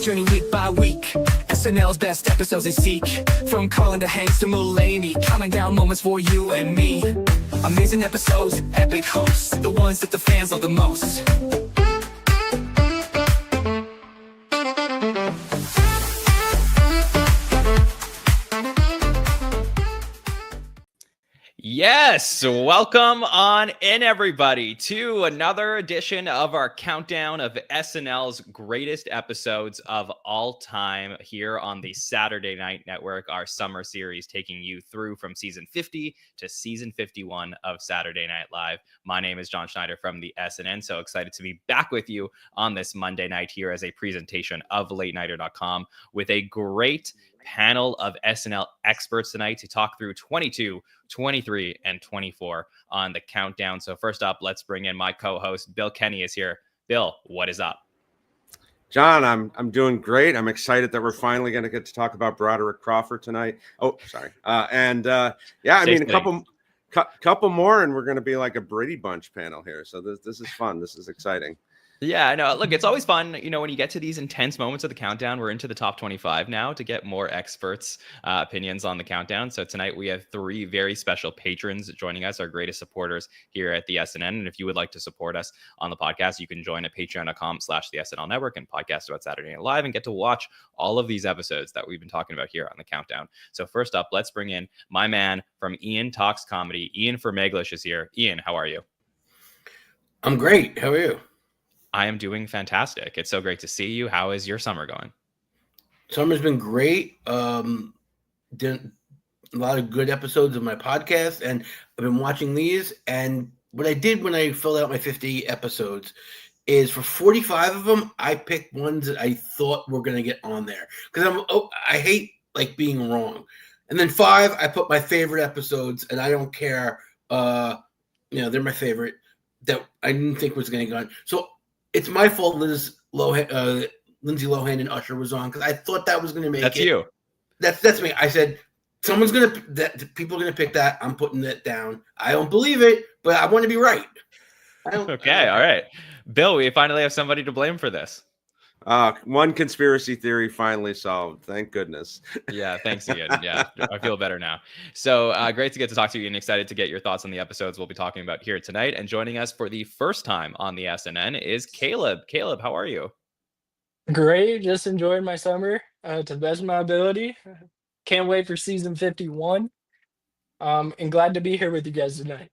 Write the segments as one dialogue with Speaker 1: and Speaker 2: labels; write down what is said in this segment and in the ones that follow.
Speaker 1: journey week by week. SNL's best episodes they seek. From Colin to Hanks to Mulaney, counting down moments for you and me. Amazing episodes, epic hosts, the ones that the fans love the most.
Speaker 2: Yes, welcome on in, everybody, to another edition of our countdown of SNL's greatest episodes of all time here on the Saturday Night Network, our summer series taking you through from season 50 to season 51 of Saturday Night Live. My name is John Schneider from the SNN, so excited to be back with you on this Monday night here as a presentation of LateNighter.com with a great panel of SNL experts tonight to talk through 22, 23, and 24 on the countdown. So first up, let's bring in my co-host, Bill Kenny is here. Bill, what is up?
Speaker 3: John, I'm doing great. I'm excited that we're finally going to get to talk about Broderick Crawford tonight. Oh, sorry. A couple more, and we're going to be like a Brady Bunch panel here. So this is fun. This is exciting.
Speaker 2: Yeah, I know. Look, it's always fun, when you get to these intense moments of the countdown. We're into the top 25 now to get more experts' opinions on the countdown. So tonight we have three very special patrons joining us, our greatest supporters here at the SNN. And if you would like to support us on the podcast, you can join at patreon.com/the SNL Network and podcast about Saturday Night Live and get to watch all of these episodes that we've been talking about here on the countdown. So first up, let's bring in my man from Ian Talks Comedy. Ian Fermeglish is here. Ian, how are you?
Speaker 4: I'm great. How are you?
Speaker 2: I am doing fantastic. It's so great to see you. How is your summer going?
Speaker 4: Summer's been great. Did a lot of good episodes of my podcast, and I've been watching these. And what I did when I filled out my 50 episodes is for 45 of them, I picked ones that I thought were going to get on there because I hate like being wrong. And then 5, I put my favorite episodes, and I don't care. They're my favorite that I didn't think was going to go on. So it's my fault Lindsay Lohan and Usher was on because I thought that was going to make
Speaker 2: That's
Speaker 4: it.
Speaker 2: you.
Speaker 4: That's me. I said people are going to pick that. I'm putting that down. I don't believe it, but I want to be right.
Speaker 2: Okay, all right. Bill, we finally have somebody to blame for this.
Speaker 3: One conspiracy theory finally solved. Thank goodness.
Speaker 2: Yeah, thanks, Ian. Yeah, I feel better now. So great to get to talk to you and excited to get your thoughts on the episodes we'll be talking about here tonight. And joining us for the first time on the SNN is Caleb. Caleb, how are you?
Speaker 5: Great. Just enjoying my summer to the best of my ability. Can't wait for season 51. And glad to be here with you guys tonight.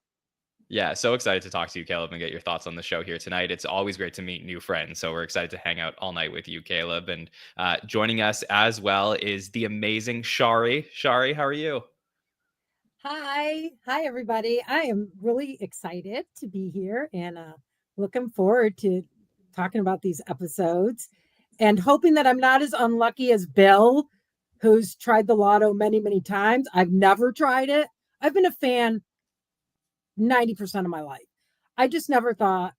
Speaker 2: Yeah, so excited to talk to you, Caleb, and get your thoughts on the show here tonight. It's always great to meet new friends, so we're excited to hang out all night with you, Caleb. And joining us as well is the amazing Shari. Shari, how are you?
Speaker 6: Hi, everybody. I am really excited to be here and looking forward to talking about these episodes and hoping that I'm not as unlucky as Bill, who's tried the lotto many, many times. I've never tried it. I've been a fan 90% of my life. I just never thought,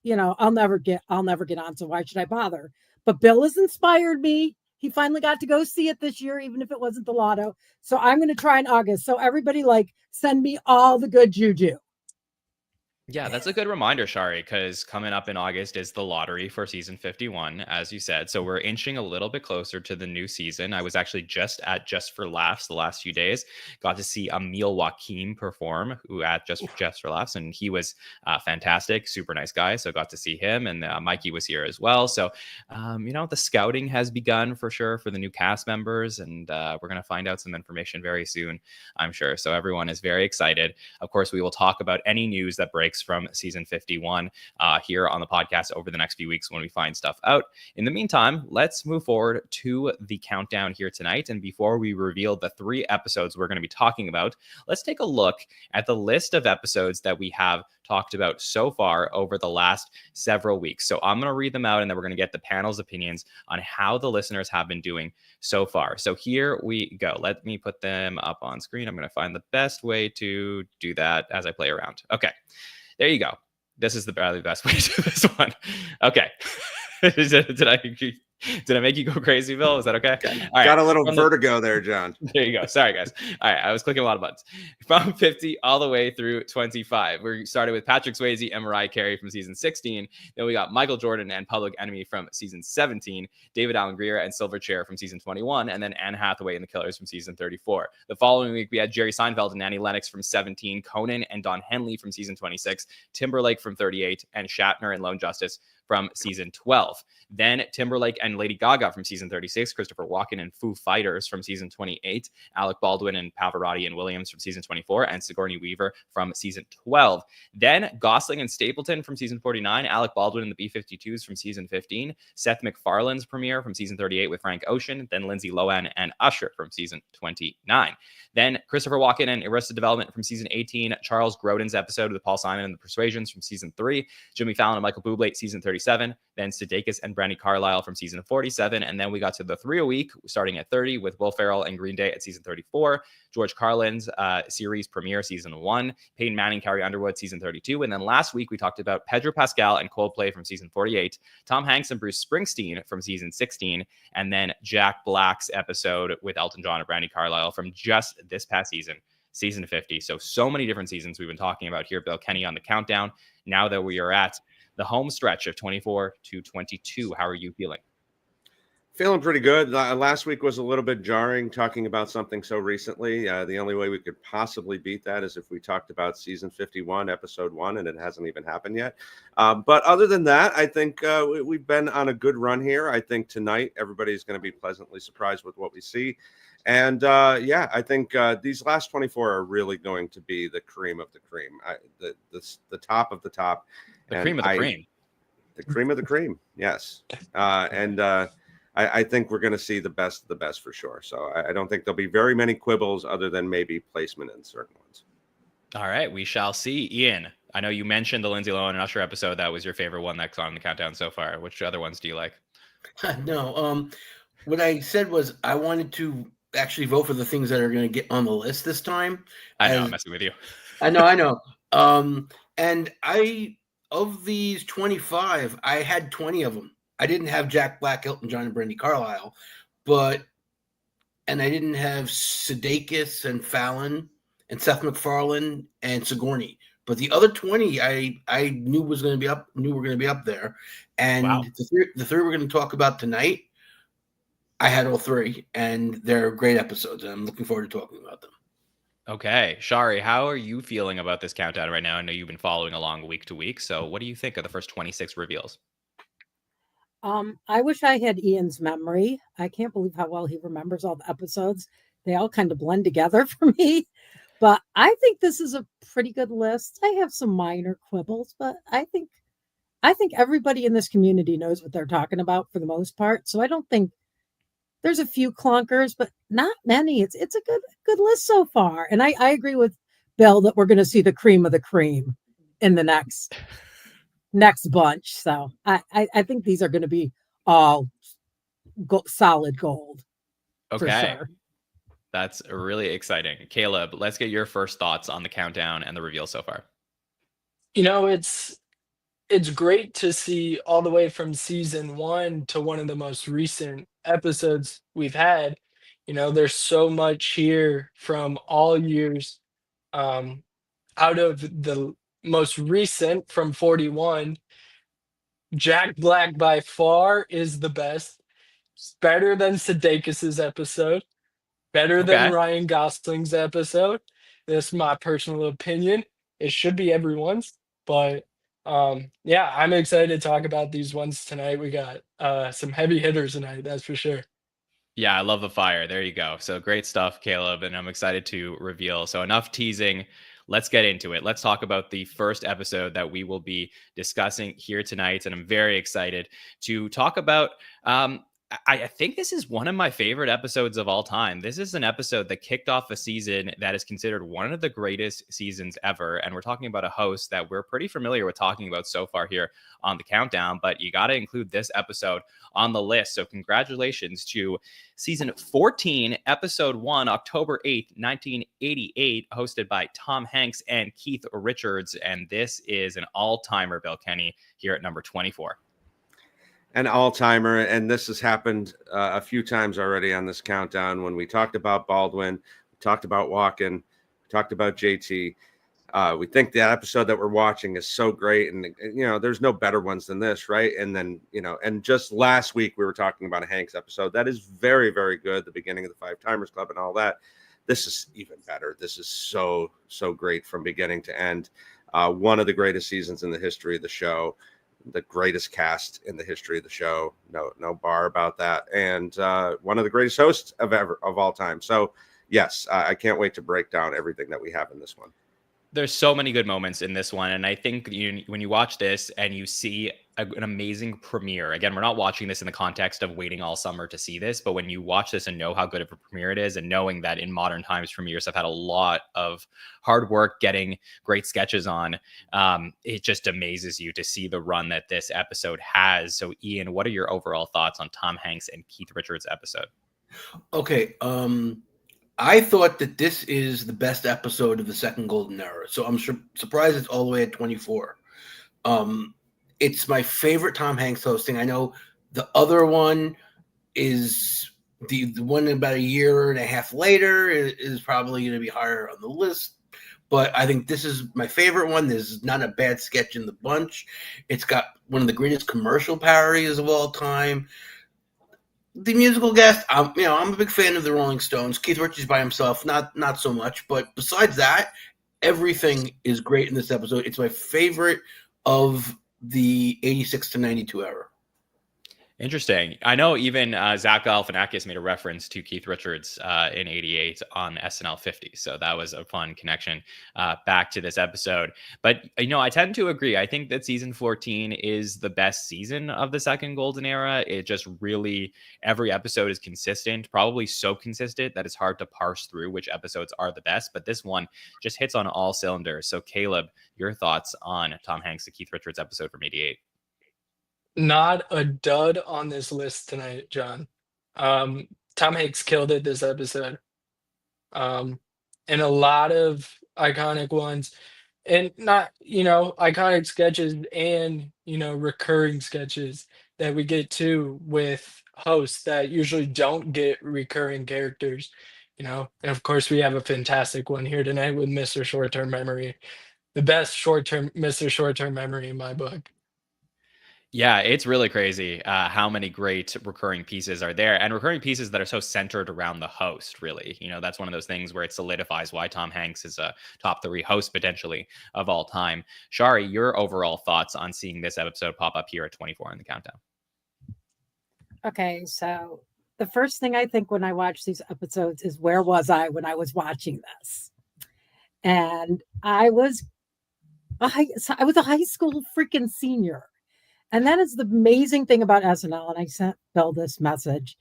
Speaker 6: I'll never get on, so why should I bother? But Bill has inspired me. He finally got to go see it this year, even if it wasn't the lotto. So I'm going to try in August. So everybody send me all the good juju.
Speaker 2: Yeah, that's a good reminder, Shari, because coming up in August is the lottery for season 51, as you said. So we're inching a little bit closer to the new season. I was actually just at Just for Laughs the last few days. Got to see Emil Joachim perform, who at Just for Laughs, and he was fantastic, super nice guy. So got to see him, and Mikey was here as well. So, the scouting has begun for sure for the new cast members, and we're going to find out some information very soon, I'm sure. So everyone is very excited. Of course, we will talk about any news that breaks from season 51 here on the podcast over the next few weeks when we find stuff out. In the meantime, let's move forward to the countdown here tonight. And before we reveal the 3 episodes we're going to be talking about, let's take a look at the list of episodes that we have talked about so far over the last several weeks. So I'm going to read them out, and then we're going to get the panel's opinions on how the listeners have been doing so far. So here we go. Let me put them up on screen. I'm going to find the best way to do that as I play around. Okay. There you go. This is probably the best way to do this one. Okay. Did I Did I make you go crazy, Bill? Is that okay? All
Speaker 3: Got
Speaker 2: right.
Speaker 3: a little
Speaker 2: From the-
Speaker 3: vertigo there, John.
Speaker 2: There you go. Sorry, guys. All right. I was clicking a lot of buttons. From 50 all the way through 25. We started with Patrick Swayze and Mariah Carey from season 16. Then we got Michael Jordan and Public Enemy from season 17. David Allen Greer and Silverchair from season 21. And then Anne Hathaway and the Killers from season 34. The following week, we had Jerry Seinfeld and Annie Lennox from 17. Conan and Don Henley from season 26. Timberlake from 38. And Shatner and Lone Justice from season 12. Then Timberlake and Lady Gaga from season 36, Christopher Walken and Foo Fighters from season 28, Alec Baldwin and Pavarotti and Williams from season 24, and Sigourney Weaver from season 12. Then Gosling and Stapleton from season 49, Alec Baldwin and the B-52s from season 15, Seth MacFarlane's premiere from season 38 with Frank Ocean, then Lindsay Lohan and Usher from season 29. Then Christopher Walken and Arrested Development from season 18, Charles Grodin's episode with Paul Simon and the Persuasions from season 3, Jimmy Fallon and Michael Bublé season 37, then Sudeikis and Brandy Carlisle from season 47, and then we got to the 3 a week starting at 30 with Will Ferrell and Green Day at season 34, George Carlin's series premiere season 1, Peyton Manning, Carrie Underwood season 32, and then last week we talked about Pedro Pascal and Coldplay from season 48, Tom Hanks and Bruce Springsteen from season 16, and then Jack Black's episode with Elton John and Brandy Carlisle from just this past season 50. So many different seasons we've been talking about here, Bill Kenny, on the countdown. Now that we are at the home stretch of 24 to 22, how are you feeling?
Speaker 3: Feeling pretty good. Last week was a little bit jarring talking about something so recently. The only way we could possibly beat that is if we talked about season 51, episode 1, and it hasn't even happened yet. But other than that, I think we've been on a good run here. I think tonight everybody's going to be pleasantly surprised with what we see. And I think these last 24 are really going to be the cream of the cream, the top of the top.
Speaker 2: The cream of the cream.
Speaker 3: The cream of the cream, yes. I think we're going to see the best of the best for sure. So I don't think there'll be very many quibbles other than maybe placement in certain ones.
Speaker 2: All right, we shall see. Ian, I know you mentioned the Lindsay Lohan and Usher episode. That was your favorite one that's on the countdown so far. Which other ones do you like?
Speaker 4: No, what I said was I wanted to actually vote for the things that are going to get on the list this time.
Speaker 2: I know, I'm messing with you.
Speaker 4: I know. And of these 25, I had 20 of them. I didn't have Jack Black, Elton John, and Brandy Carlisle, and I didn't have Sudeikis and Fallon and Seth MacFarlane and Sigourney. But the other 20, I knew were going to be up there. And
Speaker 2: wow.
Speaker 4: the three we're going to talk about tonight, I had all three, and they're great episodes, and I'm looking forward to talking about them.
Speaker 2: Okay. Shari, how are you feeling about this countdown right now? I know you've been following along week to week. So what do you think of the first 26 reveals?
Speaker 6: I wish I had Ian's memory. I can't believe how well he remembers all the episodes. They all kind of blend together for me. But I think this is a pretty good list. I have some minor quibbles, but I think everybody in this community knows what they're talking about for the most part. So I don't think there's a few clunkers, but not many. It's a good list so far. And I agree with Bill that we're going to see the cream of the cream in the next bunch. So I think these are going to be all solid gold.
Speaker 2: Okay.
Speaker 6: For sure.
Speaker 2: That's really exciting. Caleb, let's get your first thoughts on the countdown and the reveal so far.
Speaker 5: You know, it's great to see all the way from season 1 to one of the most recent episodes we've had. You know, there's so much here from all years. Out of the most recent from 41, Jack Black by far is the best. It's better than Sudeikis's episode. Better than Ryan Gosling's episode. That's my personal opinion. It should be everyone's, but I'm excited to talk about these ones tonight. We got some heavy hitters tonight, that's for sure.
Speaker 2: Yeah, I love the fire. There you go. So great stuff, Caleb, and I'm excited to reveal. So enough teasing. Let's get into it. Let's talk about the first episode that we will be discussing here tonight, and I'm very excited to talk about I think this is one of my favorite episodes of all time. This is an episode that kicked off a season that is considered one of the greatest seasons ever. And we're talking about a host that we're pretty familiar with talking about so far here on the countdown, but you got to include this episode on the list. So congratulations to season 14, episode 1, October 8th, 1988, hosted by Tom Hanks and Keith Richards. And this is an all-timer, Bill Kenny, here at number 24.
Speaker 3: An all-timer, and this has happened a few times already on this countdown. When we talked about Baldwin, we talked about Walken, we talked about JT. We think the episode that we're watching is so great, and there's no better ones than this, right? And then and just last week we were talking about a Hanks episode that is very, very good. The beginning of the Five Timers Club and all that. This is even better. This is so great from beginning to end. One of the greatest seasons in the history of the show. The greatest cast in the history of the show, no bar about that, and one of the greatest hosts of all time. So yes, I can't wait to break down everything that we have in this one.
Speaker 2: There's so many good moments in this one, and I think when you watch this and you see an amazing premiere, again, we're not watching this in the context of waiting all summer to see this, but when you watch this and know how good of a premiere it is, and knowing that in modern times premieres have had a lot of hard work getting great sketches on, it just amazes you to see the run that this episode has. So Ian, what are your overall thoughts on Tom Hanks and Keith Richards' episode?
Speaker 4: Okay, I thought that this is the best episode of the second Golden Era, so I'm surprised it's all the way at 24. It's my favorite Tom Hanks hosting. I know the other one is the one about a year and a half later is probably going to be higher on the list, but I think this is my favorite one. There's not a bad sketch in the bunch. It's got one of the greatest commercial parodies of all time. The musical guest, I'm a big fan of the Rolling Stones. Keith Richards by himself, not so much. But besides that, everything is great in this episode. It's my favorite of the 86 to 92 era.
Speaker 2: Interesting. I know even Zach Galifianakis made a reference to Keith Richards in 88 on SNL 50. So that was a fun connection back to this episode. But, I tend to agree. I think that season 14 is the best season of the second Golden Era. It just really, every episode is consistent, probably so consistent that it's hard to parse through which episodes are the best. But this one just hits on all cylinders. So Caleb, your thoughts on Tom Hanks, the Keith Richards episode from 88?
Speaker 5: Not a dud on this list tonight, John. Tom Hanks killed it this episode. And a lot of iconic ones, and not, iconic sketches and, recurring sketches that we get to with hosts that usually don't get recurring characters, and of course we have a fantastic one here tonight with Mr. Short-Term Memory, the best Mr. Short-Term Memory in my book.
Speaker 2: Yeah, it's really crazy how many great recurring pieces are there, and recurring pieces that are so centered around the host, really. That's one of those things where it solidifies why Tom Hanks is a top 3 host potentially of all time. Shari, your overall thoughts on seeing this episode pop up here at 24 in the countdown?
Speaker 6: Okay, so the first thing I think when I watch these episodes is, where was I when I was watching this? And I was a high school freaking senior. And that is the amazing thing about SNL. And I sent Bill this message.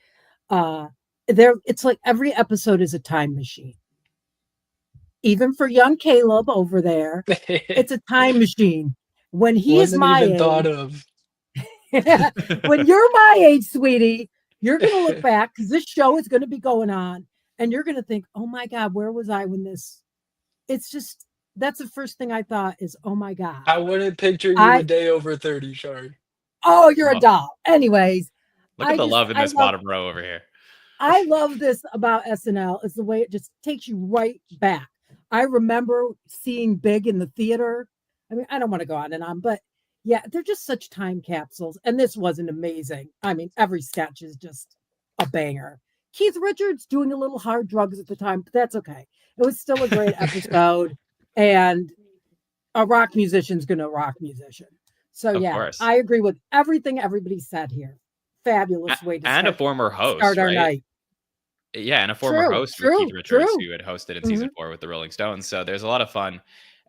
Speaker 6: It's like every episode is a time machine. Even for young Caleb over there, it's a time machine. When he is my age,
Speaker 5: thought of.
Speaker 6: when you're my age, sweetie, you're going to look back, because this show is going to be going on, and you're going to think, oh my God, where was I when this? It's just, that's the first thing I thought is, oh my God.
Speaker 5: I wouldn't picture you a day over 30, Shari.
Speaker 6: Oh, you're a doll. Anyways.
Speaker 2: Look at the love in this bottom row over here.
Speaker 6: I love this about SNL, is the way it just takes you right back. I remember seeing Big in the theater. I mean, I don't want to go on and on, but yeah, they're just such time capsules. And this wasn't amazing. I mean, every sketch is just a banger. Keith Richards doing a little hard drugs at the time, but that's okay. It was still a great episode. And a rock musician's going to rock musician. So
Speaker 2: Of
Speaker 6: yeah,
Speaker 2: course.
Speaker 6: I agree with everything everybody said here. Fabulous way to
Speaker 2: and a former host,
Speaker 6: start our
Speaker 2: right?
Speaker 6: night.
Speaker 2: Yeah, and a former host with Keith Richards, who had hosted in season 4 with the Rolling Stones. So there's a lot of fun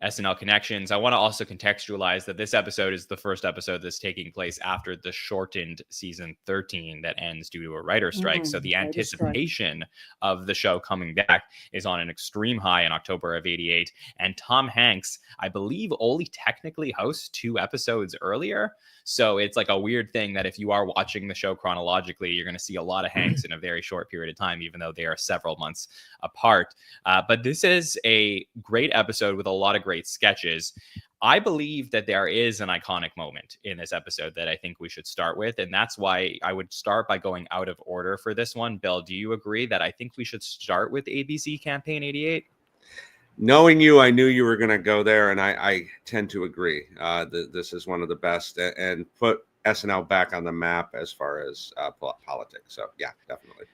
Speaker 2: SNL connections. I want to also contextualize that this episode is the first episode that's taking place after the shortened season 13 that ends due to a writer's strike. So the anticipation of the show coming back is on an extreme high in October of 88. And Tom Hanks, I believe, only technically hosts 2 episodes earlier. So it's like a weird thing that if you are watching the show chronologically, you're going to see a lot of Hanks in a very short period of time, even though they are several months apart. But this is a great episode with a lot of great sketches. I believe that there is an iconic moment in this episode that I think we should start with. And that's why I would start by going out of order for this one. Bill, do you agree that I think we should start with ABC Campaign 88?
Speaker 3: Knowing you, I knew you were going to go there, and I tend to agree. This is one of the best, and put SNL back on the map as far as politics. So, yeah, definitely.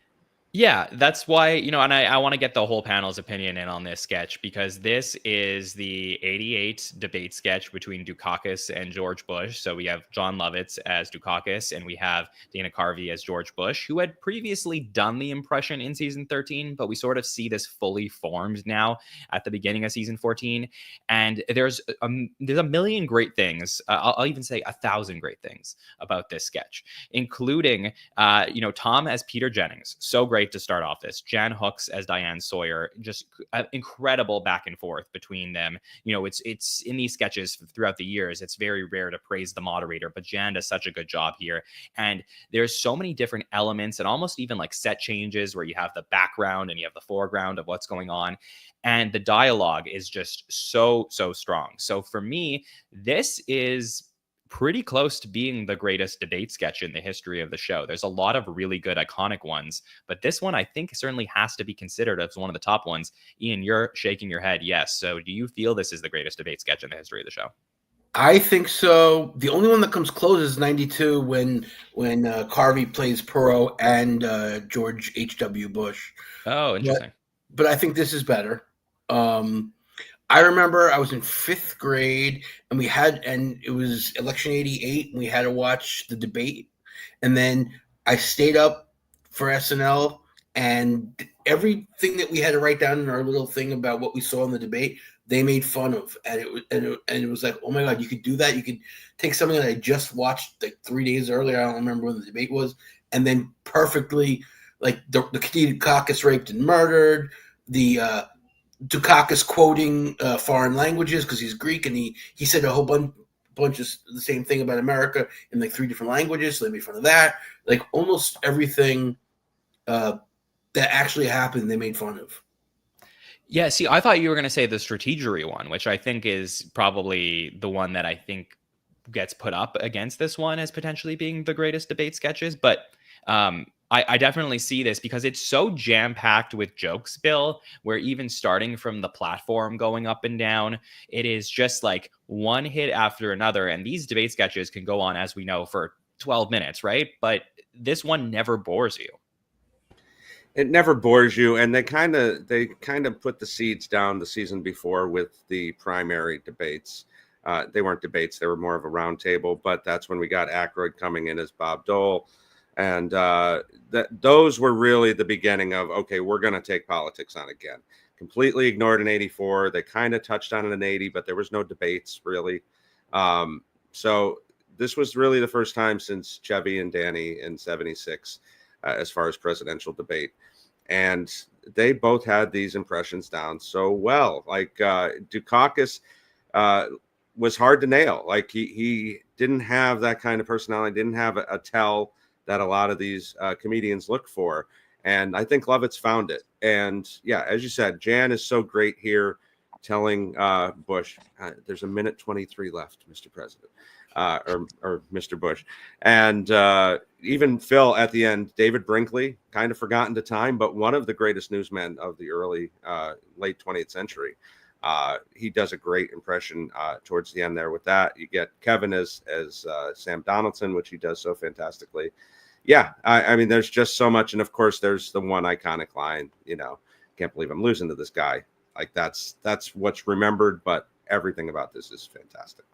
Speaker 2: Yeah, that's why, and I want to get the whole panel's opinion in on this sketch, because this is the 88 debate sketch between Dukakis and George Bush. So we have John Lovitz as Dukakis, and we have Dana Carvey as George Bush, who had previously done the impression in season 13, but we sort of see this fully formed now at the beginning of season 14. And there's a million great things. I'll even say 1,000 great things about this sketch, including, Tom as Peter Jennings. So great to start off this. Jan Hooks as Diane Sawyer, just incredible back and forth between them. It's in these sketches throughout the years, it's very rare to praise the moderator, but Jan does such a good job here. And there's so many different elements, and almost even like set changes where you have the background and you have the foreground of what's going on. And the dialogue is just so strong. So for me, this is pretty close to being the greatest debate sketch in the history of the show. There's a lot of really good iconic ones, but this one I think certainly has to be considered as one of the top ones. Ian, you're shaking your head yes. So do you feel this is the greatest debate sketch in the history of the show?
Speaker 4: I think so. The only one that comes close is 92 when Carvey plays Perot and George H.W. Bush.
Speaker 2: Oh, interesting.
Speaker 4: But I think this is better. I remember I was in 5th grade and it was election 88 and we had to watch the debate. And then I stayed up for SNL, and everything that we had to write down in our little thing about what we saw in the debate, they made fun of. And it was like, oh my God, you could do that. You could take something that I just watched like 3 days earlier. I don't remember when the debate was. And then perfectly, like the Dukakis raped and murdered, the Dukakis quoting foreign languages because he's Greek, and he said a whole bunch of the same thing about America in like 3 different languages, so they made fun of that. Like almost everything that actually happened, they made fun of.
Speaker 2: Yeah, see, I thought you were going to say the strategery one, which I think is probably the one that I think gets put up against this one as potentially being the greatest debate sketches. But I definitely see this because it's so jam-packed with jokes, Bill, where even starting from the platform going up and down, it is just like one hit after another. And these debate sketches can go on, as we know, for 12 minutes, right? But this one never bores you.
Speaker 3: It never bores you, and they kind of put the seeds down the season before with the primary debates. They weren't debates; they were more of a round table. But that's when we got Aykroyd coming in as Bob Dole. And those were really the beginning of, okay, we're going to take politics on again. Completely ignored in 84. They kind of touched on it in 80, but there was no debates really. So this was really the first time since Chevy and Danny in 76 as far as presidential debate. And they both had these impressions down so well. Like Dukakis was hard to nail. Like he didn't have that kind of personality, didn't have a tell that a lot of these comedians look for. And I think Lovitz found it. And yeah, as you said, Jan is so great here telling Bush, there's 1:23 left, Mr. President, or Mr. Bush. And even Phil at the end, David Brinkley, kind of forgotten to time, but one of the greatest newsmen of the late 20th century. He does a great impression towards the end there with that. You get Kevin as Sam Donaldson, which he does so fantastically. Yeah, I mean, there's just so much. And of course, there's the one iconic line, can't believe I'm losing to this guy. Like that's what's remembered, but everything about this is fantastic.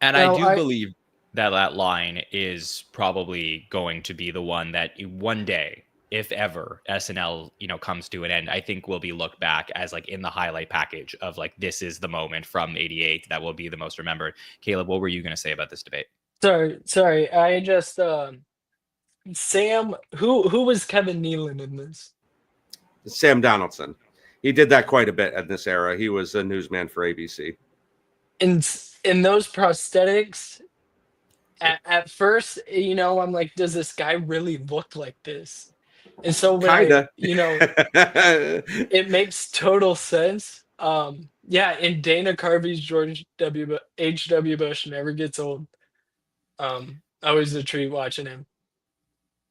Speaker 2: And I do believe that line is probably going to be the one that one day, if ever SNL, comes to an end, I think will be looked back as like in the highlight package of like, this is the moment from 88 that will be the most remembered. Caleb, what were you going to say about this debate?
Speaker 5: Sorry. I just, Sam, who was Kevin Nealon in this?
Speaker 3: Sam Donaldson. He did that quite a bit in this era. He was a newsman for ABC.
Speaker 5: In those prosthetics, at first, I'm like, does this guy really look like this? And so when
Speaker 3: Kinda.
Speaker 5: it makes total sense. Yeah, and Dana Carvey's H.W. Bush never gets old. Always a treat watching him.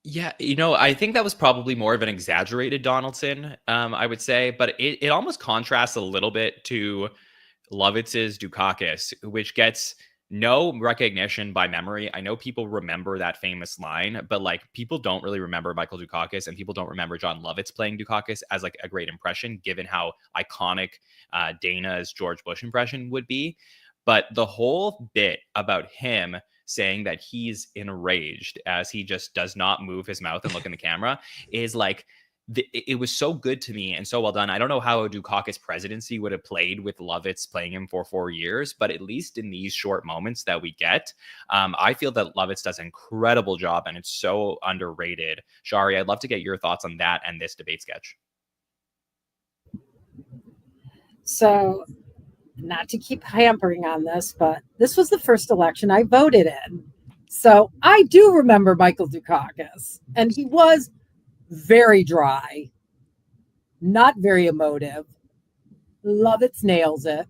Speaker 2: Yeah, I think that was probably more of an exaggerated Donaldson, I would say, but it almost contrasts a little bit to Lovitz's Dukakis, which gets no recognition by memory. I know people remember that famous line, but like people don't really remember Michael Dukakis, and people don't remember John Lovitz playing Dukakis as like a great impression, given how iconic Dana's George Bush impression would be. But the whole bit about him saying that he's enraged as he just does not move his mouth and look in the camera is like, it was so good to me and so well done. I don't know how a Dukakis presidency would have played with Lovitz playing him for 4 years, but at least in these short moments that we get, I feel that Lovitz does an incredible job, and it's so underrated. Shari, I'd love to get your thoughts on that and this debate sketch.
Speaker 6: So, not to keep hampering on this, but this was the first election I voted in. So I do remember Michael Dukakis, and he was very dry, not very emotive. Lovitz nails it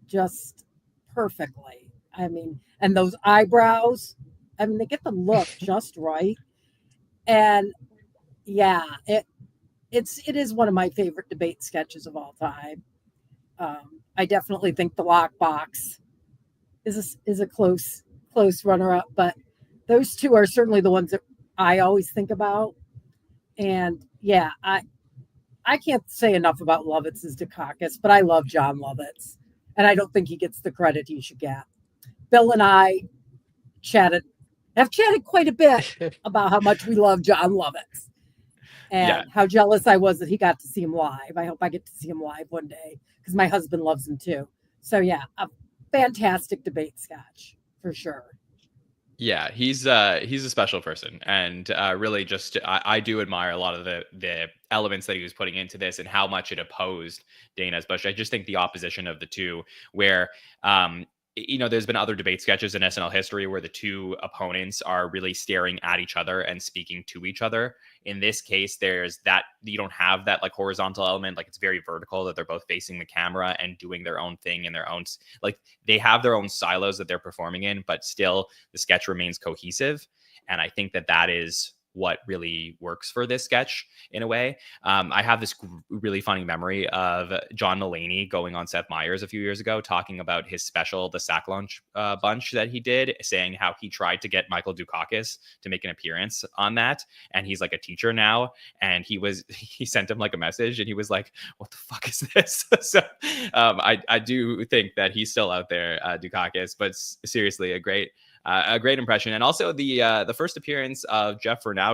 Speaker 6: just perfectly. I mean, and those eyebrows, I mean, they get the look just right. And yeah, it is one of my favorite debate sketches of all time. I definitely think the lockbox is a close runner up, but those two are certainly the ones that I always think about. And yeah, I can't say enough about Lovitz's Dukakis, but I love John Lovitz, and I don't think he gets the credit he should get. Bill and I have chatted quite a bit about how much we love John Lovitz and how jealous I was that he got to see him live. I hope I get to see him live one day because my husband loves him too. So yeah, a fantastic debate sketch for sure.
Speaker 2: Yeah, he's a special person, and really just I do admire a lot of the elements that he was putting into this and how much it opposed Dana's Bush. I just think the opposition of the two, where there's been other debate sketches in SNL history where the two opponents are really staring at each other and speaking to each other. In this case, there's that you don't have that like horizontal element, like it's very vertical, that they're both facing the camera and doing their own thing in their own, like they have their own silos that they're performing in, but still the sketch remains cohesive. And I think that is what really works for this sketch in a way. I have this really funny memory of John Mulaney going on Seth Meyers a few years ago, talking about his special, the Sack Lunch Bunch that he did, saying how he tried to get Michael Dukakis to make an appearance on that. And he's like a teacher now. And he sent him like a message and he was like, what the fuck is this? So I do think that he's still out there, Dukakis, but seriously, a great impression. And also the first appearance of Jeff Ronaldo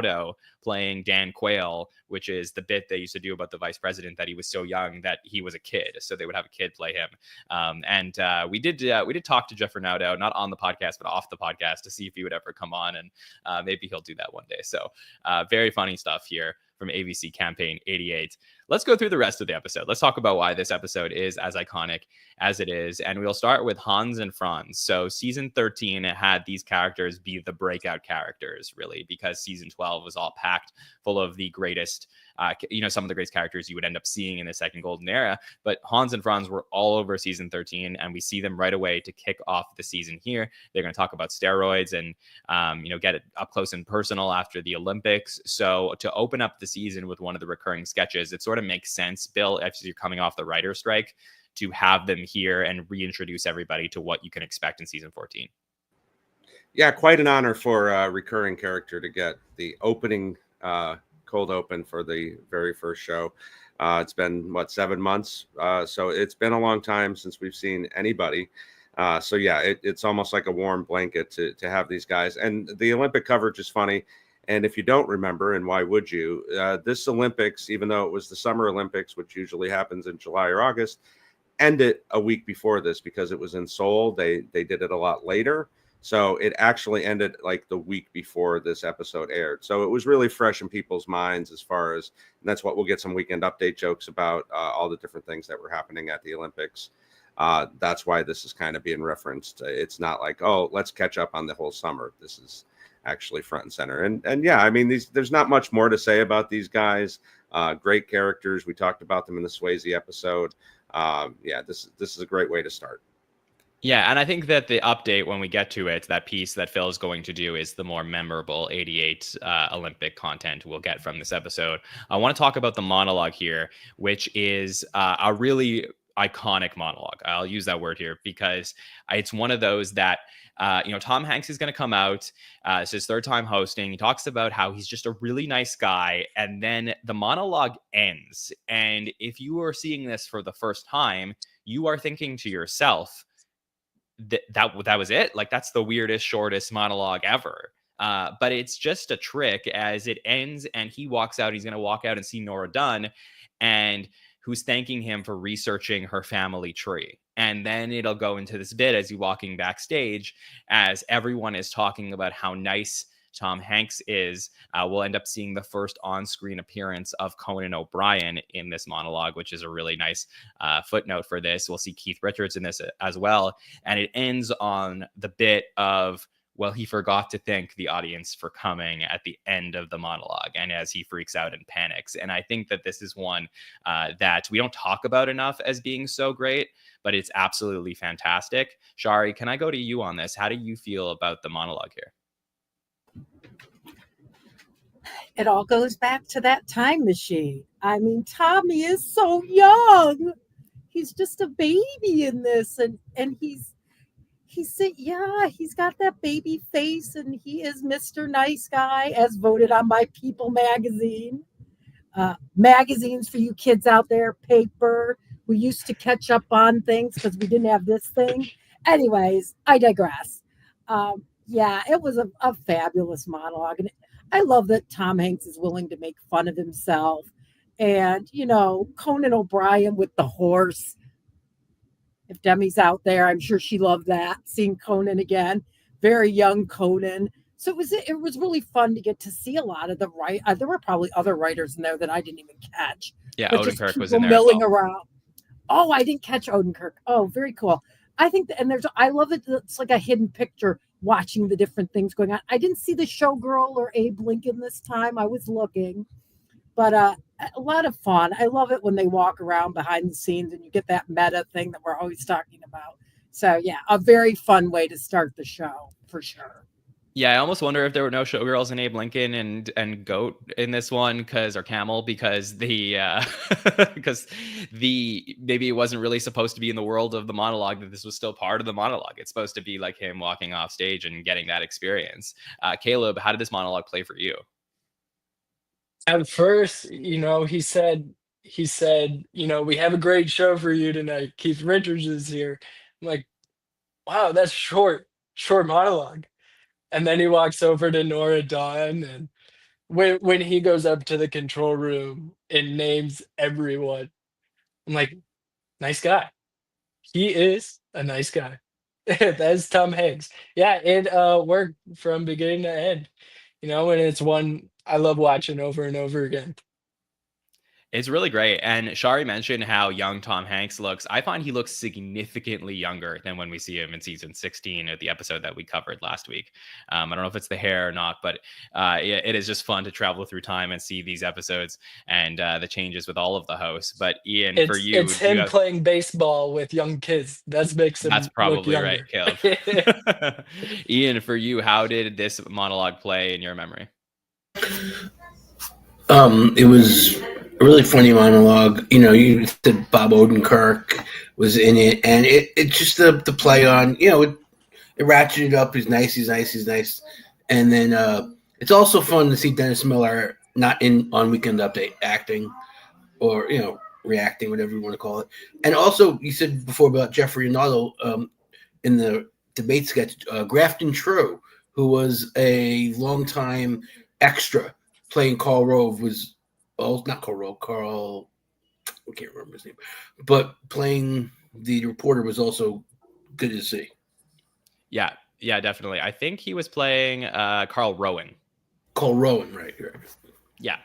Speaker 2: playing Dan Quayle, which is the bit they used to do about the vice president, that he was so young that he was a kid, so they would have a kid play him. And we did talk to Jeff Ronaldo, not on the podcast but off the podcast, to see if he would ever come on, and maybe he'll do that one day. So very funny stuff here from ABC Campaign 88. Let's go through the rest of the episode. Let's talk about why this episode is as iconic as it is. And we'll start with Hans and Franz. So season 13 had these characters be the breakout characters, really, because season 12 was all packed full of the greatest, some of the greatest characters you would end up seeing in the second golden era. But Hans and Franz were all over season 13, and we see them right away to kick off the season here. They're going to talk about steroids and, get it up close and personal after the Olympics. So to open up the season with one of the recurring sketches, it sort of makes sense, Bill, as you're coming off the writer's strike, to have them here and reintroduce everybody to what you can expect in season 14.
Speaker 3: Yeah, quite an honor for a recurring character to get the opening cold open for the very first show. It's been 7 months, so it's been a long time since we've seen anybody. So yeah, it's almost like a warm blanket to have these guys. And the Olympic coverage is funny. And if you don't remember, and why would you, this Olympics, even though it was the Summer Olympics, which usually happens in July or August, ended a week before this because it was in Seoul. They did it a lot later. So it actually ended like the week before this episode aired. So it was really fresh in people's minds as far as, and that's what we'll get some weekend update jokes about, all the different things that were happening at the Olympics. That's why this is kind of being referenced. It's not like, oh, let's catch up on the whole summer. This is actually front and center. And yeah, I mean, there's not much more to say about these guys. Great characters. We talked about them in the Swayze episode. Yeah, this is a great way to start.
Speaker 2: Yeah, and I think that the update, when we get to it, that piece that Phil's going to do is the more memorable 88 Olympic content we'll get from this episode. I want to talk about the monologue here, which is a really iconic monologue. I'll use that word here because it's one of those that, Tom Hanks is going to come out. It's his third time hosting. He talks about how he's just a really nice guy. And then the monologue ends. And if you are seeing this for the first time, you are thinking to yourself, that was it. Like, that's the weirdest, shortest monologue ever. But it's just a trick as it ends and he walks out. He's going to walk out and see Nora Dunn, and who's thanking him for researching her family tree. And then it'll go into this bit as he's walking backstage, as everyone is talking about how nice Tom Hanks is. We'll end up seeing the first on-screen appearance of Conan O'Brien in this monologue, which is a really nice footnote for this. We'll see Keith Richards in this as well. And it ends on the bit of, well, he forgot to thank the audience for coming at the end of the monologue, and as he freaks out and panics. And I think that this is one that we don't talk about enough as being so great, but it's absolutely fantastic. Shari, can I go to you on this? How do you feel about the monologue here?
Speaker 6: It all goes back to that time machine. I mean, Tommy is so young. He's just a baby in this, and he's got that baby face, and he is Mr. Nice Guy, as voted on by People magazine. Magazines for you kids out there, paper. We used to catch up on things because we didn't have this thing. Anyways, I digress. It was a fabulous monologue, and I love that Tom Hanks is willing to make fun of himself. And, Conan O'Brien with the horse. If Demi's out there, I'm sure she loved that, seeing Conan again. Very young Conan. So it was really fun to get to see a lot of the there were probably other writers in there that I didn't even catch.
Speaker 2: Yeah,
Speaker 6: but
Speaker 2: Odenkirk
Speaker 6: just
Speaker 2: was in there
Speaker 6: milling
Speaker 2: as well.
Speaker 6: around. Oh, I didn't catch Odenkirk. Oh, very cool. I think I love it. It's like a hidden picture watching the different things going on. I didn't see the showgirl or Abe Lincoln this time. I was looking, but a lot of fun. I love it when they walk around behind the scenes and you get that meta thing that we're always talking about. So yeah, a very fun way to start the show for sure.
Speaker 2: Yeah, I almost wonder if there were no showgirls in Abe Lincoln and Goat in this one, or Camel, because maybe it wasn't really supposed to be in the world of the monologue, that this was still part of the monologue. It's supposed to be like him walking off stage and getting that experience. Caleb, how did this monologue play for you?
Speaker 5: At first, he said, we have a great show for you tonight. Keith Richards is here. I'm like, wow, that's short monologue. And then he walks over to Nora Dawn, and when he goes up to the control room and names everyone, I'm like, nice guy. He is a nice guy. That's Tom Hanks. Yeah, it worked from beginning to end. And it's one I love watching over and over again.
Speaker 2: It's really great. And Shari mentioned how young Tom Hanks looks. I find he looks significantly younger than when we see him in season 16 of the episode that we covered last week. I don't know if it's the hair or not, but it is just fun to travel through time and see these episodes and the changes with all of the hosts. But Ian, for you,
Speaker 5: it's him playing baseball with young kids. That's
Speaker 2: probably
Speaker 5: look
Speaker 2: right, Caleb. Ian, for you, how did this monologue play in your memory?
Speaker 4: It was a really funny monologue. You said Bob Odenkirk was in it, and it's just the play on, it ratcheted up. He's nice. And then it's also fun to see Dennis Miller not on Weekend Update acting or, reacting, whatever you want to call it. And also, you said before about Jeffrey Arnaldo in the debate sketch, Grafton True, who was a longtime extra playing Karl Rove, was not Karl Rove, Carl, I can't remember his name, but playing the reporter was also good to see.
Speaker 2: Yeah, definitely. I think he was playing Carl Rowan.
Speaker 4: Carl Rowan, right.
Speaker 2: Yeah.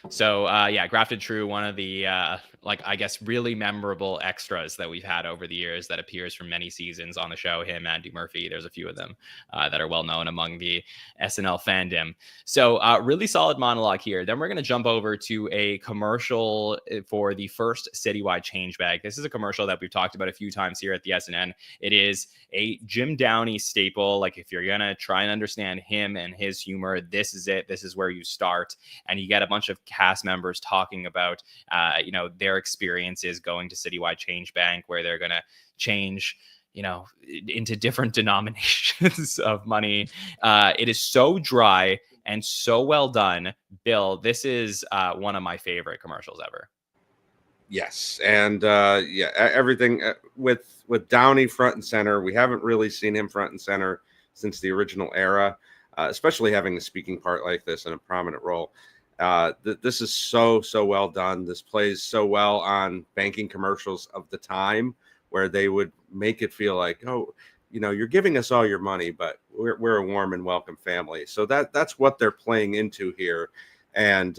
Speaker 2: So yeah, Grafted True, one of the like I guess really memorable extras that we've had over the years that appears for many seasons on the show. Him, Andy Murphy. There's a few of them that are well known among the SNL fandom. So really solid monologue here. Then we're going to jump over to a commercial for the first citywide change bag. This is a commercial that we've talked about a few times here at the SNN. It is a Jim Downey staple. Like if you're going to try and understand him and his humor, this is it. This is where you start. And you get a bunch of cast members talking about, their experiences going to Citywide Change Bank, where they're going to change, into different denominations of money. It is so dry and so well done. Bill, this is one of my favorite commercials ever.
Speaker 3: Yes, and everything with Downey front and center. We haven't really seen him front and center since the original era, especially having a speaking part like this in a prominent role. This is so well done. This plays so well on banking commercials of the time, where they would make it feel like, oh, you're giving us all your money, but we're a warm and welcome family. So that's what they're playing into here, and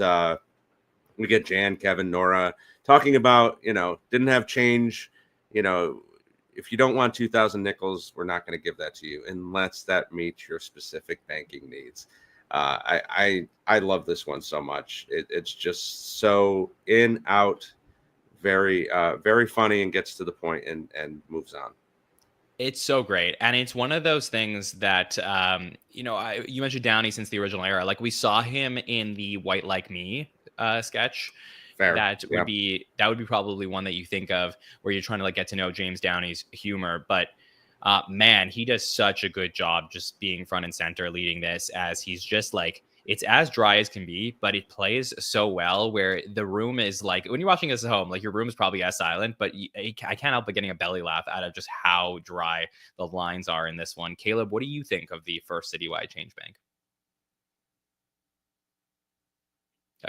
Speaker 3: we get Jan, Kevin, Nora talking about, didn't have change, if you don't want 2,000 nickels, we're not going to give that to you unless that meets your specific banking needs. I love this one so much. It's just so in, out, very funny, and gets to the point and moves on.
Speaker 2: It's so great. And it's one of those things that, you mentioned Downey since the original era. Like we saw him in the White Like Me sketch.
Speaker 3: Fair.
Speaker 2: That would be probably one that you think of where you're trying to like get to know James Downey's humor. But man, he does such a good job just being front and center leading this, as he's just like, it's as dry as can be, but it plays so well where the room is like, when you're watching this at home, like your room is probably as silent, but I can't help but getting a belly laugh out of just how dry the lines are in this one. Caleb, what do you think of the first Citywide Change Bank?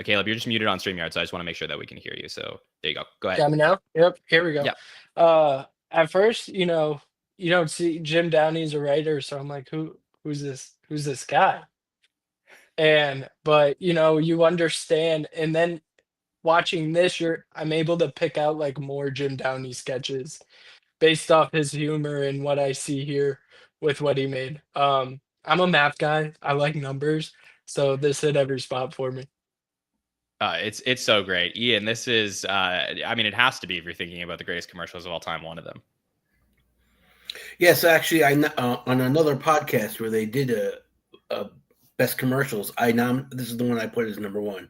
Speaker 2: Caleb, you're just muted on StreamYard, so I just want to make sure that we can hear you. So there you go. Go ahead.
Speaker 5: Got me now? Yep, here we go.
Speaker 2: Yeah.
Speaker 5: At first, you don't see Jim Downey's a writer, so I'm like, who's this guy? But you understand, and then watching this, I'm able to pick out like more Jim Downey sketches based off his humor and what I see here with what he made. I'm a math guy. I like numbers, so this hit every spot for me.
Speaker 2: It's so great. Ian, this is, it has to be, if you're thinking about the greatest commercials of all time, one of them.
Speaker 4: Yes, actually, on another podcast where they did a best commercials, this is the one I put as number one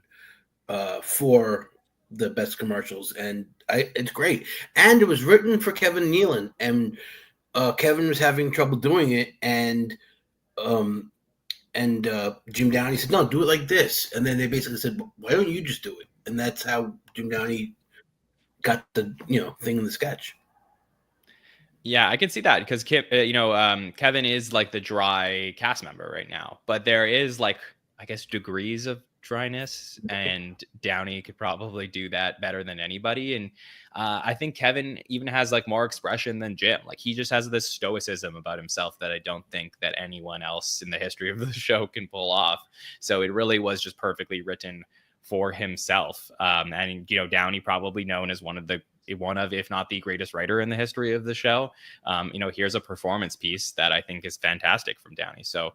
Speaker 4: for the best commercials, and it's great. And it was written for Kevin Nealon, and Kevin was having trouble doing it, and Jim Downey said, "No, do it like this." And then they basically said, "Why don't you just do it?" And that's how Jim Downey got the thing in the sketch.
Speaker 2: Yeah, I can see that because Kevin is like the dry cast member right now, but there is like, I guess, degrees of dryness, and Downey could probably do that better than anybody. And I think Kevin even has like more expression than Jim. Like he just has this stoicism about himself that I don't think that anyone else in the history of the show can pull off. So it really was just perfectly written for himself. And Downey probably known as one of, if not the greatest writer in the history of the show. Here's a performance piece that I think is fantastic from Downey. So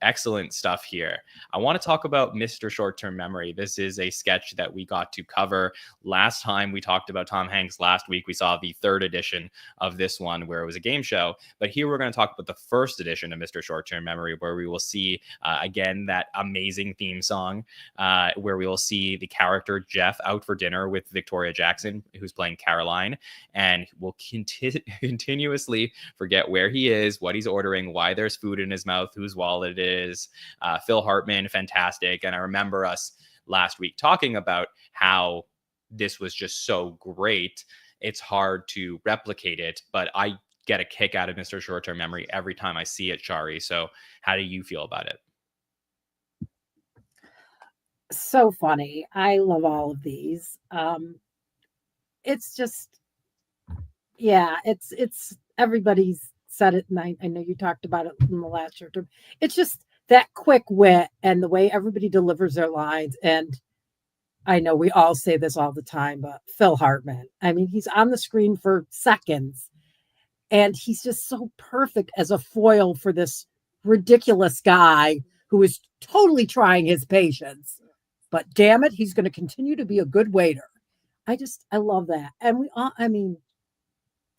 Speaker 2: excellent stuff here. I want to talk about Mr. Short-Term Memory. This is a sketch that we got to cover last time. We talked about Tom Hanks last week. We saw the third edition of this one where it was a game show. But here we're going to talk about the first edition of Mr. Short-Term Memory, where we will see, again, that amazing theme song, where we will see the character Jeff out for dinner with Victoria Jackson, who's playing Caroline, and will continuously forget where he is, what he's ordering, why there's food in his mouth, whose wallet it is. Phil Hartman, fantastic. And I remember us last week talking about how this was just so great. It's hard to replicate it, but I get a kick out of Mr. Short-Term Memory every time I see it, Shari. So how do you feel about it?
Speaker 6: So funny. I love all of these. It's just, yeah, it's everybody's said it, and I know you talked about it in the last short term. It's just that quick wit and the way everybody delivers their lines, and I know we all say this all the time, but Phil Hartman. I mean, he's on the screen for seconds, and he's just so perfect as a foil for this ridiculous guy who is totally trying his patience. But damn it, he's going to continue to be a good waiter. I love that. And we all, I mean,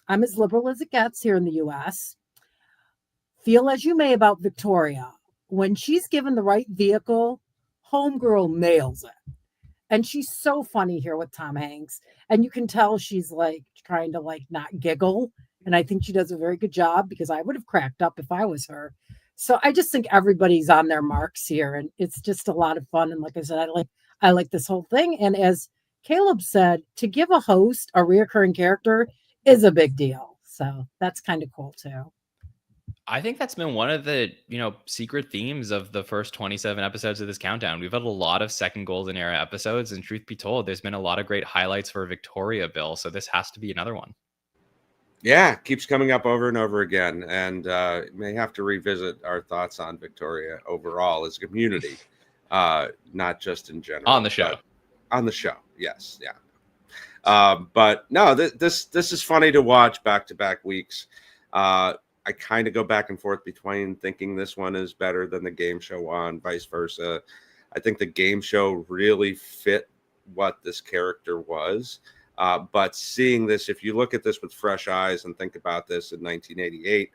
Speaker 6: I'm as liberal as it gets here in the US. Feel as you may about Victoria. When she's given the right vehicle, Homegirl nails it. And she's so funny here with Tom Hanks. And you can tell she's like trying to like not giggle. And I think she does a very good job because I would have cracked up if I was her. So I just think everybody's on their marks here. And it's just a lot of fun. And like I said, I like this whole thing. And as Caleb said, to give a host a reoccurring character is a big deal. So that's kind of cool too.
Speaker 2: I think that's been one of the, secret themes of the first 27 episodes of this countdown. We've had a lot of second golden era episodes, and truth be told, there's been a lot of great highlights for Victoria, Bill. So this has to be another one.
Speaker 3: Yeah, keeps coming up over and over again, and may have to revisit our thoughts on Victoria overall as a community, not just in general.
Speaker 2: On the show.
Speaker 3: On the show, yes, yeah. But no, this is funny to watch back-to-back weeks. I kind of go back and forth between thinking this one is better than the game show one, vice versa. I think the game show really fit what this character was. But seeing this, if you look at this with fresh eyes and think about this in 1988,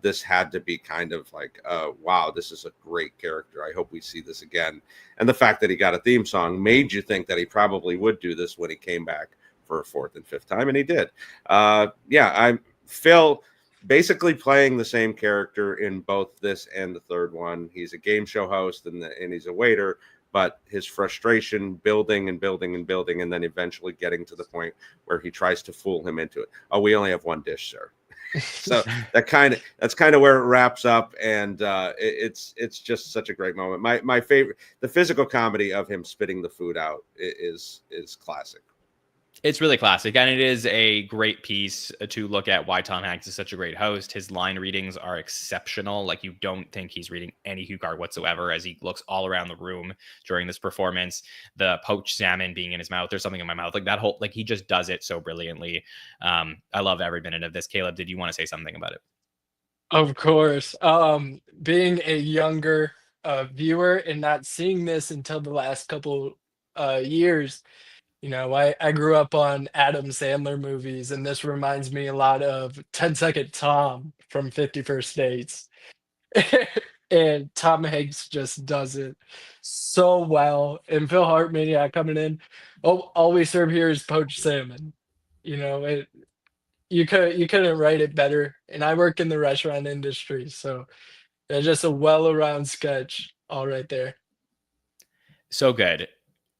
Speaker 3: this had to be kind of like, wow, this is a great character. I hope we see this again. And the fact that he got a theme song made you think that he probably would do this when he came back for a fourth and fifth time, and he did. I'm Phil, basically playing the same character in both this and the third one. He's a game show host and he's a waiter, but his frustration building and building and building, and then eventually getting to the point where he tries to fool him into it. Oh, we only have one dish, sir. So that's kind of where it wraps up, and it's just such a great moment. My favorite, the physical comedy of him spitting the food out is classic.
Speaker 2: It's really classic, and it is a great piece to look at why Tom Hanks is such a great host. His line readings are exceptional. Like, you don't think he's reading any cue card whatsoever as he looks all around the room during this performance. The poached salmon being in his mouth, there's something in my mouth. Like, that whole, like, he just does it so brilliantly. I love every minute of this. Caleb, did you want to say something about it?
Speaker 5: Of course. Being a younger viewer and not seeing this until the last couple years, I grew up on Adam Sandler movies, and this reminds me a lot of 10 Second Tom from 51st Dates. And Tom Hanks just does it so well. And Phil Hartman, yeah, coming in. Oh, all we serve here is poached salmon. You couldn't write it better. And I work in the restaurant industry, so it's just a well-around sketch all right there.
Speaker 2: So good.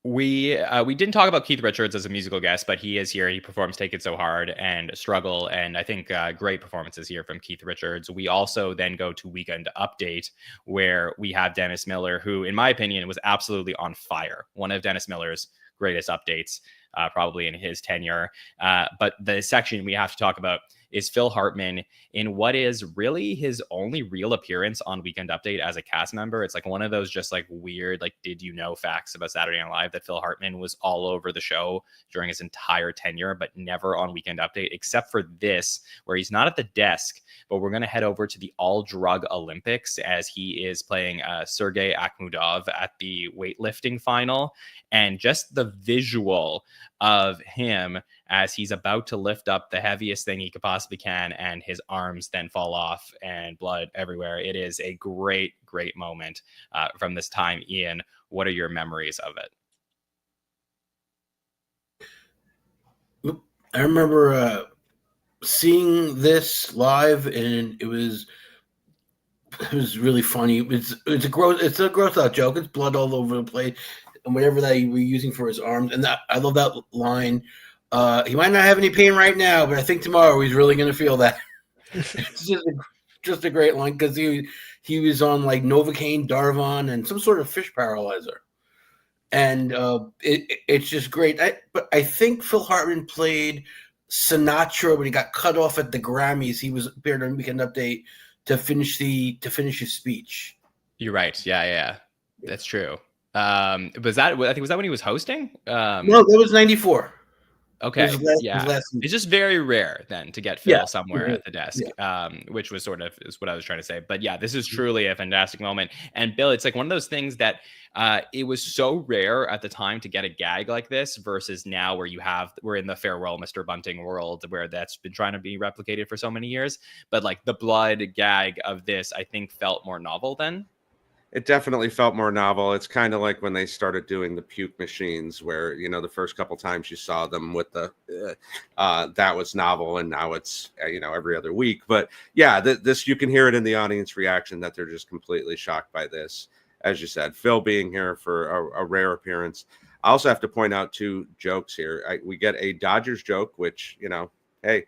Speaker 2: We didn't talk about Keith Richards as a musical guest, but he is here. He performs "Take It So Hard" and "Struggle," and I think great performances here from Keith Richards. We also then go to Weekend Update, where we have Dennis Miller, who, in my opinion, was absolutely on fire. One of Dennis Miller's greatest updates, probably in his tenure. But the section we have to talk about is Phil Hartman in what is really his only real appearance on Weekend Update as a cast member. It's like one of those just like weird, like, did you know facts about Saturday Night Live, that Phil Hartman was all over the show during his entire tenure, but never on Weekend Update, except for this, where he's not at the desk, but we're going to head over to the all drug Olympics as he is playing Sergey Akhmudov at the weightlifting final. And just the visual of him as he's about to lift up the heaviest thing he could possibly can, and his arms then fall off and blood everywhere. It is a great, great moment from this time. Ian, what are your memories of
Speaker 4: it? I remember seeing this live, and it was really funny. It's a gross out joke. It's blood all over the place, and whatever that he was using for his arms. And I love that line. He might not have any pain right now, but I think tomorrow he's really going to feel that. It's just a great line, because he was on like Novocaine, Darvon, and some sort of fish paralyzer. And it's just great. But I think Phil Hartman played Sinatra when he got cut off at the Grammys. He appeared on Weekend Update to finish his speech.
Speaker 2: You're right. Yeah. That's true. Was that? I think was that when he was hosting?
Speaker 4: No, that was 94.
Speaker 2: Okay,
Speaker 4: His last
Speaker 2: it's just very rare then to get
Speaker 4: Yeah,
Speaker 2: Phil somewhere
Speaker 4: mhm,
Speaker 2: at the desk, which was sort of is what I was trying to say. But yeah, this is
Speaker 4: Mhm.
Speaker 2: truly a fantastic moment. And Bill, it's like one of those things that it was so rare at the time to get a gag like this versus now where we're in the farewell Mr. Bunting world where that's been trying to be replicated for so many years. But like the blood gag of this, I think felt more novel then.
Speaker 3: It definitely felt more novel. It's kind of like when they started doing the puke machines, where the first couple times you saw them with the that was novel, and now it's every other week. But yeah, this you can hear it in the audience reaction that they're just completely shocked by this. As you said, Phil being here for a rare appearance. I also have to point out two jokes here. We get a Dodgers joke, which hey,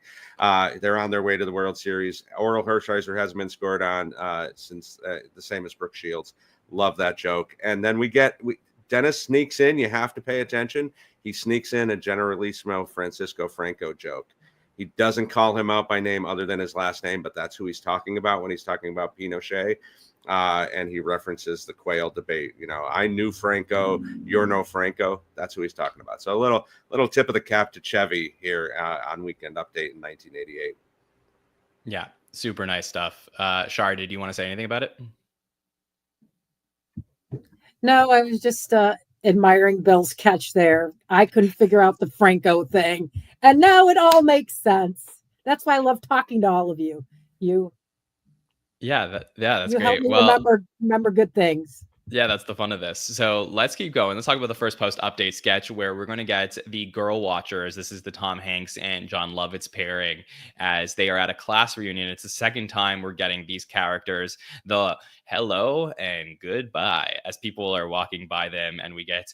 Speaker 3: they're on their way to the World Series. Oral Hershiser hasn't been scored on since the same as Brooke Shields. Love that joke. And then Dennis sneaks in. You have to pay attention. He sneaks in a Generalissimo Francisco Franco joke. He doesn't call him out by name other than his last name, but that's who he's talking about when he's talking about Pinochet. And he references the Quayle debate. I knew Franco, you're no Franco. That's who he's talking about. So a little tip of the cap to Chevy here on Weekend Update in 1988.
Speaker 2: Yeah, super nice stuff. Shar, did you want to say anything about it?
Speaker 6: No, I was just admiring Bill's catch there. I couldn't figure out the Franco thing. And now it all makes sense. That's why I love talking to all of you.
Speaker 2: Yeah, that's
Speaker 6: You help
Speaker 2: great.
Speaker 6: me
Speaker 2: Well,
Speaker 6: remember good things.
Speaker 2: yeah, that's the fun of this. So let's keep going. Let's talk about the first post update sketch where we're going to get the Girl Watchers. This is the Tom Hanks and John Lovitz pairing as they are at a class reunion. It's the second time we're getting these characters, the hello and goodbye, as people are walking by them. And we get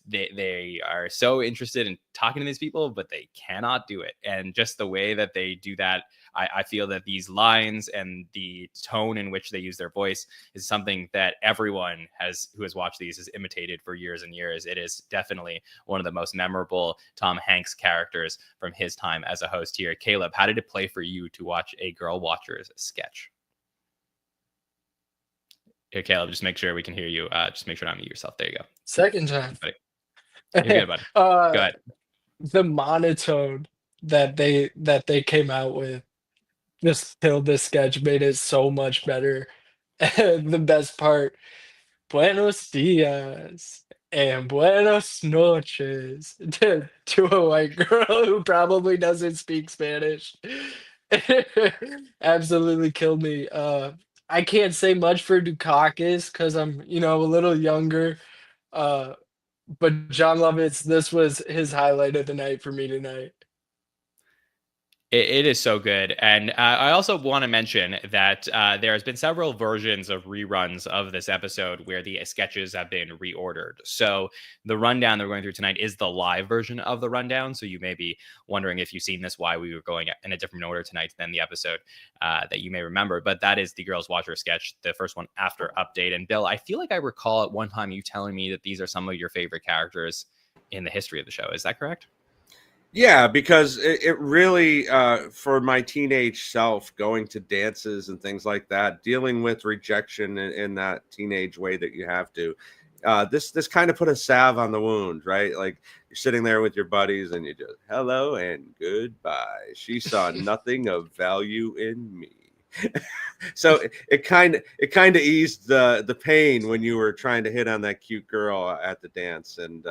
Speaker 2: they are so interested in talking to these people, but they cannot do it. And just the way that they do that, I feel that these lines and the tone in which they use their voice is something that everyone who has watched these has imitated for years and years. It is definitely one of the most memorable Tom Hanks characters from his time as a host here. Caleb, how did it play for you to watch a Girl Watchers sketch? Here, Caleb, just make sure we can hear you. Just make sure to unmute yourself. There you go.
Speaker 5: Second time.
Speaker 2: You're good, buddy. Go ahead.
Speaker 5: The monotone that they came out with just till this sketch made it so much better. And the best part, buenos dias and buenos noches to a white girl who probably doesn't speak Spanish. Absolutely killed me. I can't say much for Dukakis because I'm, a little younger. Uh, but John Lovitz, this was his highlight of the night for me tonight.
Speaker 2: It is so good. And I also want to mention that there has been several versions of reruns of this episode where the sketches have been reordered. So the rundown that we're going through tonight is the live version of the rundown. So you may be wondering if you've seen this, why we were going in a different order tonight than the episode that you may remember. But that is the Girls Watcher sketch, the first one after update. And Bill, I feel like I recall at one time you telling me that these are some of your favorite characters in the history of the show. Is that correct?
Speaker 3: Yeah, because it really, for my teenage self, going to dances and things like that, dealing with rejection in that teenage way that you have to, this kind of put a salve on the wound, right? Like you're sitting there with your buddies and you just hello and goodbye. She saw nothing of value in me. So it kind of eased the pain when you were trying to hit on that cute girl at the dance. And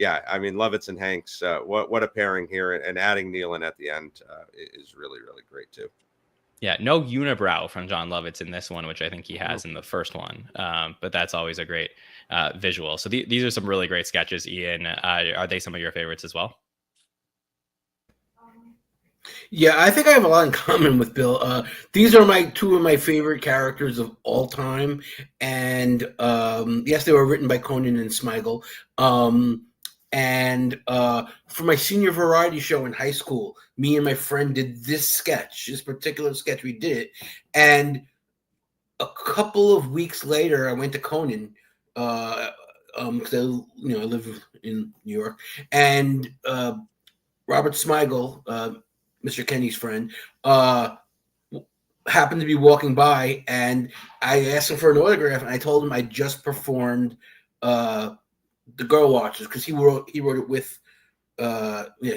Speaker 3: yeah, I mean, Lovitz and Hanks, what a pairing here, and adding Nealon at the end is really, really great too.
Speaker 2: Yeah, no unibrow from John Lovitz in this one, which I think he has in the first one. But that's always a great visual. So these are some really great sketches, Ian. Are they some of your favorites as well?
Speaker 4: Yeah, I think I have a lot in common with Bill. These are two of my favorite characters of all time, and yes, they were written by Conan and Smigel. And for my senior variety show in high school, me and my friend did this particular sketch. We did it, and a couple of weeks later, I went to Conan because I live in New York, and Robert Smigel, Mr. Kenny's friend, happened to be walking by, and I asked him for an autograph, and I told him I just performed the Girl Watchers, because he wrote it with he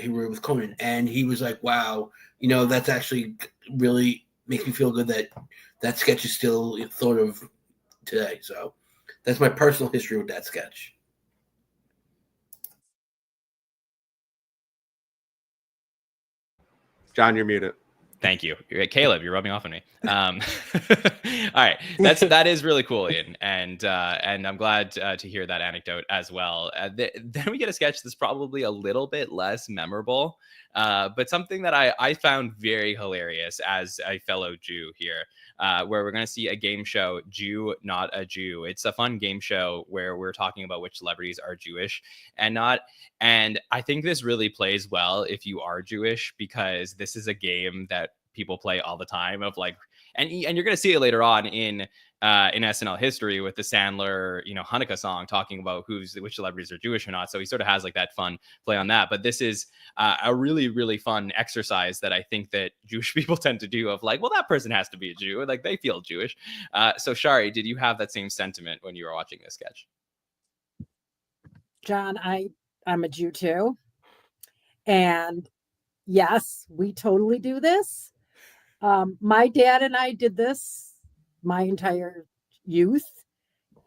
Speaker 4: wrote it with Conan, and he was like, wow, that's actually really makes me feel good that sketch is still thought of today. So that's my personal history with that sketch.
Speaker 3: John, you're muted.
Speaker 2: Thank you, Caleb. You're rubbing off on me. All right, that is really cool, Ian, and I'm glad to hear that anecdote as well. Then we get a sketch that's probably a little bit less memorable, but something that I found very hilarious as a fellow Jew here. Where we're going to see a game show, Jew, Not a Jew. It's a fun game show where we're talking about which celebrities are Jewish and not. And I think this really plays well if you are Jewish, because this is a game that people play all the time of like, and you're going to see it later on in SNL history with the Sandler, Hanukkah song talking about which celebrities are Jewish or not. So he sort of has like that fun play on that. But this is a really, really fun exercise that I think that Jewish people tend to do of like, well, that person has to be a Jew. Like they feel Jewish. So Shari, did you have that same sentiment when you were watching this sketch?
Speaker 6: John, I'm a Jew too. And yes, we totally do this. My dad and I did this my entire youth.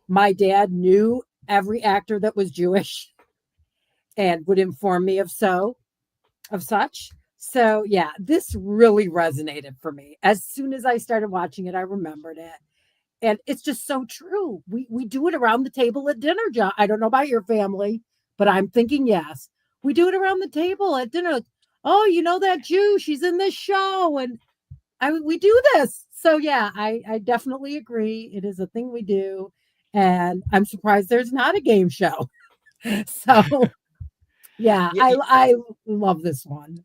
Speaker 6: My dad knew every actor that was Jewish and would inform me of such. So yeah, this really resonated for me. As soon as I started watching it, I remembered it. And it's just so true. We do it around the table at dinner, John. I don't know about your family, but I'm thinking yes. We do it around the table at dinner. Like, oh, that Jew, she's in this show. And we do this. So yeah, I definitely agree. It is a thing we do. And I'm surprised there's not a game show. So yeah, I love this one.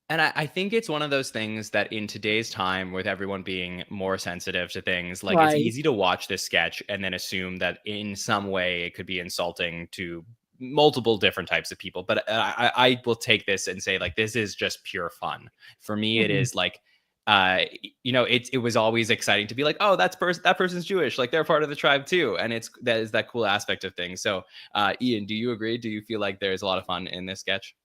Speaker 2: And I think it's one of those things that in today's time, with everyone being more sensitive to things, like
Speaker 6: Right.
Speaker 2: it's easy to watch this sketch and then assume that in some way it could be insulting to multiple different types of people. But I will take this and say, like, this is just pure fun. For me, it is like, it was always exciting to be like, oh, that person's Jewish, like they're part of the tribe too. And that is that cool aspect of things. So Ian, do you agree? Do you feel like there's a lot of fun in this sketch?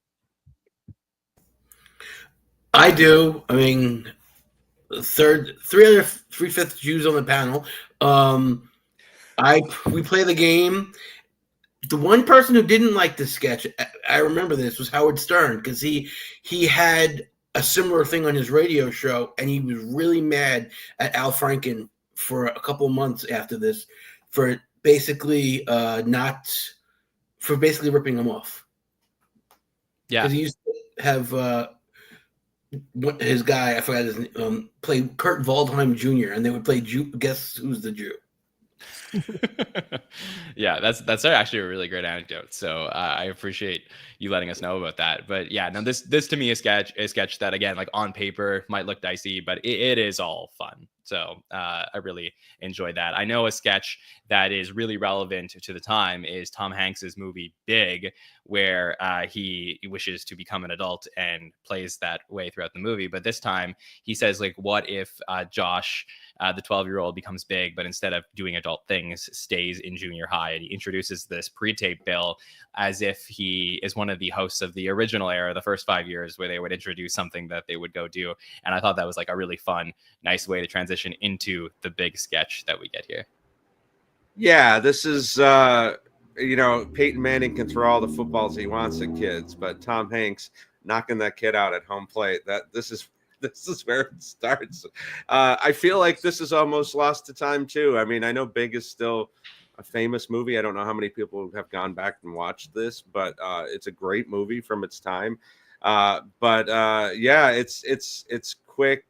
Speaker 4: I do. I mean, three-fifths Jews on the panel. We play the game. The one person who didn't like the sketch, I remember this, was Howard Stern, because he had a similar thing on his radio show, and he was really mad at Al Franken for a couple months after this for basically ripping him off.
Speaker 2: Yeah,
Speaker 4: because he used to have his guy, I forgot his name, play Kurt Waldheim Jr., and they would play Guess Who's the Jew?
Speaker 2: Yeah, that's actually a really great anecdote. So I appreciate you letting us know about that. But yeah, no, this to me is a sketch that, again, like on paper might look dicey, but it is all fun. So I really enjoyed that. I know a sketch that is really relevant to the time is Tom Hanks's movie Big, where he wishes to become an adult and plays that way throughout the movie. But this time he says, like, what if Josh, the 12-year-old, becomes big, but instead of doing adult things, stays in junior high? And he introduces this pre-tape bill as if he is one of the hosts of the original era, the first 5 years, where they would introduce something that they would go do. And I thought that was like a really fun, nice way to transition into the big sketch that we get here.
Speaker 3: Yeah, this is Peyton Manning can throw all the footballs he wants at kids, but Tom Hanks knocking that kid out at home plate, this is where it starts. I feel like this is almost lost to time too. I mean, I know Big is still a famous movie. I don't know how many people have gone back and watched this, but it's a great movie from its time. Yeah, it's quick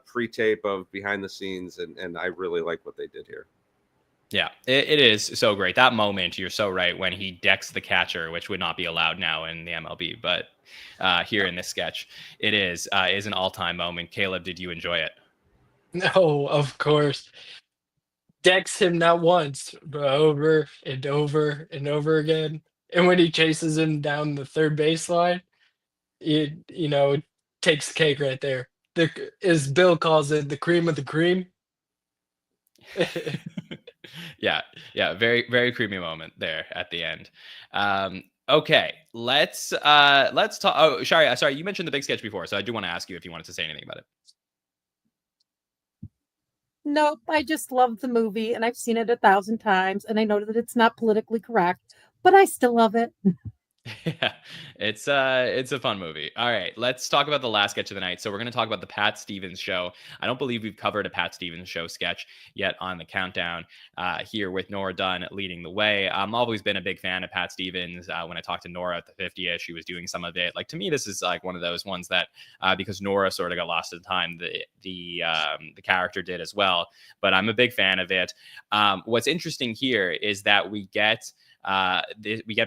Speaker 3: pre-tape of behind the scenes, and I really like what they did here.
Speaker 2: Yeah, it is so great. That moment, you're so right, when he decks the catcher, which would not be allowed now in the MLB, but here in this sketch, it is an all-time moment. Caleb, did you enjoy it?
Speaker 5: No, of course. Decks him not once, but over and over and over again. And when he chases him down the third baseline, it takes the cake right there. As Bill calls it, the cream of the cream.
Speaker 2: Yeah, very very creepy moment there at the end. Okay, let's talk. Oh, sorry, you mentioned the big sketch before, so I do want to ask you if you wanted to say anything about it.
Speaker 6: Nope, I just love the movie and I've seen it 1,000 times and I know that it's not politically correct, but I still love it.
Speaker 2: Yeah, it's a fun movie. All right, let's talk about the last sketch of the night. So we're going to talk about the Pat Stevens show. I don't believe we've covered a Pat Stevens show sketch yet on the countdown here with Nora Dunn leading the way. I've always been a big fan of Pat Stevens. When I talked to Nora at the 50th, she was doing some of it. Like, to me, this is like one of those ones that because Nora sort of got lost in time, the character did as well. But I'm a big fan of it. What's interesting here is that we get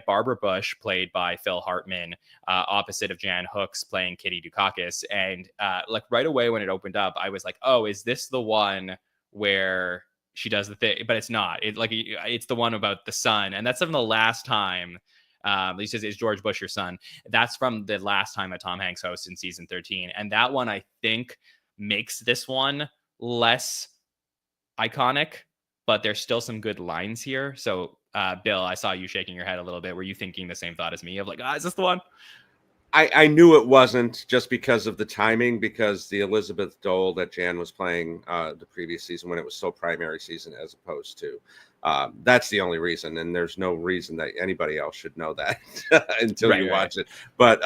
Speaker 2: Barbara Bush, played by Phil Hartman, opposite of Jan Hooks, playing Kitty Dukakis. And like right away when it opened up, I was like, oh, is this the one where she does the thing? But it's not. It's the one about the son. And that's from the last time. He says, is George Bush your son? That's from the last time that Tom Hanks hosts in season 13. And that one, I think, makes this one less iconic, but there's still some good lines here. So Bill, I saw you shaking your head a little bit. Were you thinking the same thought as me of like, is this the one?
Speaker 3: I knew it wasn't, just because of the timing, because the Elizabeth Dole that Jan was playing the previous season, when it was still primary season as opposed to that's the only reason, and there's no reason that anybody else should know that until you watch it. But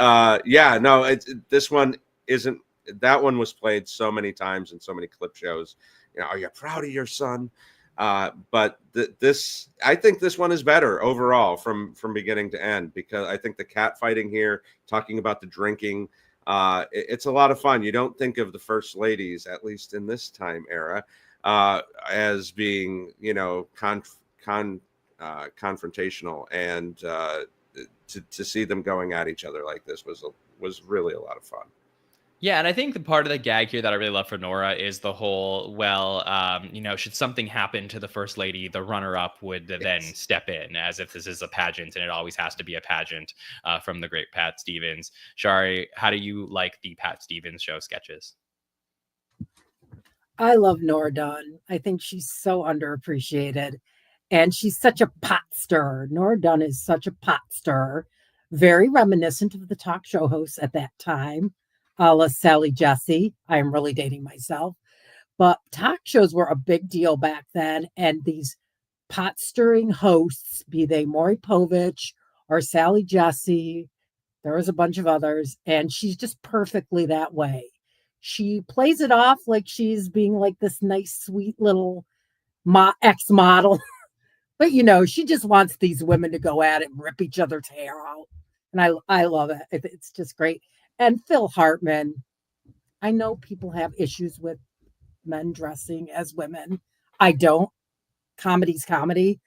Speaker 3: this one isn't. That one was played so many times in so many clip shows. Are you proud of your son? But I think this one is better overall from beginning to end, because I think the cat fighting here, talking about the drinking, it's a lot of fun. You don't think of the first ladies, at least in this time era, as being, confrontational, and to see them going at each other like this was really a lot of fun.
Speaker 2: Yeah, and I think the part of the gag here that I really love for Nora is the whole, should something happen to the first lady, the runner-up would then step in, as if this is a pageant, and it always has to be a pageant from the great Pat Stevens. Shari, how do you like the Pat Stevens show sketches?
Speaker 6: I love Nora Dunn. I think she's so underappreciated. And she's such a pot stirrer. Nora Dunn is such a pot stirrer, very reminiscent of the talk show hosts at that time, a la Sally Jesse. I am really dating myself. But talk shows were a big deal back then. And these pot stirring hosts, be they Maury Povich or Sally Jesse, there was a bunch of others, and she's just perfectly that way. She plays it off like she's being like this nice, sweet little ex-model. But, she just wants these women to go at it and rip each other's hair out. And I love it. It's just great. And Phil Hartman, I know people have issues with men dressing as women. I don't. Comedy's comedy.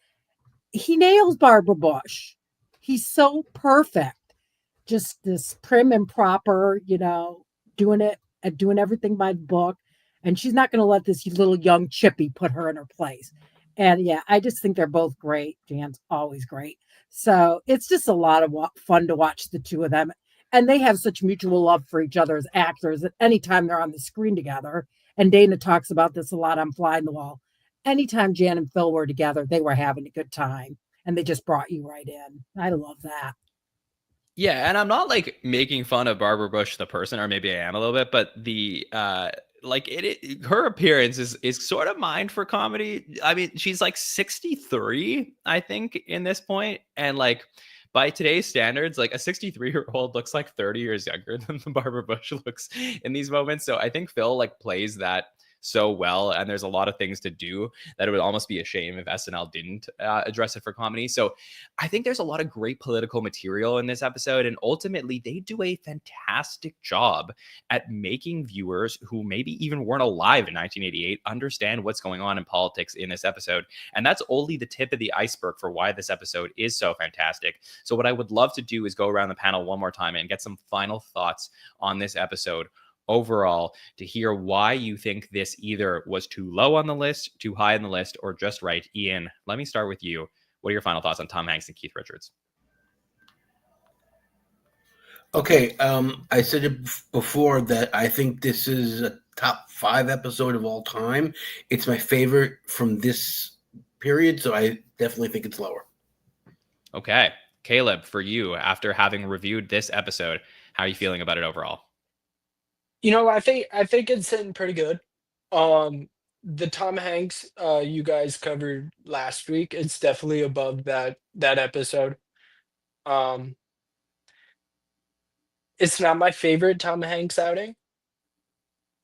Speaker 6: He nails Barbara Bush. He's so perfect. Just this prim and proper, doing it and doing everything by the book. And she's not going to let this little young chippy put her in her place. And yeah, I just think they're both great. Jan's always great. So it's just a lot of fun to watch the two of them. And they have such mutual love for each other as actors that anytime they're on the screen together, and Dana talks about this a lot on Fly in the Wall, anytime Jan and Phil were together, they were having a good time. And they just brought you right in. I love that.
Speaker 2: Yeah, and I'm not like making fun of Barbara Bush the person, or maybe I am a little bit, but the her appearance is sort of mined for comedy. I mean, she's like 63, I think, in this point, and like by today's standards, like a 63-year-old looks like 30 years younger than the Barbara Bush looks in these moments. So I think Phil like plays that so well, and there's a lot of things to do that it would almost be a shame if SNL didn't address it for comedy. So I think there's a lot of great political material in this episode, and ultimately they do a fantastic job at making viewers who maybe even weren't alive in 1988 understand what's going on in politics in this episode. And that's only the tip of the iceberg for why this episode is so fantastic. So what I would love to do is go around the panel one more time and get some final thoughts on this episode overall, to hear why you think this either was too low on the list, too high on the list, or just right. Ian, let me start with you. What are your final thoughts on Tom Hanks and Keith Richards?
Speaker 4: Okay, I said it before that I think this is a top 5 episode of all time. It's my favorite from this period. So I definitely think it's lower.
Speaker 2: Okay. Caleb, for you, after having reviewed this episode, how are you feeling about it overall?
Speaker 5: I think it's sitting pretty good. The Tom Hanks you guys covered last week, it's definitely above that episode. Um, it's not my favorite Tom Hanks outing.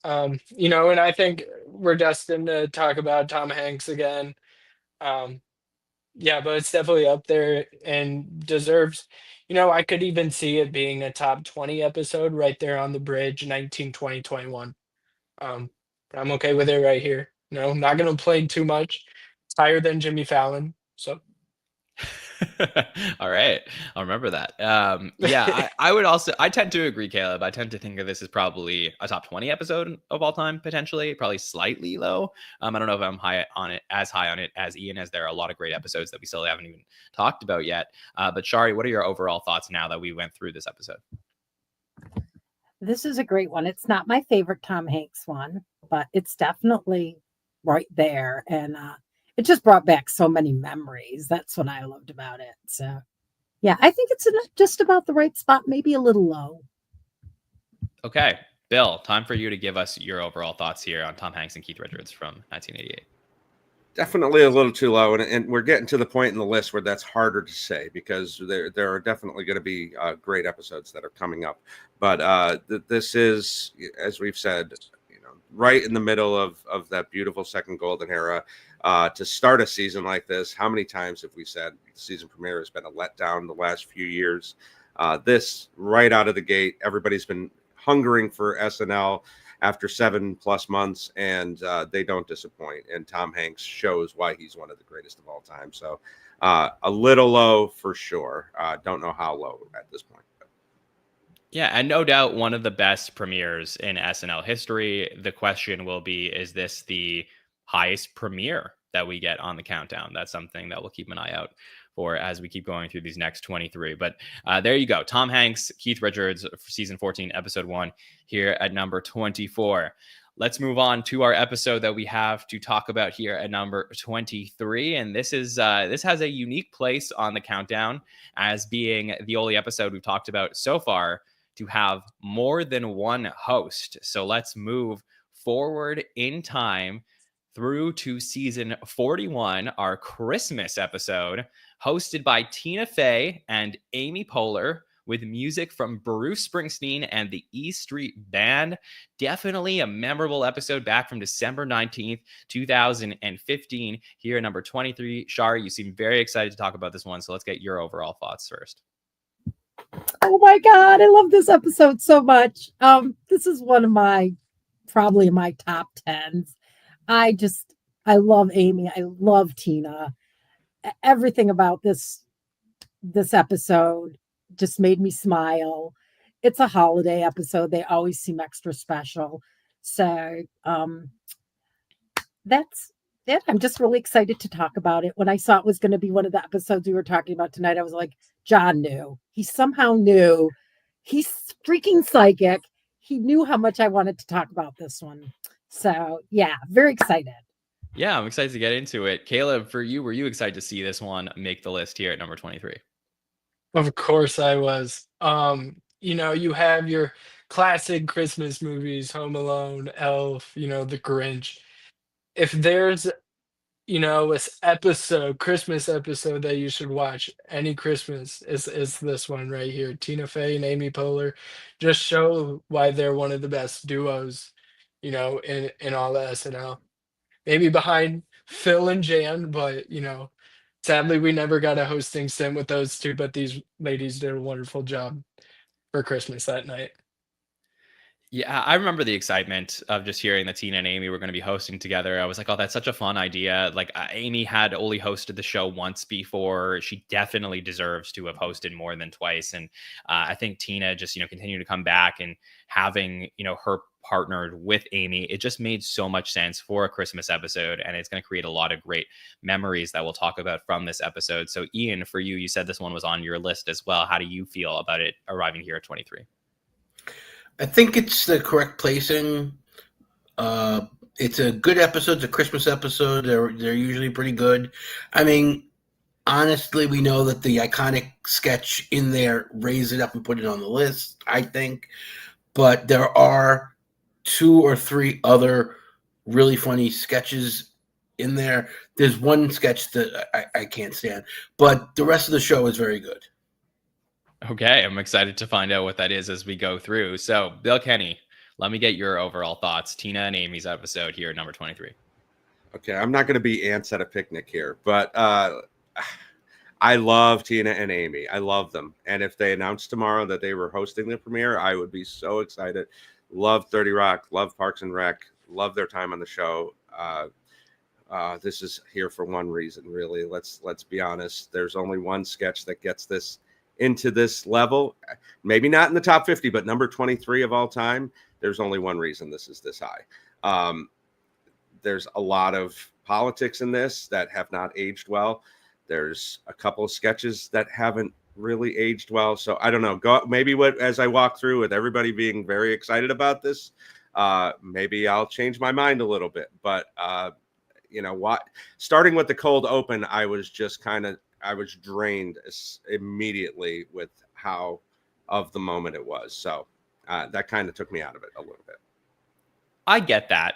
Speaker 5: And I think we're destined to talk about Tom Hanks again. Um, yeah, but it's definitely up there and deserves, I could even see it being a top 20 episode right there on the bridge, 19, 20, 21. Um, but I'm okay with it right here. Not gonna play too much. It's higher than Jimmy Fallon. So
Speaker 2: All right. I'll remember that. I would also, I tend to agree, Caleb. I tend to think of this as probably a top 20 episode of all time, potentially, probably slightly low. I don't know if I'm high on it as Ian, as there are a lot of great episodes that we still haven't even talked about yet. But Shari, what are your overall thoughts now that we went through this episode?
Speaker 6: This is a great one. It's not my favorite Tom Hanks one, but it's definitely right there. And it just brought back so many memories. That's what I loved about it. So, yeah, I think it's just about the right spot, maybe a little low.
Speaker 2: Okay. Bill, time for you to give us your overall thoughts here on Tom Hanks and Keith Richards from 1988.
Speaker 3: Definitely a little too low, and we're getting to the point in the list where that's harder to say because there are definitely going to be great episodes that are coming up. But this is, as we've said, right in the middle of that beautiful second golden era. To start a season like this, how many times have we said the season premiere has been a letdown the last few years? This right out of the gate, everybody's been hungering for SNL after 7+ months, and they don't disappoint. And Tom Hanks shows why he's one of the greatest of all time. So a little low for sure. Don't know how low at this point.
Speaker 2: Yeah, and no doubt one of the best premieres in SNL history. The question will be, is this the highest premiere that we get on the countdown? That's something that we'll keep an eye out for as we keep going through these next 23. But there you go. Tom Hanks, Keith Richards, season 14, episode 1, here at number 24. Let's move on to our episode that we have to talk about here at number 23. And this has a unique place on the countdown as being the only episode we've talked about so far to have more than one host. So let's move forward in time through to season 41, our Christmas episode, hosted by Tina Fey and Amy Poehler, with music from Bruce Springsteen and the E Street Band. Definitely a memorable episode back from December 19th, 2015, here at number 23. Shari, you seem very excited to talk about this one, so let's get your overall thoughts first.
Speaker 6: Oh my God, I love this episode so much. This is one of probably my top 10s. I love Amy. I love Tina. Everything about this episode just made me smile. It's a holiday episode. They always seem extra special. So that's it. I'm just really excited to talk about it. When I saw it was going to be one of the episodes we were talking about tonight, I was like, John knew. He somehow knew. He's freaking psychic. He knew how much I wanted to talk about this one. So yeah, very excited.
Speaker 2: Yeah, I'm excited to get into it. Caleb, for you, were you excited to see this one make the list here at number 23?
Speaker 5: of course I was. You have your classic Christmas movies, Home Alone, Elf, The Grinch. If there's Christmas episode that you should watch any Christmas is this one right here. Tina Fey and Amy Poehler just show why they're one of the best duos, in all the SNL. Maybe behind Phil and Jan, but sadly we never got a hosting stint with those two, but these ladies did a wonderful job for Christmas that night.
Speaker 2: Yeah, I remember the excitement of just hearing that Tina and Amy were going to be hosting together. I was like, oh, that's such a fun idea. Like, Amy had only hosted the show once before. She definitely deserves to have hosted more than twice. And I think Tina just, continued to come back and having, her partnered with Amy, it just made so much sense for a Christmas episode. And it's going to create a lot of great memories that we'll talk about from this episode. So Ian, for you, you said this one was on your list as well. How do you feel about it arriving here at 23?
Speaker 4: I think it's the correct placing. It's a good episode. It's a Christmas episode. They're usually pretty good. I mean, honestly, we know that the iconic sketch in there raised it up and put it on the list, I think. But there are 2 or 3 other really funny sketches in there. There's one sketch that I can't stand, but the rest of the show is very good.
Speaker 2: Okay, I'm excited to find out what that is as we go through. So, Bill Kenny, let me get your overall thoughts. Tina and Amy's episode here, number 23.
Speaker 3: Okay, I'm not going to be ants at a picnic here, but I love Tina and Amy. I love them. And if they announced tomorrow that they were hosting the premiere, I would be so excited. Love 30 Rock, love Parks and Rec, love their time on the show. This is here for one reason, really. Let's be honest. There's only one sketch that gets this into this level. Maybe not in the top 50, but number 23 of all time. There's only one reason this is this high. There's a lot of politics in this that have not aged well. There's a couple of sketches that haven't really aged well. So I don't know. As I walk through with everybody being very excited about this, maybe I'll change my mind a little bit. But starting with the cold open, I was drained immediately with how of the moment it was. So that kind of took me out of it a little bit.
Speaker 2: I get that.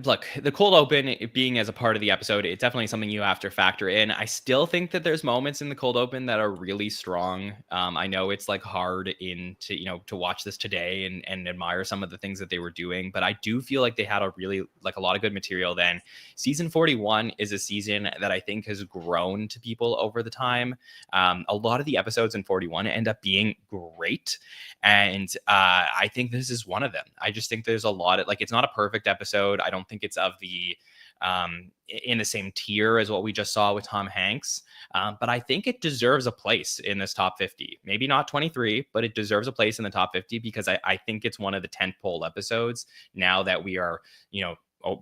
Speaker 2: Look, the cold open being as a part of the episode, it's definitely something you have to factor in. I still think that there's moments in the cold open that are really strong. I know it's like hard to watch this today and admire some of the things that they were doing, but I do feel like they had a lot of good material then. Season 41 is a season that I think has grown to people over the time. A lot of the episodes in 41 end up being great. And I think this is one of them. I just think there's a lot of, it's not a perfect episode. I don't think it's of the in the same tier as what we just saw with Tom Hanks. But I think it deserves a place in this top 50. Maybe not 23, but it deserves a place in the top 50 because I think it's one of the tentpole episodes now that we are,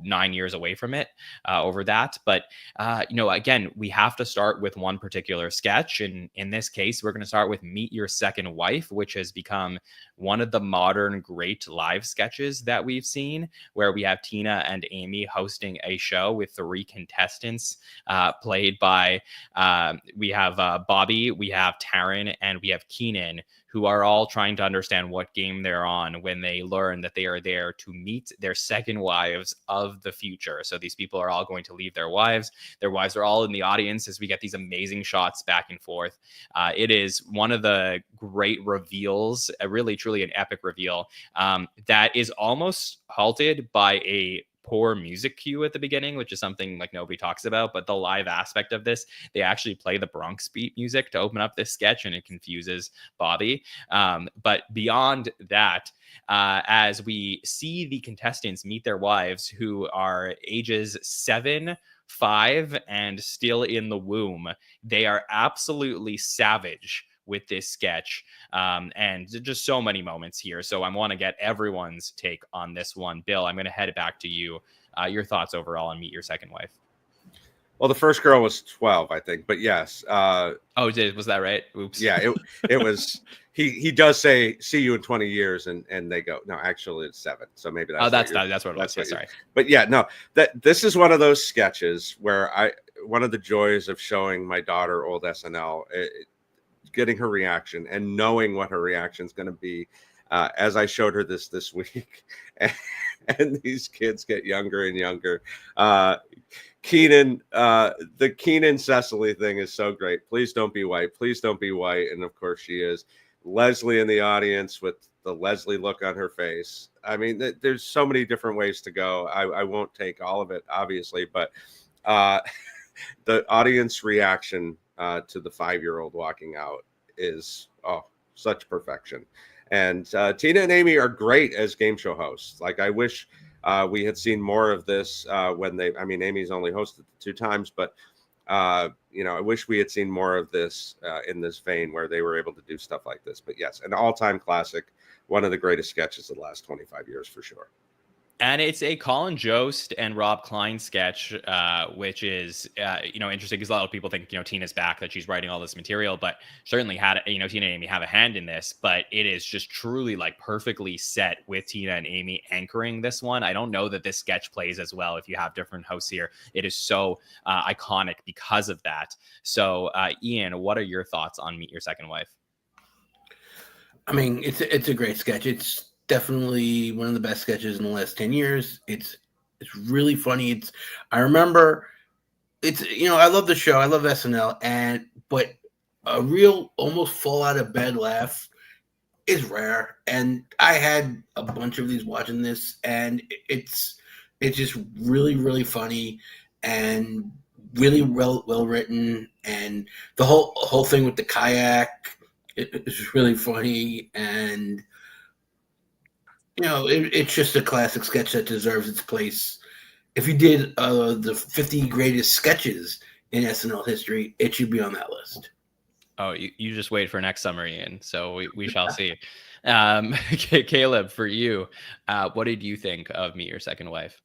Speaker 2: 9 years away from it over that. But, again, we have to start with one particular sketch. And in this case, we're going to start with Meet Your Second Wife, which has become one of the modern great live sketches that we've seen, where we have Tina and Amy hosting a show with 3 contestants played by, we have Bobby, we have Taryn, and we have Keenan, who are all trying to understand what game they're on when they learn that they are there to meet their second wives of the future. So these people are all going to leave their wives. Their wives are all in the audience as we get these amazing shots back and forth. It is one of the great reveals, really, truly an epic reveal that is almost halted by a poor music cue at the beginning, which is something like nobody talks about. But the live aspect of this, they actually play the Bronx beat music to open up this sketch, and it confuses Bobby. But beyond that, as we see the contestants meet their wives, who are ages 7, 5, and still in the womb, they are absolutely savage with this sketch. And just so many moments here. So I want to get everyone's take on this one. Bill, I'm going to head it back to you. Your thoughts overall on Meet Your Second Wife.
Speaker 3: Well, the first girl was 12, I think, but yes.
Speaker 2: Was that right? Oops.
Speaker 3: Yeah, it was. He does say, "See you in 20 years," and they go, "No, actually, it's 7." So maybe that's
Speaker 2: that's what it was. Yeah, sorry.
Speaker 3: But yeah, no, this is one of those sketches where one of the joys of showing my daughter old SNL, getting her reaction and knowing what her reaction is going to be, as I showed her this week, and these kids get younger and younger. Keenan, the Keenan Cecily thing is so great. Please don't be white. Please don't be white. And of course she is. Leslie in the audience with the Leslie look on her face. I mean, there's so many different ways to go. I won't take all of it, obviously, but the audience reaction to the 5-year-old walking out is such perfection. And Tina and Amy are great as game show hosts. I wish we had seen more of this Amy's only hosted 2 times, but I wish we had seen more of this in this vein where they were able to do stuff like this. But yes, an all-time classic, one of the greatest sketches of the last 25 years for sure.
Speaker 2: And it's a Colin Jost and Rob Klein sketch, which is, interesting because a lot of people think, Tina's back, that she's writing all this material, but certainly had, Tina and Amy have a hand in this, but it is just truly like perfectly set with Tina and Amy anchoring this one. I don't know that this sketch plays as well if you have different hosts here. It is so iconic because of that. So, Ian, what are your thoughts on Meet Your Second Wife?
Speaker 4: I mean, it's a great sketch. It's definitely one of the best sketches in the last 10 years. It's really funny. I remember I love the show. I love SNL, but a real almost fall out of bed laugh is rare. And I had a bunch of these watching this, and it's just really, really funny and really well written. And the whole thing with the kayak, it's really funny, and it's just a classic sketch that deserves its place. If you did the 50 greatest sketches in SNL history, it should be on that list.
Speaker 2: Oh, you just wait for next summer, Ian. So we shall see. Caleb, for you, what did you think of Meet Your Second Wife?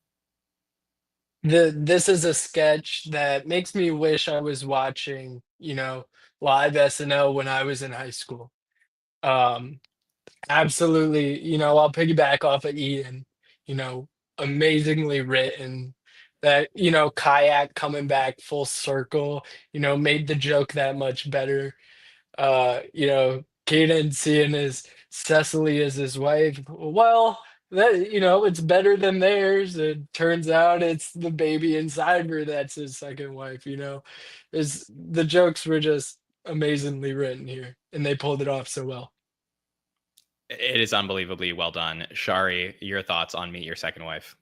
Speaker 5: This is a sketch that makes me wish I was watching, live SNL when I was in high school. Um, Absolutely, I'll piggyback off of Ian, you know, amazingly written. That, kayak coming back full circle, made the joke that much better. Kaden seeing his Cecily as his wife. Well, that it's better than theirs. It turns out it's the baby inside her that's his second wife. Is the jokes were just amazingly written here, and they pulled it off so well.
Speaker 2: It is unbelievably well done. Shari, your thoughts on Meet Your Second Wife?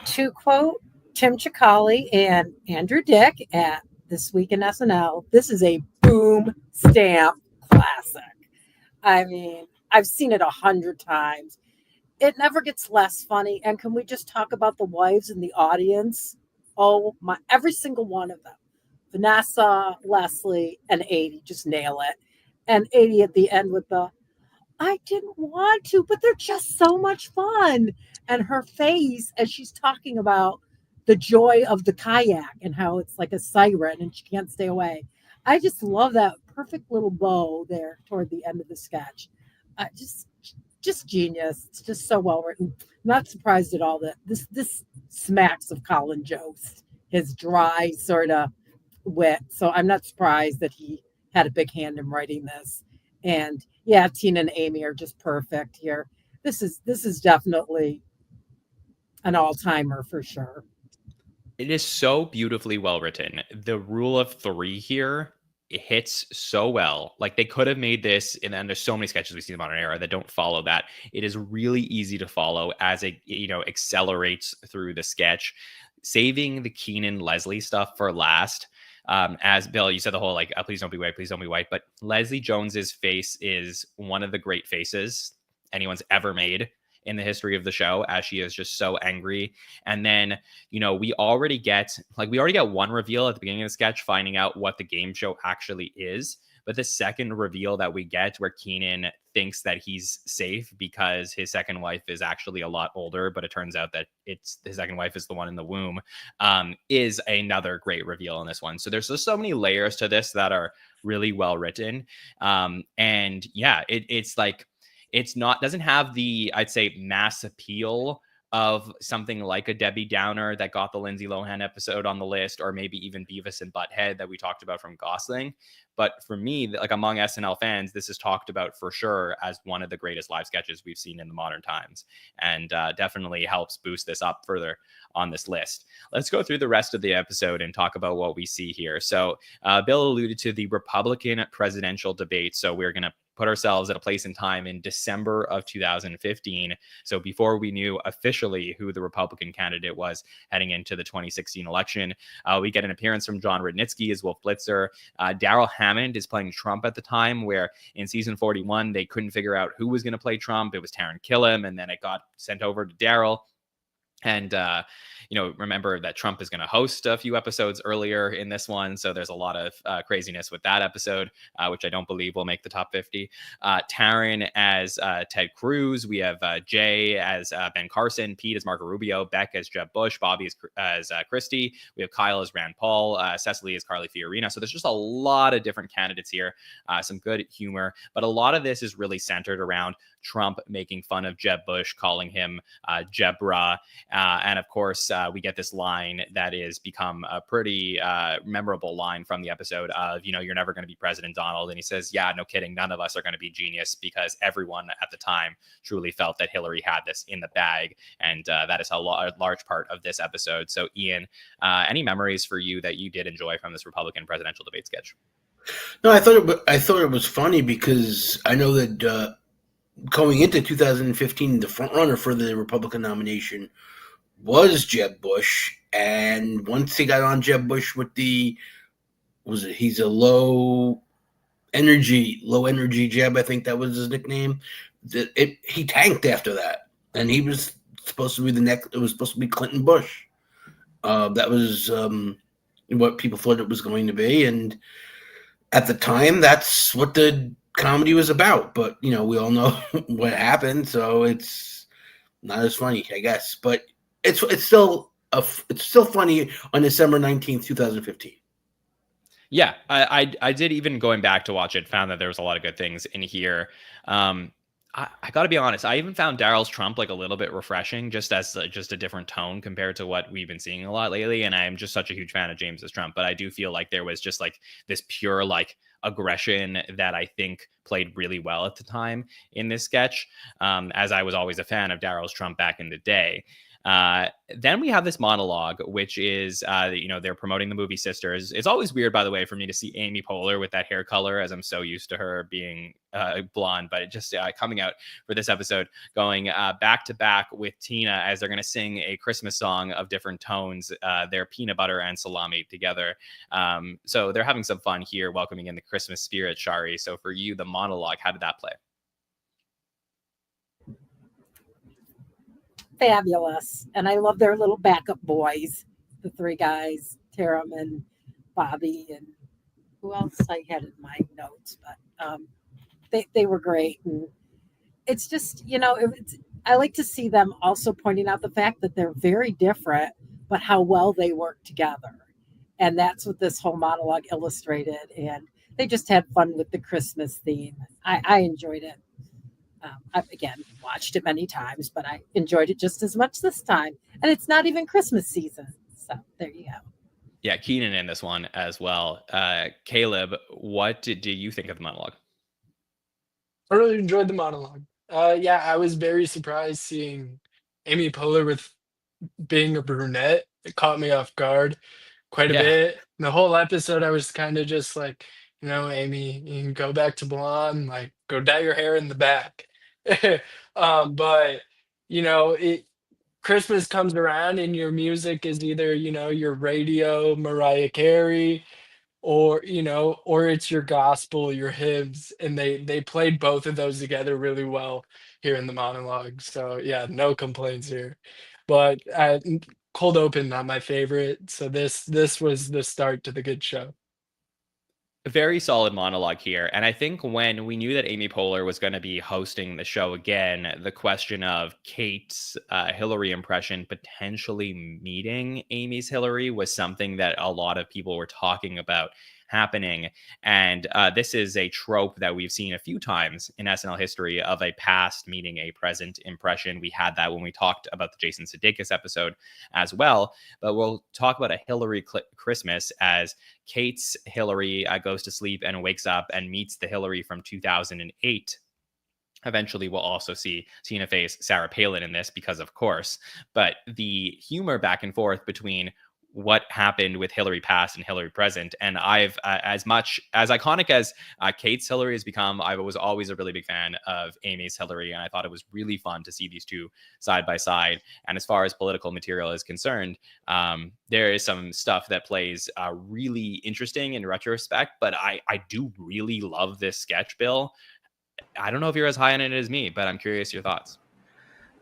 Speaker 6: To quote Tim Chicali and Andrew Dick at This Week in SNL, this is a boom stamp classic. I mean, I've seen it 100 times. It never gets less funny. And can we just talk about the wives in the audience? Oh my, every single one of them. Vanessa, Leslie, and 80 just nail it. And 80 at the end with the I didn't want to, but they're just so much fun. And her face as she's talking about the joy of the kayak and how it's like a siren and she can't stay away. I just love that perfect little bow there toward the end of the sketch. Just genius. It's just so well written. Not surprised at all that this smacks of Colin Jost, his dry sort of wit. So I'm not surprised that he had a big hand in writing this. And yeah, Tina and Amy are just perfect here. This is definitely an all-timer for sure.
Speaker 2: It is so beautifully well written. The rule of three here, it hits so well. Like they could have made this, and then there's so many sketches we see in the modern era that don't follow that. It is really easy to follow as it accelerates through the sketch. Saving the Keenan Leslie stuff for last. As Bill, you said the whole please don't be white, please don't be white. But Leslie Jones's face is one of the great faces anyone's ever made in the history of the show, as she is just so angry. And then, we already get one reveal at the beginning of the sketch, finding out what the game show actually is. But the second reveal that we get, where Keenan thinks that he's safe because his second wife is actually a lot older, but it turns out that his second wife is the one in the womb, is another great reveal in this one. So there's just so many layers to this that are really well written. And yeah, doesn't have the, I'd say, mass appeal of something like a Debbie Downer that got the Lindsay Lohan episode on the list, or maybe even Beavis and Butthead that we talked about from Gosling. But for me, among SNL fans, this is talked about for sure as one of the greatest live sketches we've seen in the modern times, and definitely helps boost this up further on this list. Let's go through the rest of the episode and talk about what we see here. So Bill alluded to the Republican presidential debate. So we're going to put ourselves at a place in time in December of 2015. So before we knew officially who the Republican candidate was heading into the 2016 election, we get an appearance from John Rudnitsky as Wolf Blitzer. Daryl Hammond is playing Trump at the time, where in season 41, they couldn't figure out who was going to play Trump. It was Taron Killam, and then it got sent over to Daryl. And, remember that Trump is going to host a few episodes earlier in this one. So there's a lot of craziness with that episode, which I don't believe will make the top 50. Taryn as Ted Cruz. We have Jay as Ben Carson, Pete as Marco Rubio, Beck as Jeb Bush, Bobby as Christie. We have Kyle as Rand Paul, Cecily as Carly Fiorina. So there's just a lot of different candidates here, some good humor. But a lot of this is really centered around Trump making fun of Jeb Bush, calling him Jebra. And of course, we get this line that is become a pretty memorable line from the episode of, you're never going to be President Donald. And he says, yeah, no kidding. None of us are going to be genius, because everyone at the time truly felt that Hillary had this in the bag. And that is a large part of this episode. So Ian, any memories for you that you did enjoy from this Republican presidential debate sketch?
Speaker 4: No, I thought it was funny because I know that going into 2015, the front runner for the Republican nomination was Jeb Bush, and once he got on Jeb Bush with he's a low energy Jeb, I think that was his nickname. He tanked after that, and he was supposed to be it was supposed to be Clinton Bush. That was what people thought it was going to be, and at the time, that's what the comedy was about. But we all know what happened, so it's not as funny, I guess. But it's still funny on December 19th, 2015.
Speaker 2: Yeah, I did, even going back to watch it, found that there was a lot of good things in here. I got to be honest, I even found Daryl's Trump like a little bit refreshing, just as just a different tone compared to what we've been seeing a lot lately. And I'm just such a huge fan of James's Trump, but I do feel like there was just like this pure like aggression that I think played really well at the time in this sketch, as I was always a fan of Daryl's Trump back in the day. Then we have this monologue, which is, they're promoting the movie Sisters. It's always weird, by the way, for me to see Amy Poehler with that hair color, as I'm so used to her being blonde, but it just coming out for this episode, going back to back with Tina as they're going to sing a Christmas song of different tones. They're peanut butter and salami together. So they're having some fun here, welcoming in the Christmas spirit, Shari. So for you, the monologue, how did that play?
Speaker 6: Fabulous. And I love their little backup boys, the three guys, Taram and Bobby, and who else I had in my notes, but they were great. And it's just, I like to see them also pointing out the fact that they're very different, but how well they work together. And that's what this whole monologue illustrated. And they just had fun with the Christmas theme. I enjoyed it. I've, again, watched it many times, but I enjoyed it just as much this time. And it's not even Christmas season. So there you go.
Speaker 2: Yeah, Keenan in this one as well. Caleb, what did you think of the monologue?
Speaker 5: I really enjoyed the monologue. Yeah, I was very surprised seeing Amy Poehler with being a brunette. It caught me off guard quite a bit. The whole episode, I was kind of just like, Amy, you can go back to blonde, like go dye your hair in the back. But Christmas comes around and your music is either, your radio, Mariah Carey, or it's your gospel, your hymns, and they played both of those together really well here in the monologue. So yeah, no complaints here. But cold open, not my favorite. So this was the start to the good show.
Speaker 2: Very solid monologue here. And I think when we knew that Amy Poehler was going to be hosting the show again, the question of Kate's Hillary impression potentially meeting Amy's Hillary was something that a lot of people were talking about happening. And this is a trope that we've seen a few times in SNL history of a past meeting a present impression. We had that when we talked about the Jason Sudeikis episode as well. But we'll talk about a Hillary Christmas as Kate's Hillary goes to sleep and wakes up and meets the Hillary from 2008. Eventually, we'll also see Tina Fey's Sarah Palin in this because, of course, but the humor back and forth between what happened with Hillary past and Hillary present. And I've, as much as iconic as Kate's Hillary has become, I was always a really big fan of Amy's Hillary. And I thought it was really fun to see these two side by side. And as far as political material is concerned, there is some stuff that plays really interesting in retrospect, but I do really love this sketch, Bill. I don't know if you're as high on it as me, but I'm curious your thoughts.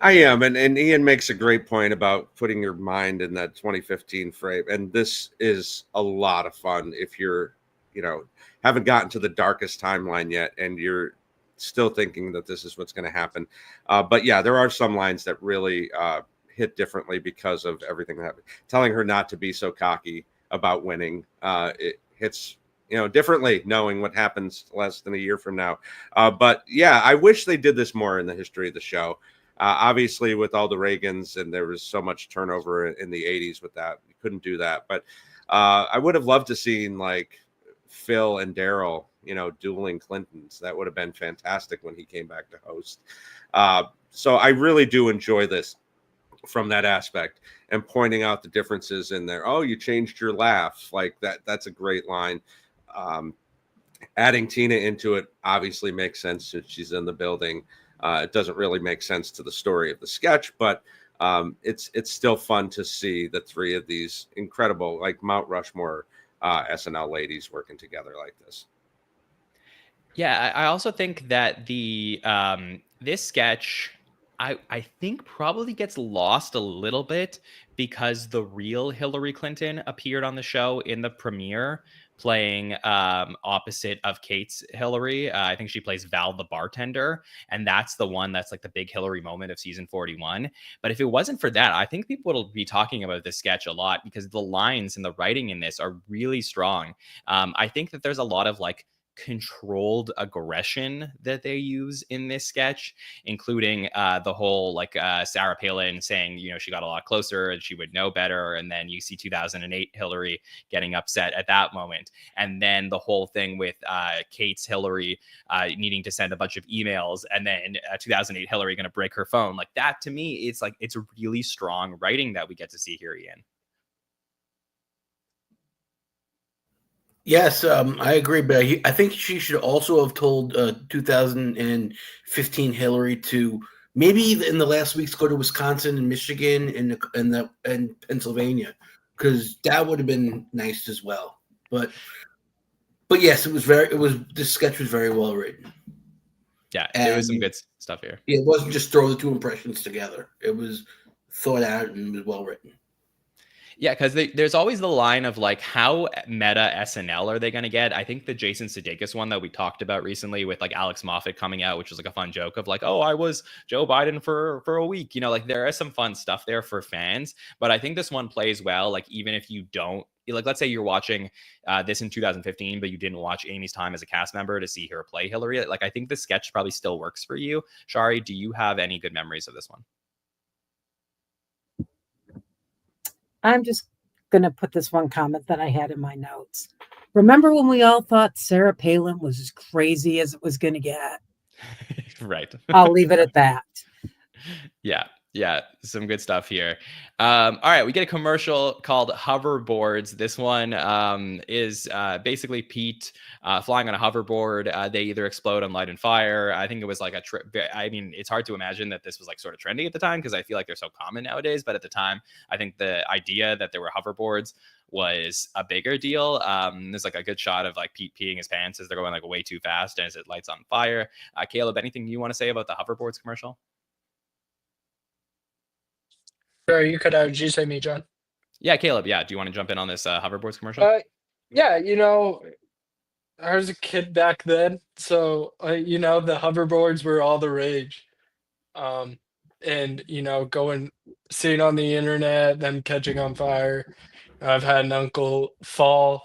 Speaker 3: I am, and Ian makes a great point about putting your mind in that 2015 frame. And this is a lot of fun if you're, haven't gotten to the darkest timeline yet, and you're still thinking that this is what's going to happen. But yeah, there are some lines that really hit differently because of everything that happened. Telling her not to be so cocky about winning, it hits differently knowing what happens less than a year from now. But yeah, I wish they did this more in the history of the show. Obviously, with all the Reagans, and there was so much turnover in the 80s with that, we couldn't do that. But I would have loved to seen like Phil and Daryl, dueling Clintons. That would have been fantastic when he came back to host. So I really do enjoy this from that aspect, and pointing out the differences in there. Oh, you changed your laugh. Like that's a great line. Adding Tina into it obviously makes sense since she's in the building. It doesn't really make sense to the story of the sketch, but it's still fun to see the three of these incredible, like Mount Rushmore SNL ladies working together like this.
Speaker 2: Yeah, I also think that the this sketch, I think probably gets lost a little bit because the real Hillary Clinton appeared on the show in the premiere, playing opposite of Kate's Hillary. I think she plays Val the bartender, and that's the one that's like the big Hillary moment of season 41. But if it wasn't for that, I think people will be talking about this sketch a lot because the lines and the writing in this are really strong. I think that there's a lot of like controlled aggression that they use in this sketch, including the whole like Sarah Palin saying, she got a lot closer and she would know better. And then you see 2008 Hillary getting upset at that moment. And then the whole thing with Kate's Hillary needing to send a bunch of emails, and then 2008 Hillary going to break her phone. Like that, to me, it's really strong writing that we get to see here, Ian.
Speaker 4: Yes, I agree, but I think she should also have told 2015 Hillary to maybe in the last weeks go to Wisconsin and Michigan and Pennsylvania, because that would have been nice as well. But yes, this sketch was very well written.
Speaker 2: Yeah, there was some good stuff here.
Speaker 4: It wasn't just throw the two impressions together. It was thought out and was well written.
Speaker 2: Yeah, because there's always the line of like, how meta SNL are they going to get? I think the Jason Sudeikis one that we talked about recently with like Alex Moffat coming out, which was like a fun joke of like, oh, I was Joe Biden for a week. Like there is some fun stuff there for fans. But I think this one plays well. Like even if you don't, like let's say you're watching this in 2015, but you didn't watch Amy's time as a cast member to see her play Hillary. Like I think the sketch probably still works for you. Shari, do you have any good memories of this one?
Speaker 6: I'm just going to put this one comment that I had in my notes. Remember when we all thought Sarah Palin was as crazy as it was going to get?
Speaker 2: Right.
Speaker 6: I'll leave it at that.
Speaker 2: Yeah, some good stuff here. All right, we get a commercial called Hoverboards. This one is basically Pete flying on a hoverboard. They either explode and light on fire. I think it was like it's hard to imagine that this was like sort of trendy at the time because I feel like they're so common nowadays. But at the time, I think the idea that there were hoverboards was a bigger deal. There's like a good shot of like Pete peeing his pants as they're going like way too fast and as it lights on fire. Caleb, anything you want to say about the hoverboards commercial?
Speaker 5: Sorry, you cut out. Did you say me, John?
Speaker 2: Yeah, Caleb. Yeah, do you want to jump in on this hoverboards commercial?
Speaker 5: Yeah, I was a kid back then, so the hoverboards were all the rage. And seeing on the internet them catching on fire. I've had an uncle fall,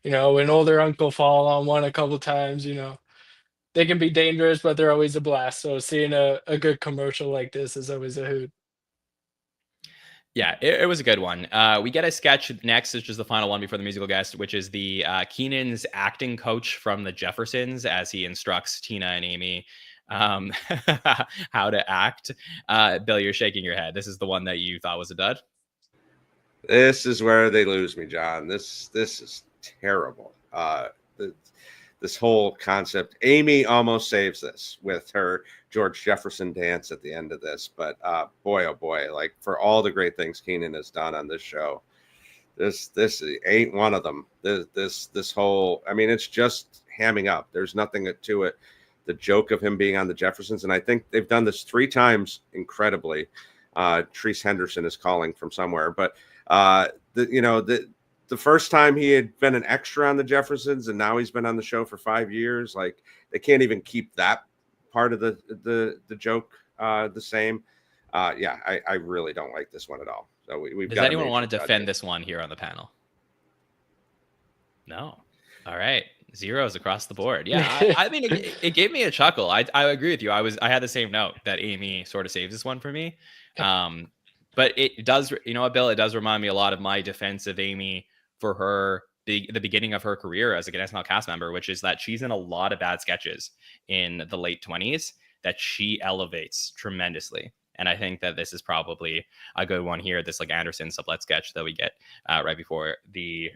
Speaker 5: an older uncle fall on one a couple times. They can be dangerous, but they're always a blast. So seeing a good commercial like this is always a hoot.
Speaker 2: Yeah, it was a good one. We get a sketch next, which is the final one before the musical guest, which is the Keenan's acting coach from the Jeffersons as he instructs Tina and Amy how to act. Bill, you're shaking your head. This is the one that you thought was a dud?
Speaker 3: This is where they lose me, John. This is terrible. This whole concept. Amy almost saves this with her George Jefferson dance at the end of this, but boy, oh boy, like for all the great things Keenan has done on this show, this ain't one of them. This whole, I mean, it's just hamming up. There's nothing to it. the joke of him being on the Jeffersons. And I think they've done this 3 times incredibly. Treese Henderson is calling from somewhere, but the first time he had been an extra on the Jeffersons, and now he's been on the show for 5 years. Like, they can't even keep that part of the joke the same. I really don't like this one at all. So we've
Speaker 2: Does
Speaker 3: got
Speaker 2: anyone want to defend this one here on the panel? No. All right. Zeros across the board. Yeah, I mean, it gave me a chuckle. I agree with you. I had the same note that Amy sort of saves this one for me. But it does, Bill, it does remind me a lot of my defense of Amy for the beginning of her career as an SNL cast member, which is that she's in a lot of bad sketches in the late 20s that she elevates tremendously. And I think that this is probably a good one here. This like Anderson sublet sketch that we get right before the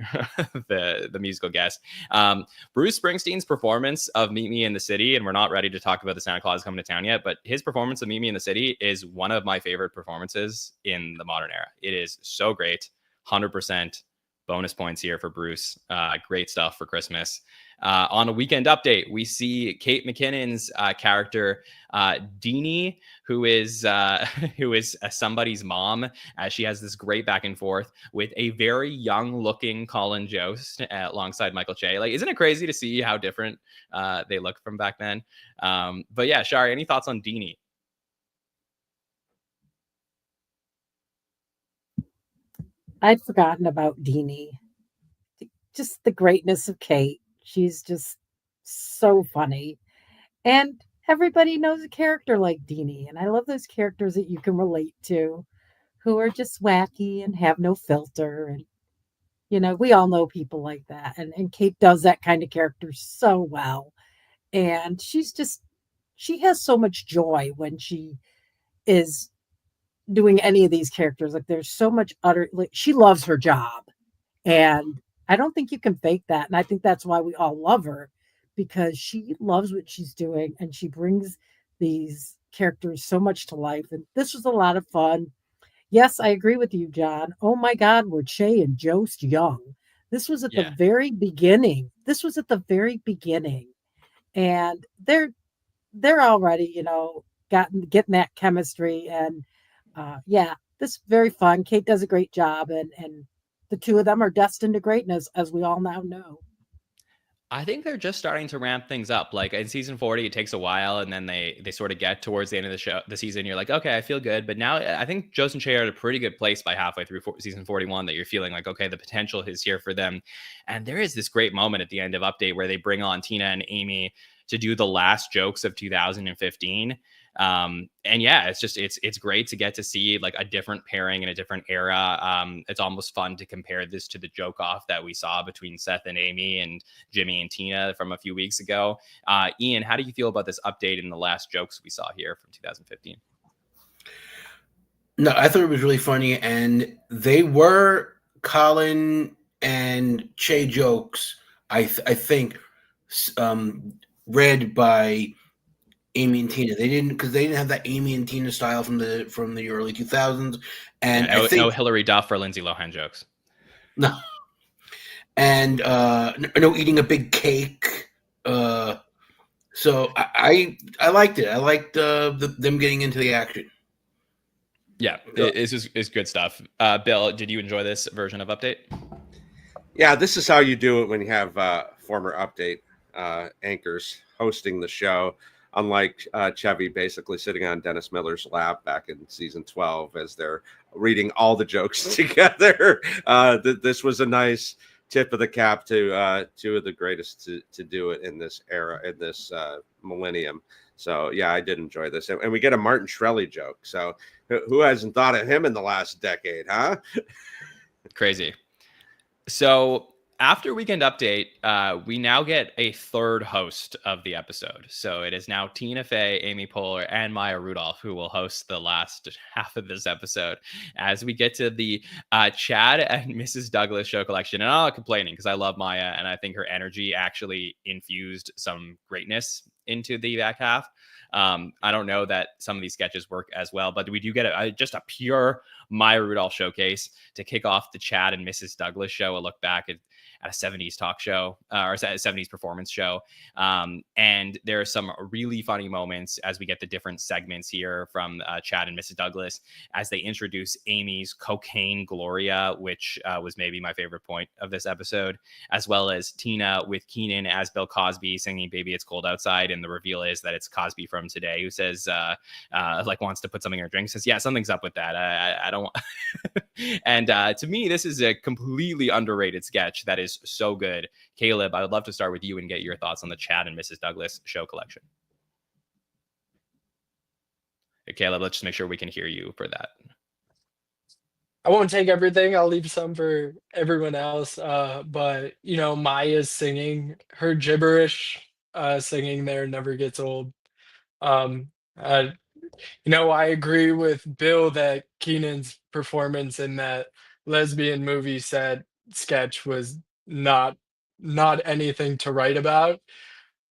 Speaker 2: the musical guest. Bruce Springsteen's performance of Meet Me in the City, and we're not ready to talk about the Santa Claus coming to town yet, but his performance of Meet Me in the City is one of my favorite performances in the modern era. It is so great. 100% bonus points here for Bruce. Great stuff for Christmas. On a Weekend Update, we see Kate McKinnon's character, Deanie, who is somebody's mom, as she has this great back and forth with a very young-looking Colin Jost alongside Michael Che. Like, isn't it crazy to see how different they look from back then? But yeah, Shari, any thoughts on Deanie?
Speaker 6: I'd forgotten about Deanie. Just the greatness of Kate. She's just so funny. And everybody knows a character like Deanie. And I love those characters that you can relate to, who are just wacky and have no filter. And, we all know people like that. And Kate does that kind of character so well. And she has so much joy when she is doing any of these characters. Like, there's so much she loves her job. And I don't think you can fake that. And I think that's why we all love her, because she loves what she's doing and she brings these characters so much to life. And this was a lot of fun. Yes, I agree with you, John. Oh my God, were Che and Jost young? This was at the very beginning. And they're already, getting that chemistry. And this is very fun. Kate does a great job, and the two of them are destined to greatness, as we all now know.
Speaker 2: I think they're just starting to ramp things up. Like in season 40, it takes a while, and then they sort of get towards the end of the season. You're like, okay, I feel good. But now I think Jost and Che are at a pretty good place by halfway through season 41, that you're feeling like, okay, the potential is here for them. And there is this great moment at the end of Update where they bring on Tina and Amy to do the last jokes of 2015. And yeah, it's great to get to see like a different pairing in a different era. It's almost fun to compare this to the joke off that we saw between Seth and Amy and Jimmy and Tina from a few weeks ago. Ian, how do you feel about this update and the last jokes we saw here from 2015?
Speaker 4: No, I thought it was really funny, and they were Colin and Che jokes. I think read by Amy and Tina. They didn't have that Amy and Tina style from the early 2000s. And I think
Speaker 2: no Hillary Duff or Lindsay Lohan jokes.
Speaker 4: No. And no eating a big cake. So I liked it. I liked them getting into the action.
Speaker 2: Yeah, it's good stuff. Bill, did you enjoy this version of Update?
Speaker 3: Yeah, this is how you do it when you have former Update anchors hosting the show. Unlike Chevy basically sitting on Dennis Miller's lap back in season 12 as they're reading all the jokes together. This was a nice tip of the cap to two of the greatest to do it in this era, in this millennium. So, yeah, I did enjoy this. And we get a Martin Shkreli joke. So who hasn't thought of him in the last decade, huh?
Speaker 2: Crazy. So after Weekend Update, we now get a third host of the episode. So it is now Tina Fey, Amy Poehler, and Maya Rudolph who will host the last half of this episode as we get to the Chad and Mrs. Douglas show collection. And I'm not complaining because I love Maya, and I think her energy actually infused some greatness into the back half. I don't know that some of these sketches work as well, but we do get just a pure Maya Rudolph showcase to kick off the Chad and Mrs. Douglas show. A look back at a 70s talk show or a 70s performance show. And there are some really funny moments as we get the different segments here from Chad and Mrs. Douglas as they introduce Amy's cocaine Gloria, which was maybe my favorite point of this episode, as well as Tina with Keenan as Bill Cosby singing Baby It's Cold Outside. And the reveal is that it's Cosby from Today who says, like wants to put something in her drink, says, yeah, something's up with that. I don't want. And to me, this is a completely underrated sketch that is so good. Caleb, I would love to start with you and get your thoughts on the Chad and Mrs. Douglas show collection. Hey, Caleb, let's just make sure we can hear you for that.
Speaker 5: I won't take everything. I'll leave some for everyone else. But Maya's singing, her gibberish singing there never gets old. Um, uh, I agree with Bill that Keenan's performance in that lesbian movie set sketch was not anything to write about,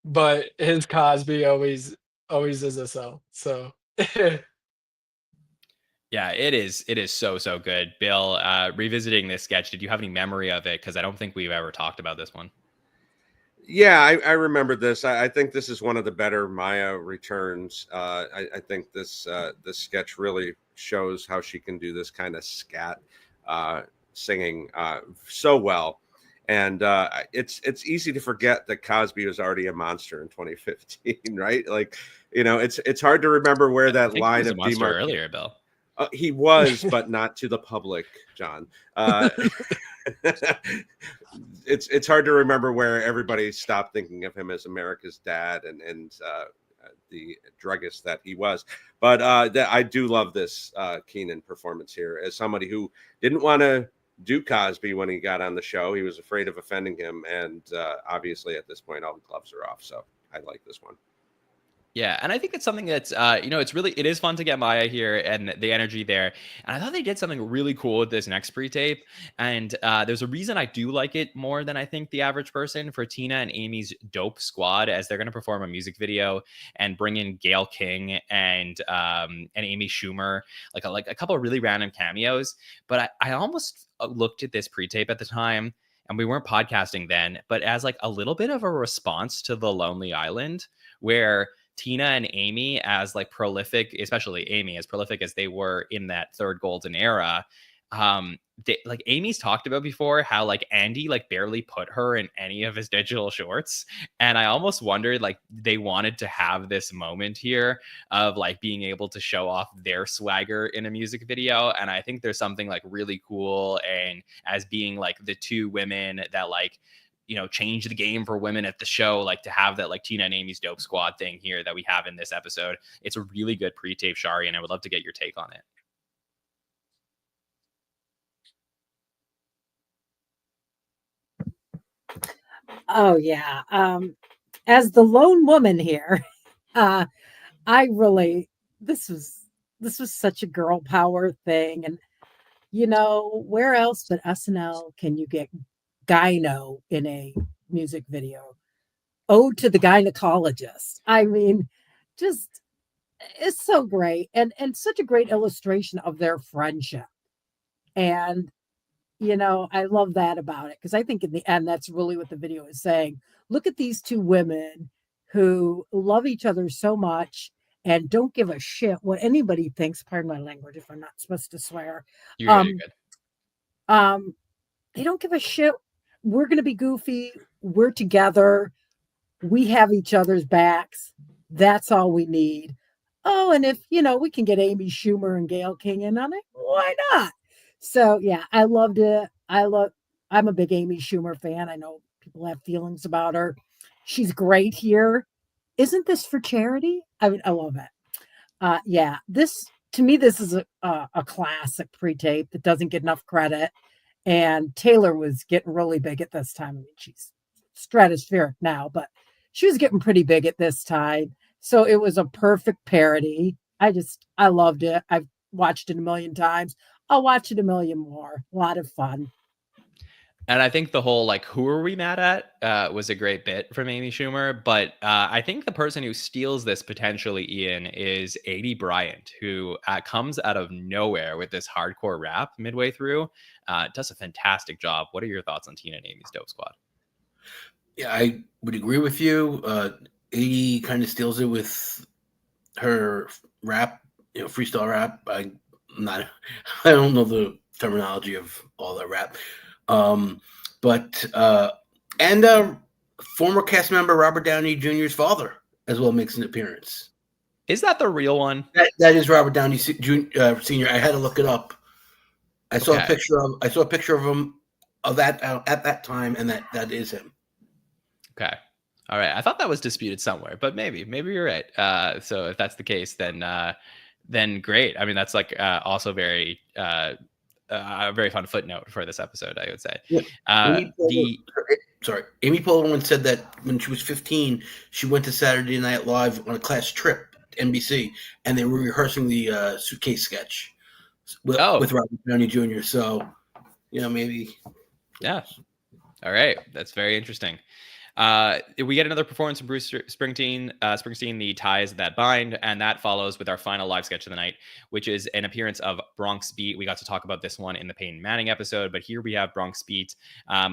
Speaker 5: but his Cosby always is a sell. So
Speaker 2: Yeah, it is so good. Bill, revisiting this sketch, did you have any memory of it? Because I don't think we've ever talked about this one.
Speaker 3: Yeah, I remember this. I think this is one of the better Maya returns. I think this sketch really shows how she can do this kind of scat singing so well. And it's easy to forget that Cosby was already a monster in 2015, right? Like, it's hard to remember where that line of
Speaker 2: demarcation earlier, Bill.
Speaker 3: He was, but not to the public, John. It's hard to remember where everybody stopped thinking of him as America's dad and the druggist that he was. But I do love this Keenan performance here as somebody who didn't want to do Cosby when he got on the show. He was afraid of offending him, and obviously at this point all the gloves are off. So I like this one.
Speaker 2: Yeah, and I think it's something that's, it is fun to get Maya here and the energy there. And I thought they did something really cool with this next pre-tape. And there's a reason I do like it more than I think the average person for Tina and Amy's dope squad, as they're going to perform a music video and bring in Gayle King and Amy Schumer, like a couple of really random cameos. But I almost looked at this pre-tape at the time, and we weren't podcasting then, but as like a little bit of a response to The Lonely Island, where Tina and Amy, as like prolific, especially Amy, as prolific as they were in that third golden era, like Amy's talked about before how like Andy like barely put her in any of his digital shorts, and I almost wondered like they wanted to have this moment here of like being able to show off their swagger in a music video. And I think there's something like really cool, and as being like the two women that like change the game for women at the show, like to have that like Tina and Amy's dope squad thing here that we have in this episode. It's a really good pre-tape, Shari, and I would love to get your take on it.
Speaker 6: Oh yeah. As the lone woman here, I really this was such a girl power thing. And where else but SNL can you get gyno in a music video? Ode to the gynecologist. I mean, just it's so great, and such a great illustration of their friendship. And I love that about it, because I think in the end that's really what the video is saying. Look at these two women who love each other so much and don't give a shit what anybody thinks. Pardon my language if I'm not supposed to swear.
Speaker 2: You're good.
Speaker 6: They don't give a shit. We're going to be goofy. We're together. We have each other's backs. That's all we need. Oh, and if, we can get Amy Schumer and Gayle King in on it, why not? So, yeah, I loved it. I'm a big Amy Schumer fan. I know people have feelings about her. She's great here. Isn't this for charity? I mean, I love it. Yeah, to me, this is a classic pre-tape that doesn't get enough credit. And Taylor was getting really big at this time. I mean, she's stratospheric now, but she was getting pretty big at this time. So it was a perfect parody. I loved it. I've watched it a million times. I'll watch it a million more. A lot of fun.
Speaker 2: And I think the whole like "who are we mad at" was a great bit from Amy Schumer, but I think the person who steals this potentially, Ian, is A.D. Bryant, who comes out of nowhere with this hardcore rap midway through. Does a fantastic job. What are your thoughts on Tina and Amy's Dope Squad?
Speaker 4: Yeah, I would agree with you. 80 kind of steals it with her rap, freestyle rap. I'm not, I don't know the terminology of all that rap. But and former cast member Robert Downey Jr.'s father as well makes an appearance.
Speaker 2: Is that the real one?
Speaker 4: That is Robert Downey Sr. I had to look it up. I saw a
Speaker 2: Okay.
Speaker 4: picture of him of that at that time, and that is him.
Speaker 2: Okay. All right. I thought that was disputed somewhere, but maybe you're right. So if that's the case, then great. I mean, that's like also a very fun footnote for this episode, I would say.
Speaker 4: Yeah.
Speaker 2: The
Speaker 4: Amy Poehler once said that when she was 15, she went to Saturday Night Live on a class trip to NBC, and they were rehearsing the suitcase sketch with Robert Downey Jr. So, maybe.
Speaker 2: Yeah. All right. That's very interesting. We get another performance from Bruce Springsteen, The Ties That Bind, and that follows with our final live sketch of the night, which is an appearance of Bronx Beat. We got to talk about this one in the Peyton Manning episode, but here we have Bronx Beat,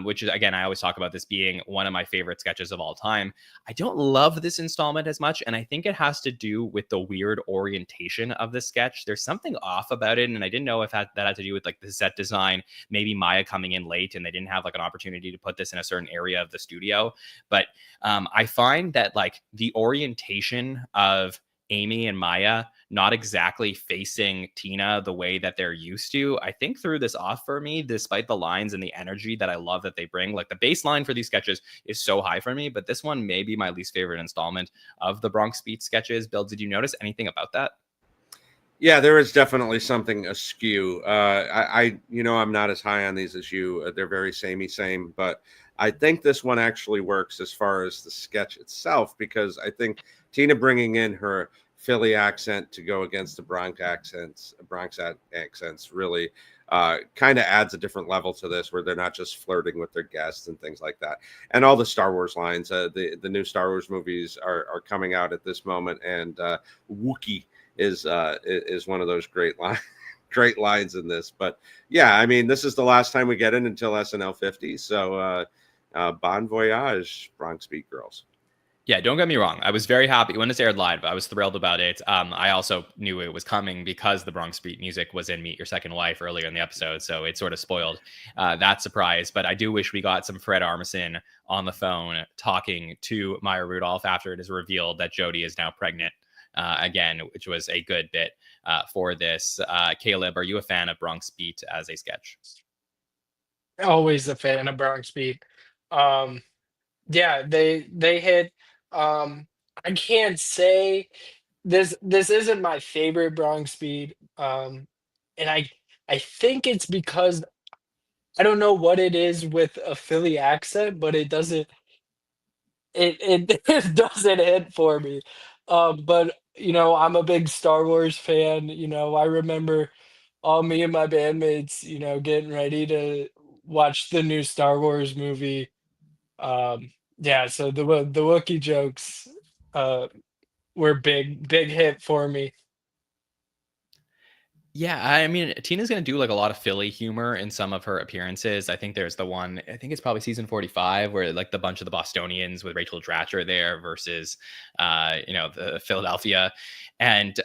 Speaker 2: which is, again, I always talk about this being one of my favorite sketches of all time. I don't love this installment as much, and I think it has to do with the weird orientation of the sketch. There's something off about it, and I didn't know if that had to do with like the set design, maybe Maya coming in late, and they didn't have like an opportunity to put this in a certain area of the studio. But I find that like the orientation of Amy and Maya not exactly facing Tina the way that they're used to, I think threw this off for me, despite the lines and the energy that I love that they bring. Like the baseline for these sketches is so high for me, but this one may be my least favorite installment of the Bronx Beat sketches. Bill, did you notice anything about that?
Speaker 3: Yeah, there is definitely something askew. I'm not as high on these as you. They're very same, but I think this one actually works as far as the sketch itself, because I think Tina bringing in her Philly accent to go against the Bronx accents really kind of adds a different level to this, where they're not just flirting with their guests and things like that. And all the Star Wars lines, the new Star Wars movies are coming out at this moment, and Wookiee is one of those great lines in this. But yeah, I mean, this is the last time we get in until SNL 50. So bon voyage, Bronx Beat girls.
Speaker 2: Yeah, don't get me wrong. I was very happy when this aired live. I was thrilled about it. I also knew it was coming because the Bronx Beat music was in Meet Your Second Wife earlier in the episode. So it sort of spoiled that surprise. But I do wish we got some Fred Armisen on the phone talking to Maya Rudolph after it is revealed that Jodie is now pregnant again, which was a good bit for this. Caleb, are you a fan of Bronx Beat as a sketch?
Speaker 5: Always a fan of Bronx Beat. Yeah, they hit. I can't say this isn't my favorite Bronx Beat. And I think it's because I don't know what it is with a Philly accent, but it doesn't hit for me. But I'm a big Star Wars fan. I remember all me and my bandmates, getting ready to watch the new Star Wars movie. Yeah, so the Wookiee jokes were big hit for me.
Speaker 2: Yeah, I mean, Tina's gonna do like a lot of Philly humor in some of her appearances. I think there's the one, I think it's probably season 45, where like the bunch of the Bostonians with Rachel Dratcher there versus the Philadelphia. And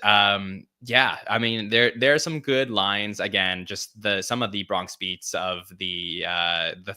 Speaker 2: yeah, I mean, there are some good lines. Again, just some of the Bronx beats of the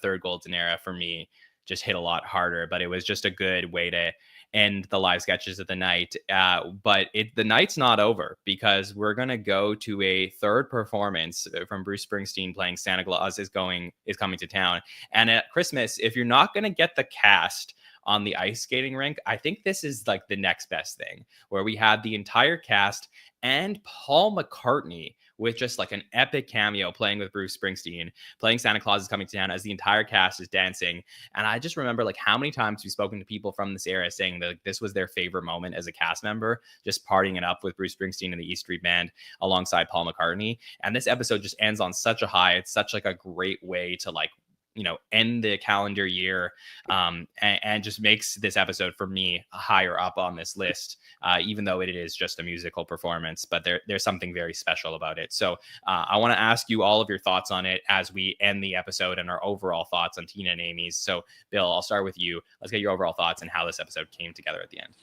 Speaker 2: third golden era for me just hit a lot harder, but it was just a good way to end the live sketches of the night. But the night's not over, because we're going to go to a third performance from Bruce Springsteen playing Santa Claus is coming to town. And at Christmas, if you're not going to get the cast on the ice skating rink, I think this is like the next best thing, where we had the entire cast and Paul McCartney with just like an epic cameo playing with Bruce Springsteen, playing Santa Claus is Coming to Town as the entire cast is dancing. And I just remember like how many times we've spoken to people from this era saying that this was their favorite moment as a cast member, just partying it up with Bruce Springsteen and the E Street Band alongside Paul McCartney. And this episode just ends on such a high. It's such like a great way to like end the calendar year, and just makes this episode for me higher up on this list, even though it is just a musical performance. But there's something very special about it. So I want to ask you all of your thoughts on it as we end the episode and our overall thoughts on Tina and Amy's. So Bill, I'll start with you. Let's get your overall thoughts and how this episode came together at the end.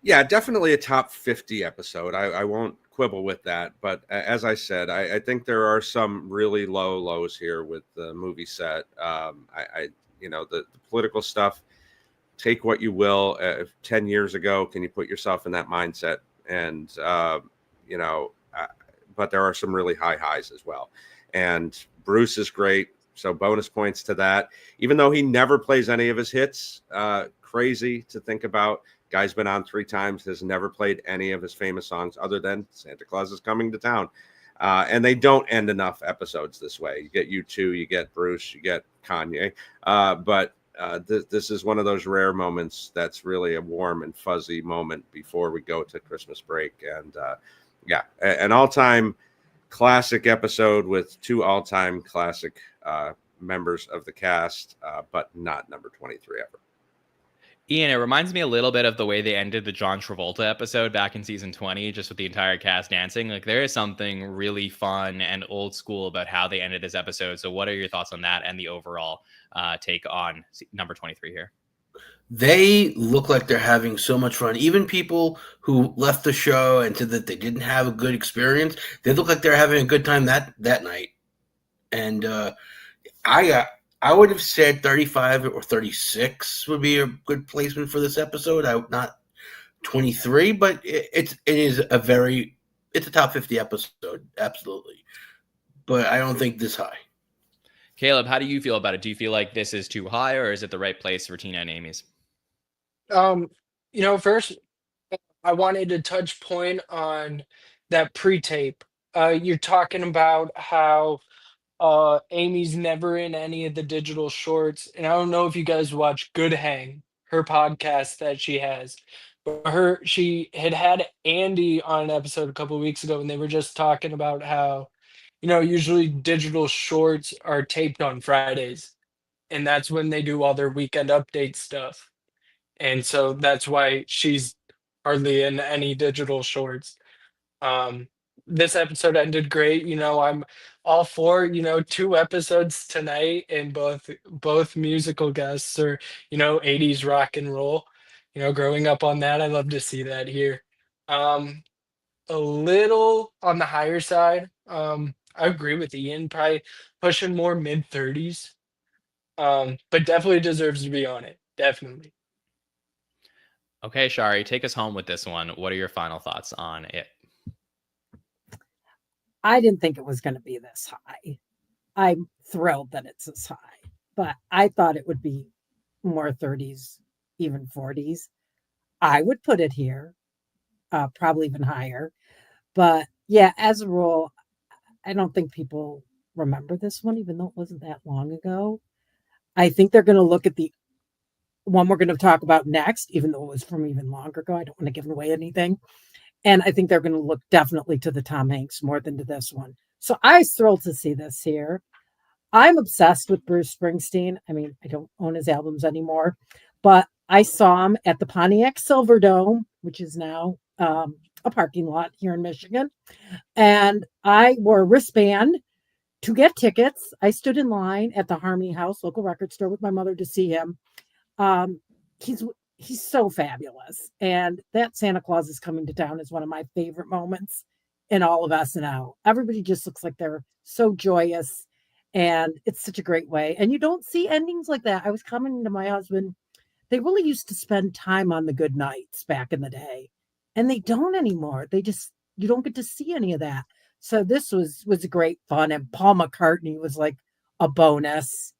Speaker 3: Yeah, definitely a top 50 episode. I won't quibble with that. But as I said, I think there are some really low lows here with the movie set. The political stuff, take what you will. 10 years ago, can you put yourself in that mindset? And, but there are some really high highs as well. And Bruce is great. So bonus points to that. Even though he never plays any of his hits, crazy to think about. Guy's been on 3 times, has never played any of his famous songs other than Santa Claus is Coming to Town. And they don't end enough episodes this way. You get U2, you get Bruce, you get Kanye. But this is one of those rare moments that's really a warm and fuzzy moment before we go to Christmas break. And an all-time classic episode with 2 all-time classic members of the cast, but not number 23 ever.
Speaker 2: Ian, it reminds me a little bit of the way they ended the John Travolta episode back in season 20, just with the entire cast dancing. Like, there is something really fun and old school about how they ended this episode. So what are your thoughts on that and the overall take on number 23 here?
Speaker 4: They look like they're having so much fun. Even people who left the show and said that they didn't have a good experience, they look like they're having a good time that night. And I would have said 35 or 36 would be a good placement for this episode. Not 23, but it is it's a top 50 episode, absolutely. But I don't think this high.
Speaker 2: Caleb, how do you feel about it? Do you feel like this is too high, or is it the right place for Tina and Amy's?
Speaker 5: First, I wanted to touch point on that pre-tape. You're talking about how Amy's never in any of the digital shorts, and I don't know if you guys watch Good Hang, her podcast that she has, but she had Andy on an episode a couple of weeks ago, and they were just talking about how usually digital shorts are taped on Fridays, and that's when they do all their weekend update stuff, and so that's why she's hardly in any digital shorts. Um, this episode ended great. I'm all for, 2 episodes tonight, and both musical guests are, 80s rock and roll. Growing up on that, I love to see that here. A little on the higher side. I agree with Ian, probably pushing more mid-30s. But definitely deserves to be on it. Definitely.
Speaker 2: Okay, Shari, take us home with this one. What are your final thoughts on it?
Speaker 6: I didn't think it was going to be this high. I'm thrilled that it's this high, but I thought it would be more 30s, even 40s. I would put it here, probably even higher. But yeah, as a rule, I don't think people remember this one, even though it wasn't that long ago. I think they're going to look at the one we're going to talk about next, even though it was from even longer ago. I don't want to give away anything. And I think they're going to look definitely to the Tom Hanks more than to this one. So I was thrilled to see this here. I'm obsessed with Bruce Springsteen. I mean, I don't own his albums anymore, but I saw him at the Pontiac Silverdome, which is now a parking lot here in Michigan. And I wore a wristband to get tickets. I stood in line at the Harmony House local record store with my mother to see him. He's so fabulous. And that Santa Claus is Coming to Town is one of my favorite moments in all of SNL. Everybody just looks like they're so joyous, and it's such a great way. And you don't see endings like that. I was commenting to my husband, they really used to spend time on the good nights back in the day, and they don't anymore. You don't get to see any of that. So this was great fun. And Paul McCartney was like a bonus.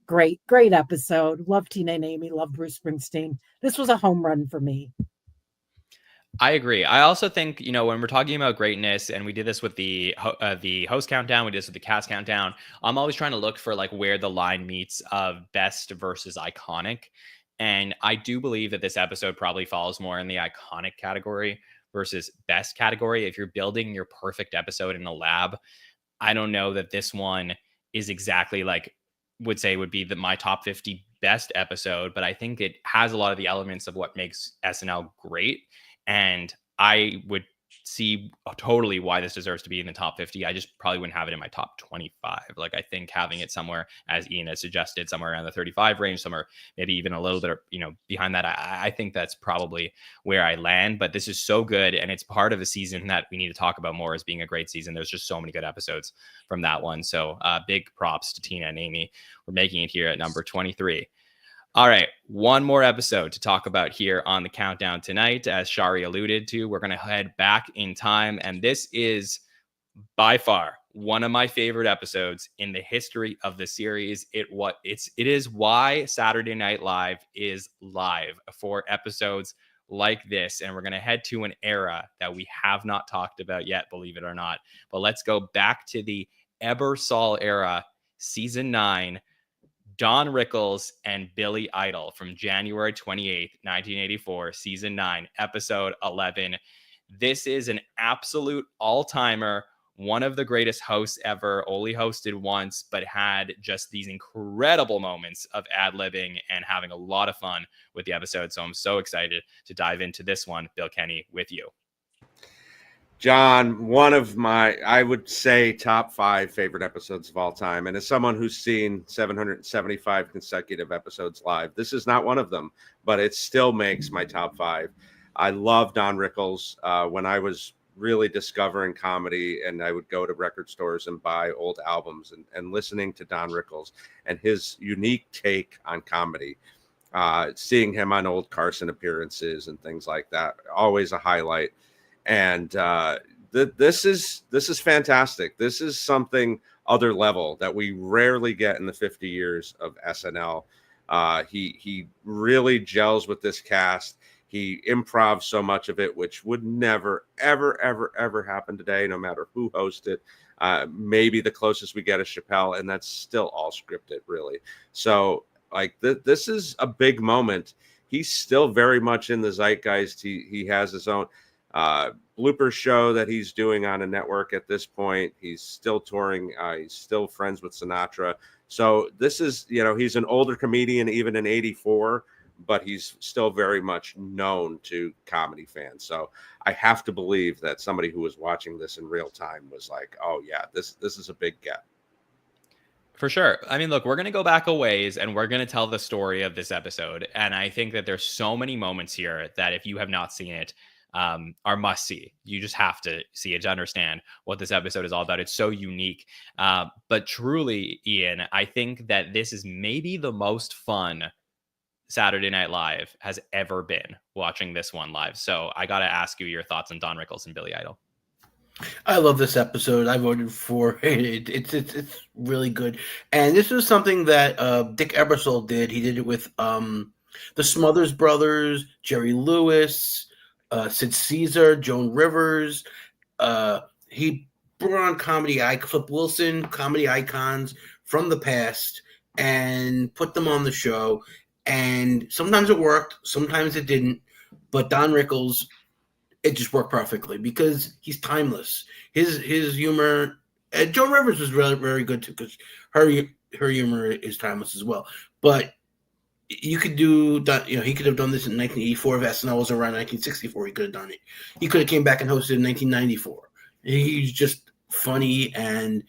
Speaker 6: Great episode. Love Tina and Amy. Love Bruce Springsteen. This was a home run for me.
Speaker 2: I agree. I also think, when we're talking about greatness, and we did this with the host countdown, we did this with the cast countdown, I'm always trying to look for like where the line meets of best versus iconic. And I do believe that this episode probably falls more in the iconic category versus best category. If you're building your perfect episode in a lab, I don't know that this one is exactly like would say would be my top 50 best episode, but I think it has a lot of the elements of what makes SNL great. And I would see totally why this deserves to be in the top 50. I just probably wouldn't have it in my top 25. Like, I think having it somewhere, as Ian has suggested, somewhere around the 35 range, somewhere maybe even a little bit, behind that, I think that's probably where I land. But this is so good, and it's part of a season that we need to talk about more as being a great season. There's just so many good episodes from that one. So big props to Tina and Amy for making it here at number 23. All right, one more episode to talk about here on the countdown tonight. As Shari alluded to, we're going to head back in time, and this is by far one of my favorite episodes in the history of the series. It is why Saturday Night Live is live for episodes like this, and we're going to head to an era that we have not talked about yet, believe it or not. But let's go back to the Ebersol era, season 9. Don Rickles and Billy Idol from January 28th, 1984, season 9, episode 11. This is an absolute all-timer, one of the greatest hosts ever, only hosted once, but had just these incredible moments of ad-libbing and having a lot of fun with the episode. So I'm so excited to dive into this one, Bill Kenny, with you.
Speaker 3: John, one of my, I would say, top 5 favorite episodes of all time. And as someone who's seen 775 consecutive episodes live, this is not one of them, but it still makes my top 5. I love Don Rickles. When I was really discovering comedy, and I would go to record stores and buy old albums, and listening to Don Rickles and his unique take on comedy, seeing him on old Carson appearances and things like that, always a highlight. And this is fantastic. This is something other level that we rarely get in the 50 years of SNL. He really gels with this cast. He improvs so much of it, which would never, ever, ever, ever happen today, no matter who hosts it. Maybe the closest we get is Chappelle, and that's still all scripted, really. So, like, this is a big moment. He's still very much in the zeitgeist. He has his own blooper show that he's doing on a network at this point. He's still touring. He's still friends with Sinatra. So this is, he's an older comedian, even in 84, but he's still very much known to comedy fans. So I have to believe that somebody who was watching this in real time was like, oh yeah, this is a big get.
Speaker 2: For sure. I mean, look, we're going to go back a ways and we're going to tell the story of this episode. And I think that there's so many moments here that if you have not seen it, are must see. You just have to see it to understand what this episode is all about. It's so unique. But truly, Ian, I think that this is maybe the most fun Saturday Night Live has ever been, watching this one live. So I got to ask you your thoughts on Don Rickles and Billy Idol.
Speaker 4: I love this episode. I voted for it. It's really good. And this was something that Dick Ebersol did. He did it with the Smothers Brothers, Jerry Lewis, Sid Caesar, Joan Rivers. He brought on Flip Wilson, comedy icons from the past, and put them on the show. And sometimes it worked, sometimes it didn't. But Don Rickles, it just worked perfectly because he's timeless. His humor, and Joan Rivers was really very good too, because her humor is timeless as well. But you could do that. He could have done this in 1984 if SNL was around 1964. He could have done it. He could have came back and hosted in 1994. He's just funny, and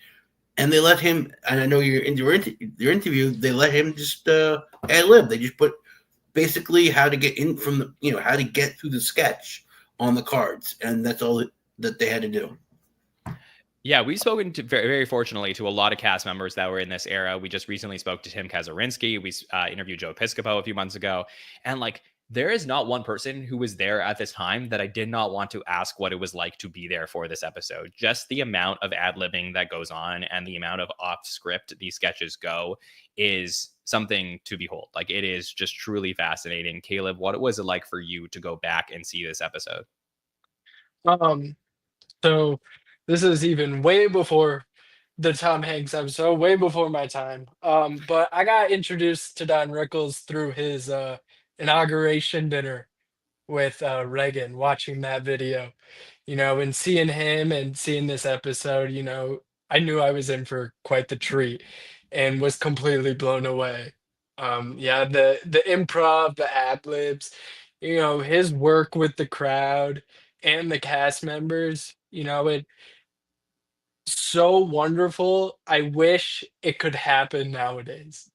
Speaker 4: they let him. And I know in your interview, they let him just ad lib. They just put basically how to get in from the how to get through the sketch on the cards, and that's all that they had to do.
Speaker 2: Yeah, we've spoken to very, very fortunately to a lot of cast members that were in this era. We just recently spoke to Tim Kazurinsky. We interviewed Joe Piscopo a few months ago, and there is not one person who was there at this time that I did not want to ask what it was like to be there for this episode. Just the amount of ad-libbing that goes on and the amount of off-script these sketches go is something to behold. It is just truly fascinating. Caleb, what was it like for you to go back and see this episode?
Speaker 5: So this is even way before the Tom Hanks episode, way before my time. But I got introduced to Don Rickles through his inauguration dinner with Reagan, watching that video, and seeing him and seeing this episode, I knew I was in for quite the treat and was completely blown away. Yeah, the improv, the ad libs, his work with the crowd and the cast members, it so wonderful. I wish it could happen nowadays.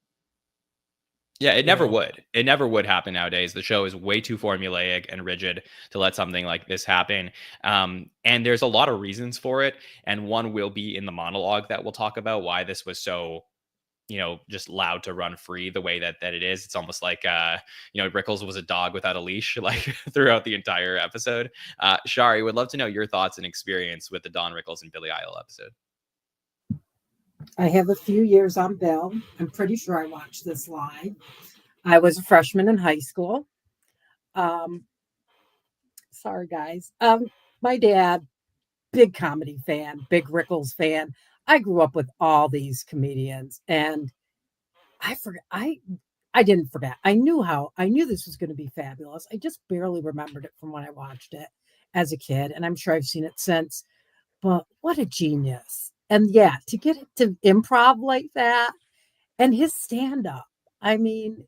Speaker 2: Yeah, it
Speaker 5: You
Speaker 2: never
Speaker 5: know,
Speaker 2: would. It never would happen nowadays. The show is way too formulaic and rigid to let something like this happen. And there's a lot of reasons for it. And one will be in the monologue that we'll talk about why this was so, just allowed to run free the way that it is. It's almost like, Rickles was a dog without a leash, like throughout the entire episode. Shari, would love to know your thoughts and experience with the Don Rickles and Billy Idol episode.
Speaker 6: I have a few years on Bill. I'm pretty sure I watched this live. I was a freshman in high school. Um, sorry, guys. My dad, big comedy fan, big Rickles fan. I grew up with all these comedians, and I forgot. I didn't forget. I knew this was going to be fabulous. I just barely remembered it from when I watched it as a kid, and I'm sure I've seen it since. But what a genius! And yeah, to get it to improv like that, and his stand up. I mean,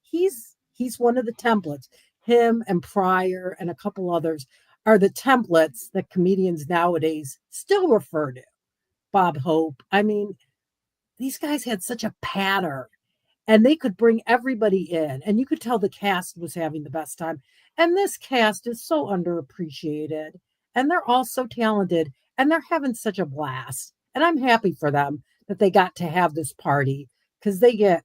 Speaker 6: he's one of the templates. Him and Pryor and a couple others are the templates that comedians nowadays still refer to. Bob Hope. I mean, these guys had such a pattern and they could bring everybody in and you could tell the cast was having the best time. And this cast is so underappreciated and they're all so talented and they're having such a blast. And I'm happy for them that they got to have this party because they get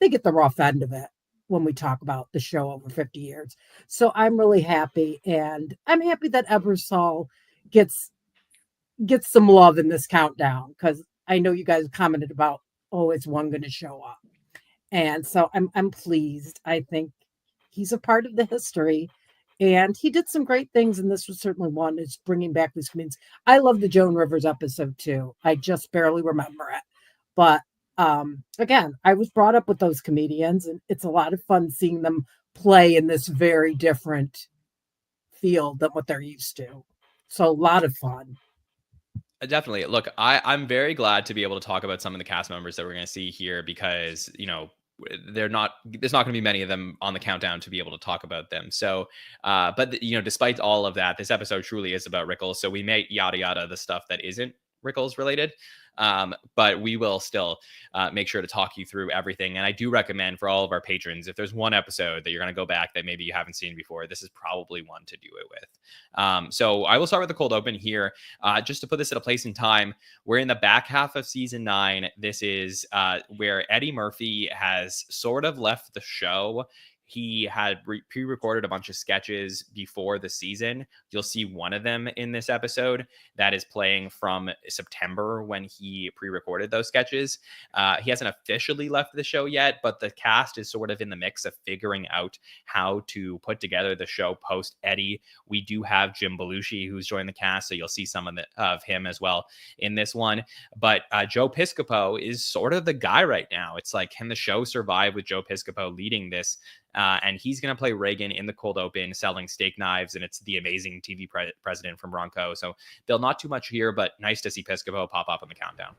Speaker 6: the rough end of it when we talk about the show over 50 years. So I'm really happy. And I'm happy that Ebersol gets some love in this countdown because I know you guys commented about, oh, is one going to show up? And so I'm pleased. I think he's a part of the history. And he did some great things, and this was certainly one. Is bringing back these comedians. I love the Joan Rivers episode too. I just barely remember it, but again, I was brought up with those comedians, and it's a lot of fun seeing them play in this very different field than what they're used to. So a lot of fun.
Speaker 2: Definitely. Look, I'm very glad to be able to talk about some of the cast members that we're going to see here because, there's not going to be many of them on the countdown to be able to talk about them. So, but despite all of that, this episode truly is about Rickles. So we may yada yada the stuff that isn't Rickles related. But we will still make sure to talk you through everything. And I do recommend for all of our patrons, if there's one episode that you're going to go back that maybe you haven't seen before, this is probably one to do it with. So I will start with the cold open here. Just to put this at a place in time, we're in the back half of season 9. This is where Eddie Murphy has sort of left the show. He had pre-recorded a bunch of sketches before the season. You'll see one of them in this episode that is playing from September when he pre-recorded those sketches. He hasn't officially left the show yet, but the cast is sort of in the mix of figuring out how to put together the show post Eddie. We do have Jim Belushi who's joined the cast, so you'll see some of him as well in this one. But Joe Piscopo is sort of the guy right now. It's like, can the show survive with Joe Piscopo leading this? And he's going to play Reagan in the cold open, selling steak knives, and it's the amazing TV president from Bronco. So they'll not too much here, but nice to see Piscopo pop up on the countdown.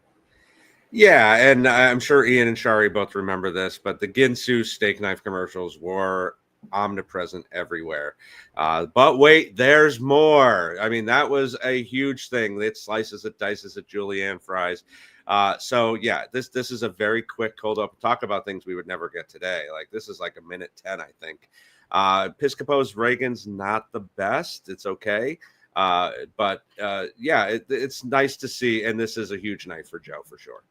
Speaker 3: Yeah, and I'm sure Ian and Shari both remember this, but the Ginsu steak knife commercials were omnipresent everywhere. But wait, there's more. I mean, that was a huge thing. It slices it, dices it, julienne fries. So yeah, this is a very quick cold up. Talk about things we would never get today. Like this is like a minute 10, I think. Piscopo's Reagan's not the best. It's okay. But yeah, it's nice to see. And this is a huge night for Joe for sure.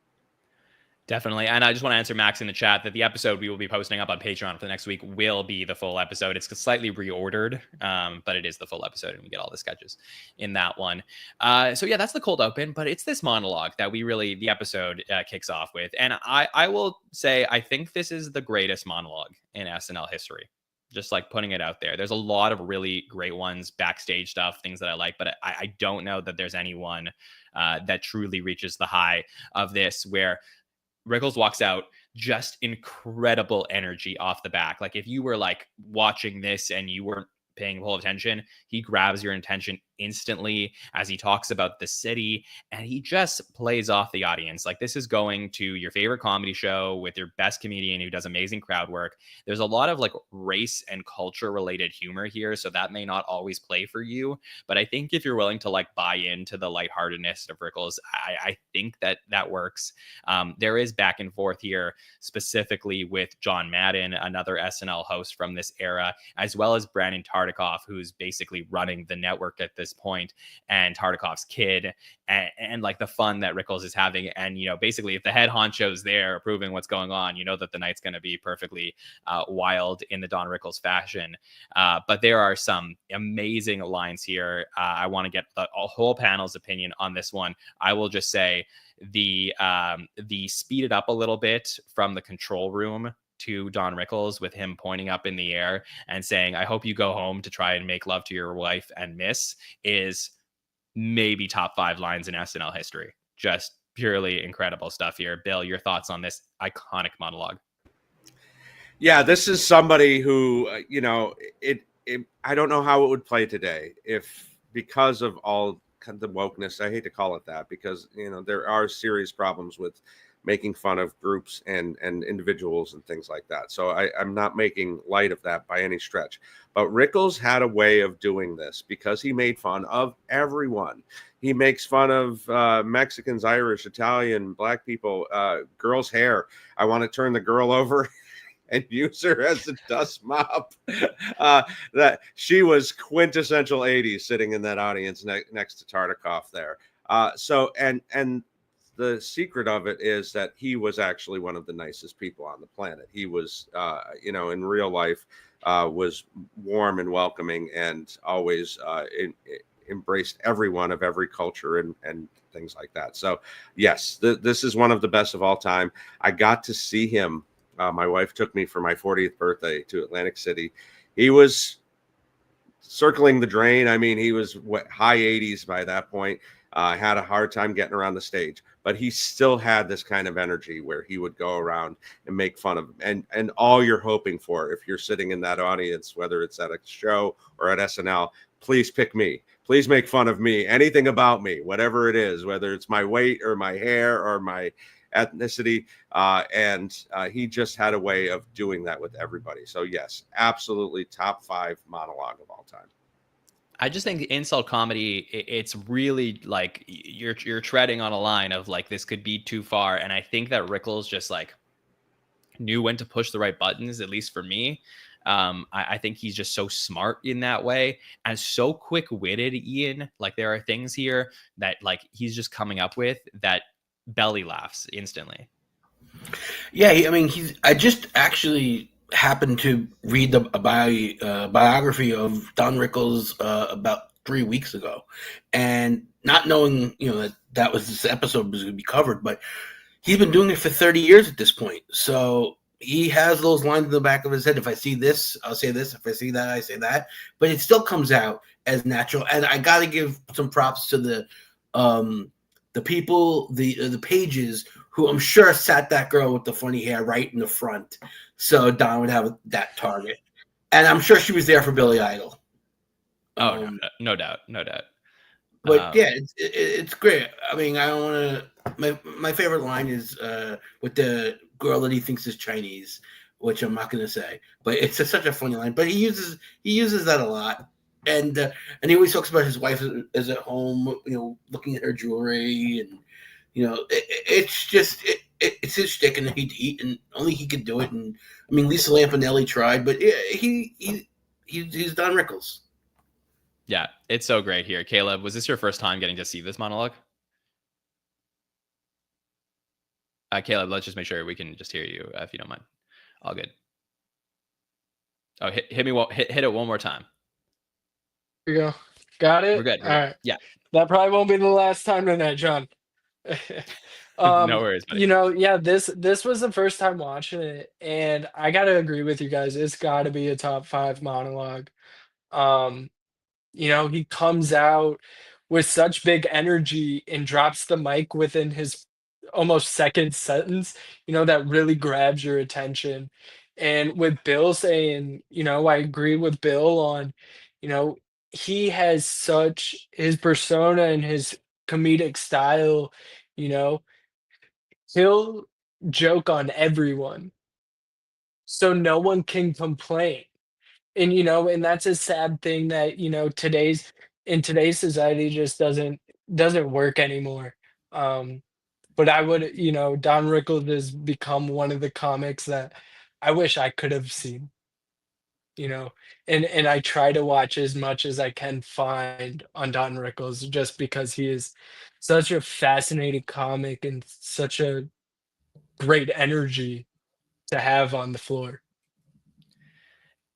Speaker 2: Definitely. And I just want to answer Max in the chat that the episode we will be posting up on Patreon for the next week will be the full episode. It's slightly reordered, but it is the full episode and we get all the sketches in that one. So yeah, that's the cold open, but it's this monologue that the episode kicks off with. And I will say, I think this is the greatest monologue in SNL history. Just like putting it out there. There's a lot of really great ones, backstage stuff, things that I like, but I don't know that there's anyone that truly reaches the high of this where Rickles walks out, just incredible energy off the back. Like if you were like watching this and you weren't paying full attention, he grabs your attention instantly as he talks about the city, and he just plays off the audience. Like, this is going to your favorite comedy show with your best comedian who does amazing crowd work. There's a lot of like race and culture related humor here, so that may not always play for you. But I think if you're willing to like buy into the lightheartedness of Rickles, I think that that works. There is back and forth here, specifically with John Madden, another SNL host from this era, as well as Brandon Tartikoff, who's basically running the network at this point, and Tartikoff's kid, and like the fun that Rickles is having. And, you know, basically, if the head honcho's there approving what's going on, you know that the night's going to be perfectly wild in the Don Rickles fashion. But there are some amazing lines here. I want to get the whole panel's opinion on this one. I will just say the speed it up a little bit from the control room to Don Rickles, with him pointing up in the air and saying, "I hope you go home to try and make love to your wife and miss," is maybe top 5 lines in SNL history. Just purely incredible stuff here. Bill, your thoughts on this iconic monologue?
Speaker 3: Yeah, this is somebody who, you know, I don't know how it would play today if, because of all the wokeness, I hate to call it that, because, you know, there are serious problems with making fun of groups and individuals and things like that. So I'm not making light of that by any stretch. But Rickles had a way of doing this because he made fun of everyone. He makes fun of Mexicans, Irish, Italian, Black people, girls' hair. I want to turn the girl over and use her as a dust mop. That she was quintessential 80s sitting in that audience next to Tartikoff there. So the secret of it is that he was actually one of the nicest people on the planet. He was, you know, in real life, was warm and welcoming, and always embraced everyone of every culture and things like that. So yes, this is one of the best of all time. I got to see him. My wife took me for my 40th birthday to Atlantic City. He was circling the drain. I mean, he was high 80s by that point. Had a hard time getting around the stage, but he still had this kind of energy where he would go around and make fun of him. And all you're hoping for, if you're sitting in that audience, whether it's at a show or at SNL, please pick me. Please make fun of me. Anything about me, whatever it is, whether it's my weight or my hair or my ethnicity. And he just had a way of doing that with everybody. So yes, absolutely top 5 monologue of all time.
Speaker 2: I just think insult comedy, it's really like you're treading on a line of like, this could be too far. And I think that Rickles just like knew when to push the right buttons, at least for me. I think he's just so smart in that way and so quick-witted, Ian. Like, there are things here that like he's just coming up with that belly laughs instantly.
Speaker 4: Yeah, I mean, I just actually happened to read the biography of Don Rickles about 3 weeks ago, and not knowing, you know, that was this episode was going to be covered, but he's been doing it for 30 years at this point. So he has those lines in the back of his head. If I see this, I'll say this. If I see that, I say that. But it still comes out as natural. And I got to give some props to the people, the pages, who I'm sure sat that girl with the funny hair right in the front, so Don would have that target. And I'm sure she was there for Billy Idol.
Speaker 2: Oh, no doubt.
Speaker 4: But yeah, it's great. I mean, I don't want to. My favorite line is with the girl that he thinks is Chinese, which I'm not going to say, but it's such a funny line. But he uses that a lot, and he always talks about his wife is at home, you know, looking at her jewelry, and you know, it's it's his shtick, and and only he could do it. And I mean, Lisa Lampanelli tried, but he's Don Rickles.
Speaker 2: Yeah, it's so great here. Caleb, was this your first time getting to see this monologue? Caleb, let's just make sure we can just hear you, if you don't mind. All good. Oh, hit it one more time.
Speaker 5: Here you go. Got it?
Speaker 2: We're good.
Speaker 5: All right.
Speaker 2: Yeah.
Speaker 5: That probably won't be the last time tonight, John.
Speaker 2: No worries, buddy.
Speaker 5: You know, yeah, this was the first time watching it, and I gotta agree with you guys. It's got to be a top 5 monologue. You know, he comes out with such big energy and drops the mic within his almost second sentence, you know, that really grabs your attention. And with Bill saying, you know, I agree with Bill on, you know, he has such his persona and his comedic style, you know, he'll joke on everyone, so no one can complain. And, and that's a sad thing that, in today's society just doesn't work anymore. Um, but I would, Don Rickles has become one of the comics that I wish I could have seen, you know, and I try to watch as much as I can find on Don Rickles just because he is such a fascinating comic and such a great energy to have on the floor.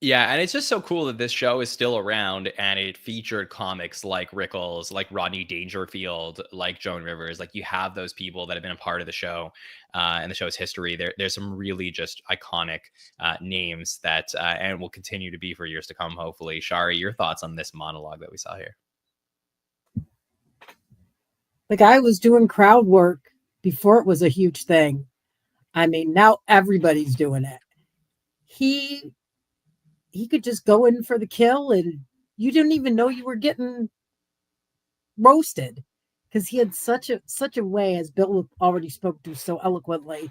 Speaker 2: Yeah, and it's just so cool that this show is still around and it featured comics like Rickles, like Rodney Dangerfield, like Joan Rivers. Like you have those people that have been a part of the show and the show's history. There's some really just iconic names that and will continue to be for years to come, hopefully. Shari, your thoughts on this monologue that we saw here?
Speaker 6: The guy was doing crowd work before it was a huge thing. I mean, now everybody's doing it. He could just go in for the kill and you didn't even know you were getting roasted because he had such a way, as Bill already spoke to so eloquently.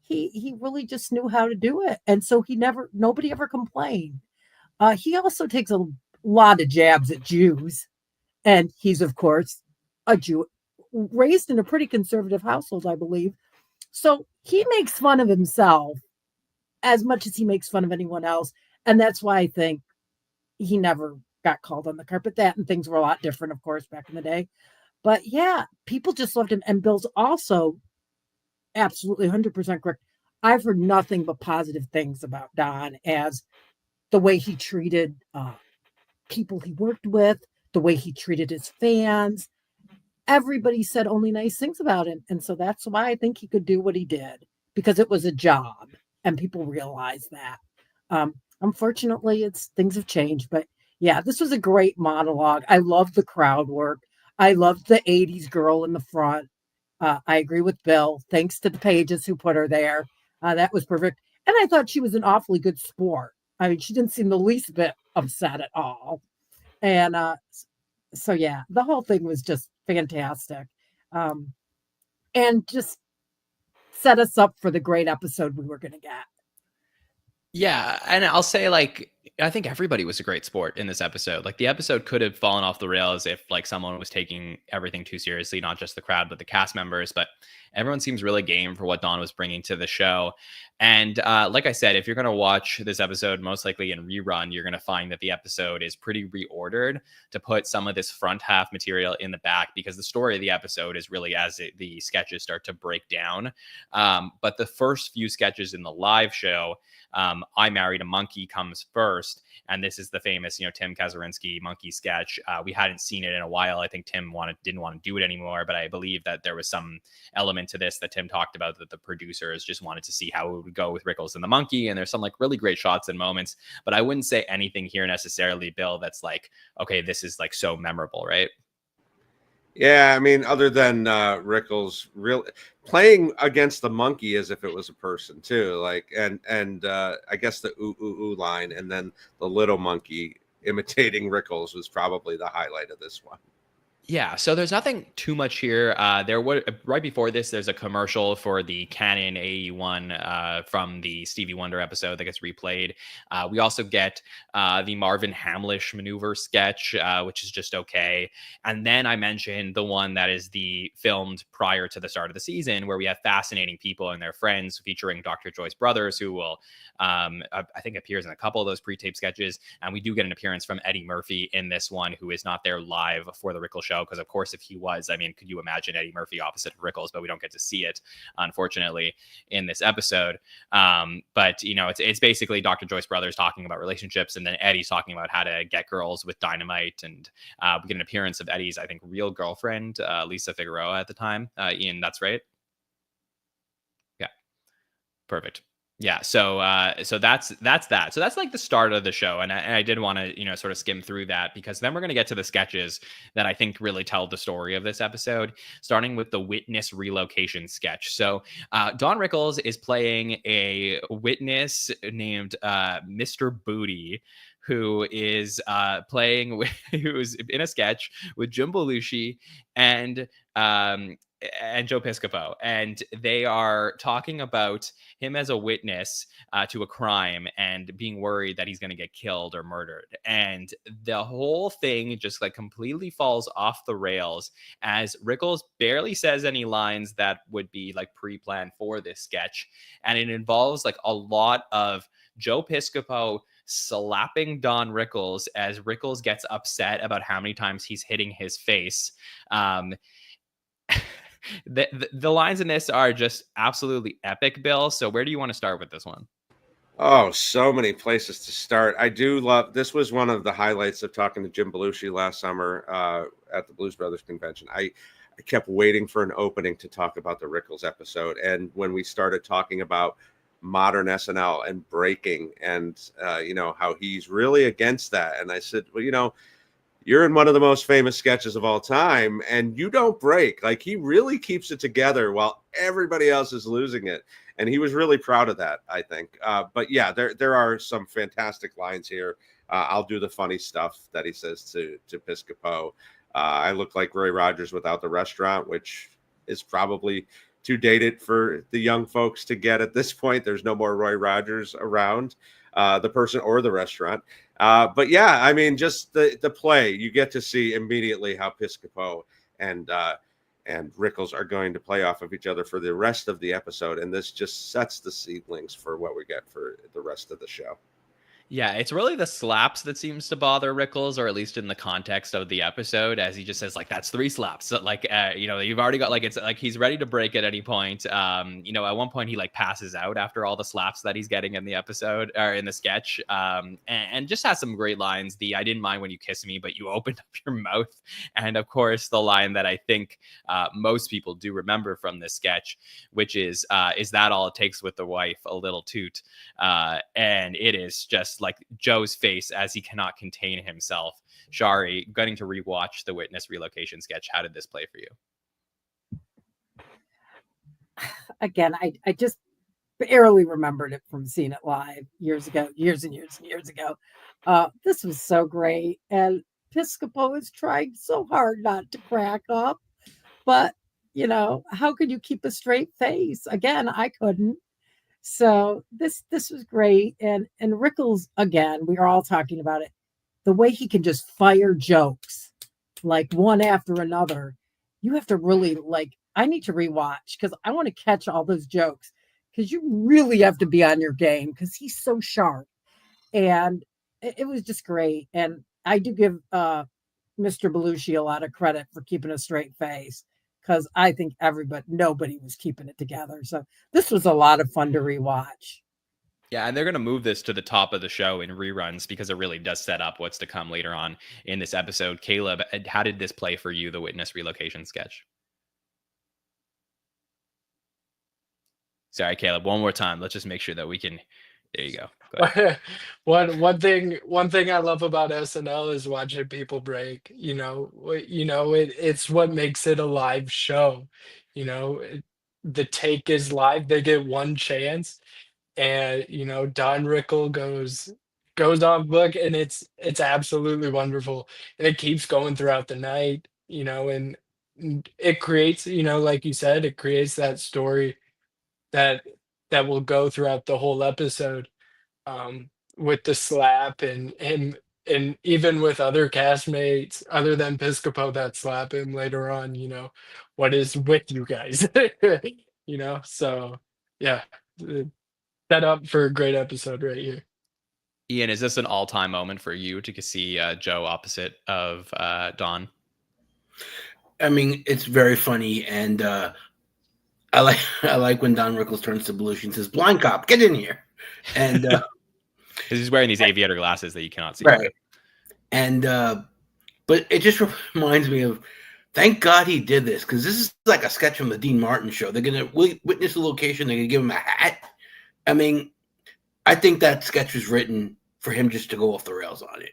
Speaker 6: He really just knew how to do it, and so nobody ever complained. He also takes a lot of jabs at Jews, and he's of course a Jew, raised in a pretty conservative household, I believe. So he makes fun of himself as much as he makes fun of anyone else, and that's why I think he never got called on the carpet. That and things were a lot different, of course, back in the day. But yeah, people just loved him. And Bill's also absolutely 100% correct. I've heard nothing but positive things about Don, as the way he treated people he worked with, the way he treated his fans. Everybody said only nice things about him. And so that's why I think he could do what he did, because it was a job and people realized that. Unfortunately, things have changed, but yeah, this was a great monologue. I loved the crowd work. I loved the 80s girl in the front. I agree with Bill. Thanks to the pages who put her there. That was perfect. And I thought she was an awfully good sport. I mean, she didn't seem the least bit upset at all. And so, yeah, the whole thing was just fantastic. And just set us up for the great episode we were going to get.
Speaker 2: Yeah, and I'll say, like, I think everybody was a great sport in this episode. Like the episode could have fallen off the rails if like someone was taking everything too seriously, not just the crowd but the cast members. But everyone seems really game for what Dawn was bringing to the show. And like I said, if you're going to watch this episode, most likely in rerun, you're going to find that the episode is pretty reordered to put some of this front half material in the back, because the story of the episode is really as the sketches start to break down. But the first few sketches in the live show, I Married a Monkey, comes first. And this is the famous, Tim Kazurinsky monkey sketch. We hadn't seen it in a while. I think Tim didn't want to do it anymore, but I believe that there was some element to this that Tim talked about, that the producers just wanted to see how it would go with Rickles and the monkey. And there's some like really great shots and moments, but I wouldn't say anything here necessarily, Bill, that's like, okay, this is like so memorable, right?
Speaker 3: Yeah, I mean, other than Rickles really playing against the monkey as if it was a person too, like, and I guess the ooh ooh ooh line, and then the little monkey imitating Rickles was probably the highlight of this one.
Speaker 2: Yeah, so there's nothing too much here. There was right before this, there's a commercial for the Canon AE1 from the Stevie Wonder episode that gets replayed. We also get the Marvin Hamlish maneuver sketch, which is just okay. And then I mentioned the one that is the filmed prior to the start of the season, where we have fascinating people and their friends, featuring Dr. Joyce Brothers, who will, I think, appears in a couple of those pre-tape sketches. And we do get an appearance from Eddie Murphy in this one, who is not there live for the Rickles show. Because of course, if he was, I mean, could you imagine Eddie Murphy opposite of Rickles? But we don't get to see it, unfortunately, in this episode. But it's basically Dr. Joyce Brothers talking about relationships, and then Eddie's talking about how to get girls with dynamite. And we get an appearance of Eddie's, I think, real girlfriend, Lisa Figueroa at the time. Ian, that's right. Yeah, perfect. Yeah, so that's that. So that's like the start of the show, and I did want to sort of skim through that, because then we're going to get to the sketches that I think really tell the story of this episode, starting with the witness relocation sketch. So Don Rickles is playing a witness named Mr. Booty, who is who's in a sketch with Jim Belushi and Joe Piscopo, and they are talking about him as a witness to a crime and being worried that he's going to get killed or murdered. And the whole thing just like completely falls off the rails as Rickles barely says any lines that would be like pre-planned for this sketch. And it involves like a lot of Joe Piscopo slapping Don Rickles as Rickles gets upset about how many times he's hitting his face. The lines in this are just absolutely epic, Bill. So where do you want to start with this one?
Speaker 3: Oh, so many places to start. I do love, this was one of the highlights of talking to Jim Belushi last summer at the Blues Brothers convention. I kept waiting for an opening to talk about the Rickles episode. And when we started talking about modern SNL and breaking and, how he's really against that. And I said, well, you're in one of the most famous sketches of all time and you don't break. Like, he really keeps it together while everybody else is losing it. And he was really proud of that, I think. But yeah, there are some fantastic lines here. I'll do the funny stuff that he says to Piscopo. I look like Roy Rogers without the restaurant, which is probably too dated for the young folks to get at this point. There's no more Roy Rogers around, the person or the restaurant. But yeah, I mean, just the play, you get to see immediately how Piscopo and Rickles are going to play off of each other for the rest of the episode. And this just sets the seedlings for what we get for the rest of the show.
Speaker 2: Yeah, it's really the slaps that seems to bother Rickles, or at least in the context of the episode, as he just says, like, that's 3 slaps. So, like, you've already got, like, it's like he's ready to break at any point. At one point he, like, passes out after all the slaps that he's getting in the episode, or in the sketch, and just has some great lines. I didn't mind when you kiss me, but you opened up your mouth. And, of course, the line that I think most people do remember from this sketch, which is that all it takes with the wife, a little toot? And it is just like Joe's face as he cannot contain himself. Shari, getting to rewatch the Witness relocation sketch, how did this play for you?
Speaker 6: Again, I just barely remembered it from seeing it live years ago, years and years and years ago. This was so great. And Piscopo is trying so hard not to crack up. But, how could you keep a straight face? Again, I couldn't. So this was great. And Rickles, again, we are all talking about it. The way he can just fire jokes like one after another. You have to really I need to rewatch because I want to catch all those jokes because you really have to be on your game because he's so sharp. And it was just great. And I do give Mr. Belushi a lot of credit for keeping a straight face, because I think nobody was keeping it together. So this was a lot of fun to rewatch.
Speaker 2: Yeah, and they're going to move this to the top of the show in reruns because it really does set up what's to come later on in this episode. Caleb, how did this play for you, the Witness relocation sketch? Sorry, Caleb, one more time. Let's just make sure that we can. There you go.
Speaker 5: One thing I love about SNL is watching people break. It's what makes it a live show. The take is live. They get one chance, and Don Rickle goes on book, and it's absolutely wonderful, and it keeps going throughout the night. And it creates, like you said, it creates that story that will go throughout the whole episode, with the slap and even with other castmates other than Piscopo that slap him later on, what is with you guys? So yeah, set up for a great episode right here.
Speaker 2: Ian, is this an all-time moment for you to see Joe opposite of Don?
Speaker 4: I mean, it's very funny, and I like when Don Rickles turns to Belushi and says, "Blind cop, get in here," and
Speaker 2: because he's wearing these aviator glasses that you cannot see.
Speaker 4: Right. And but it just reminds me of, thank God he did this, because this is like a sketch from the Dean Martin show. They're gonna witness the location. They're gonna give him a hat. I mean, I think that sketch was written for him just to go off the rails on it,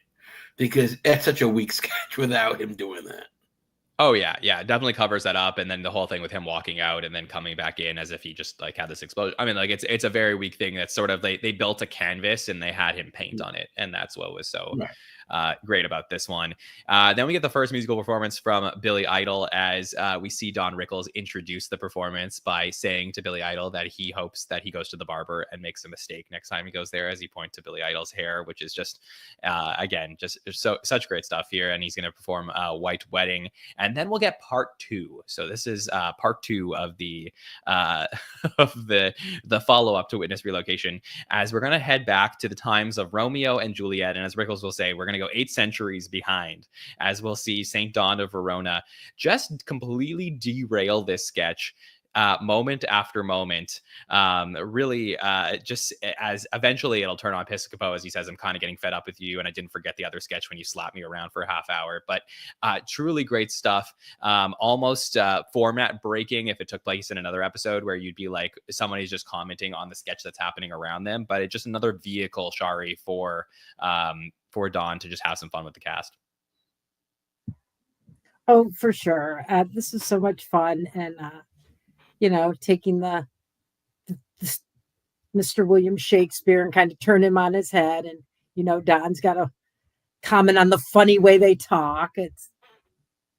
Speaker 4: because it's such a weak sketch without him doing that.
Speaker 2: Oh yeah, yeah, definitely covers that up, and then the whole thing with him walking out and then coming back in as if he just like had this explosion. I mean, like it's a very weak thing. That's sort of they built a canvas and they had him paint on it, and that's what was so
Speaker 4: Right.
Speaker 2: great about this one. Then we get the first musical performance from Billy Idol as we see Don Rickles introduce the performance by saying to Billy Idol that he hopes that he goes to the barber and makes a mistake next time he goes there, as he points to Billy Idol's hair, which is just again just such great stuff here. And he's going to perform White Wedding, and then we'll get part two. So this is part two of the of the follow up to Witness Relocation, as we're going to head back to the times of Romeo and Juliet, and as Rickles will say, we're going to go 8 centuries behind, as we'll see Saint Don of Verona just completely derail this sketch moment after moment. Really just as eventually it'll turn on Piscopo as he says, I'm kind of getting fed up with you, and I didn't forget the other sketch when you slapped me around for a half hour. But truly great stuff. Almost format breaking if it took place in another episode where you'd be like, somebody's just commenting on the sketch that's happening around them, but it's just another vehicle, Shari, for Don to just have some fun with the cast.
Speaker 6: Oh, for sure. This is so much fun. And, taking the Mr. William Shakespeare and kind of turn him on his head. And, Don's got to comment on the funny way they talk.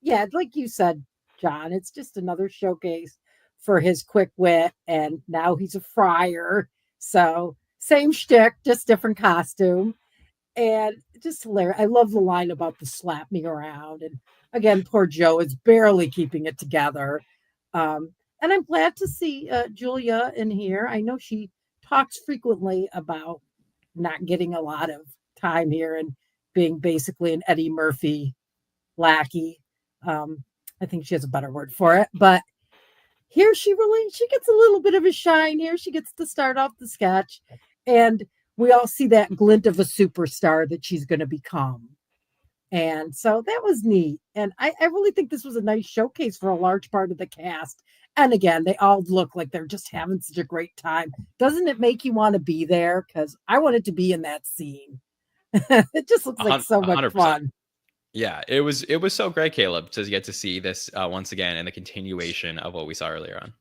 Speaker 6: Yeah, like you said, John, it's just another showcase for his quick wit. And now he's a friar. So same shtick, just different costume. And just hilarious. I love the line about the slap me around. And again, poor Joe is barely keeping it together. And I'm glad to see Julia in here. I know she talks frequently about not getting a lot of time here and being basically an Eddie Murphy lackey. I think she has a better word for it. But here she gets a little bit of a shine here. She gets to start off the sketch. And we all see that glint of a superstar that she's going to become. And so that was neat. And I really think this was a nice showcase for a large part of the cast. And again, they all look like they're just having such a great time. Doesn't it make you want to be there? Because I wanted to be in that scene. It just looks like so much
Speaker 2: 100%.
Speaker 6: fun.
Speaker 2: Yeah, it was so great, Caleb, to get to see this once again in the continuation of what we saw earlier on.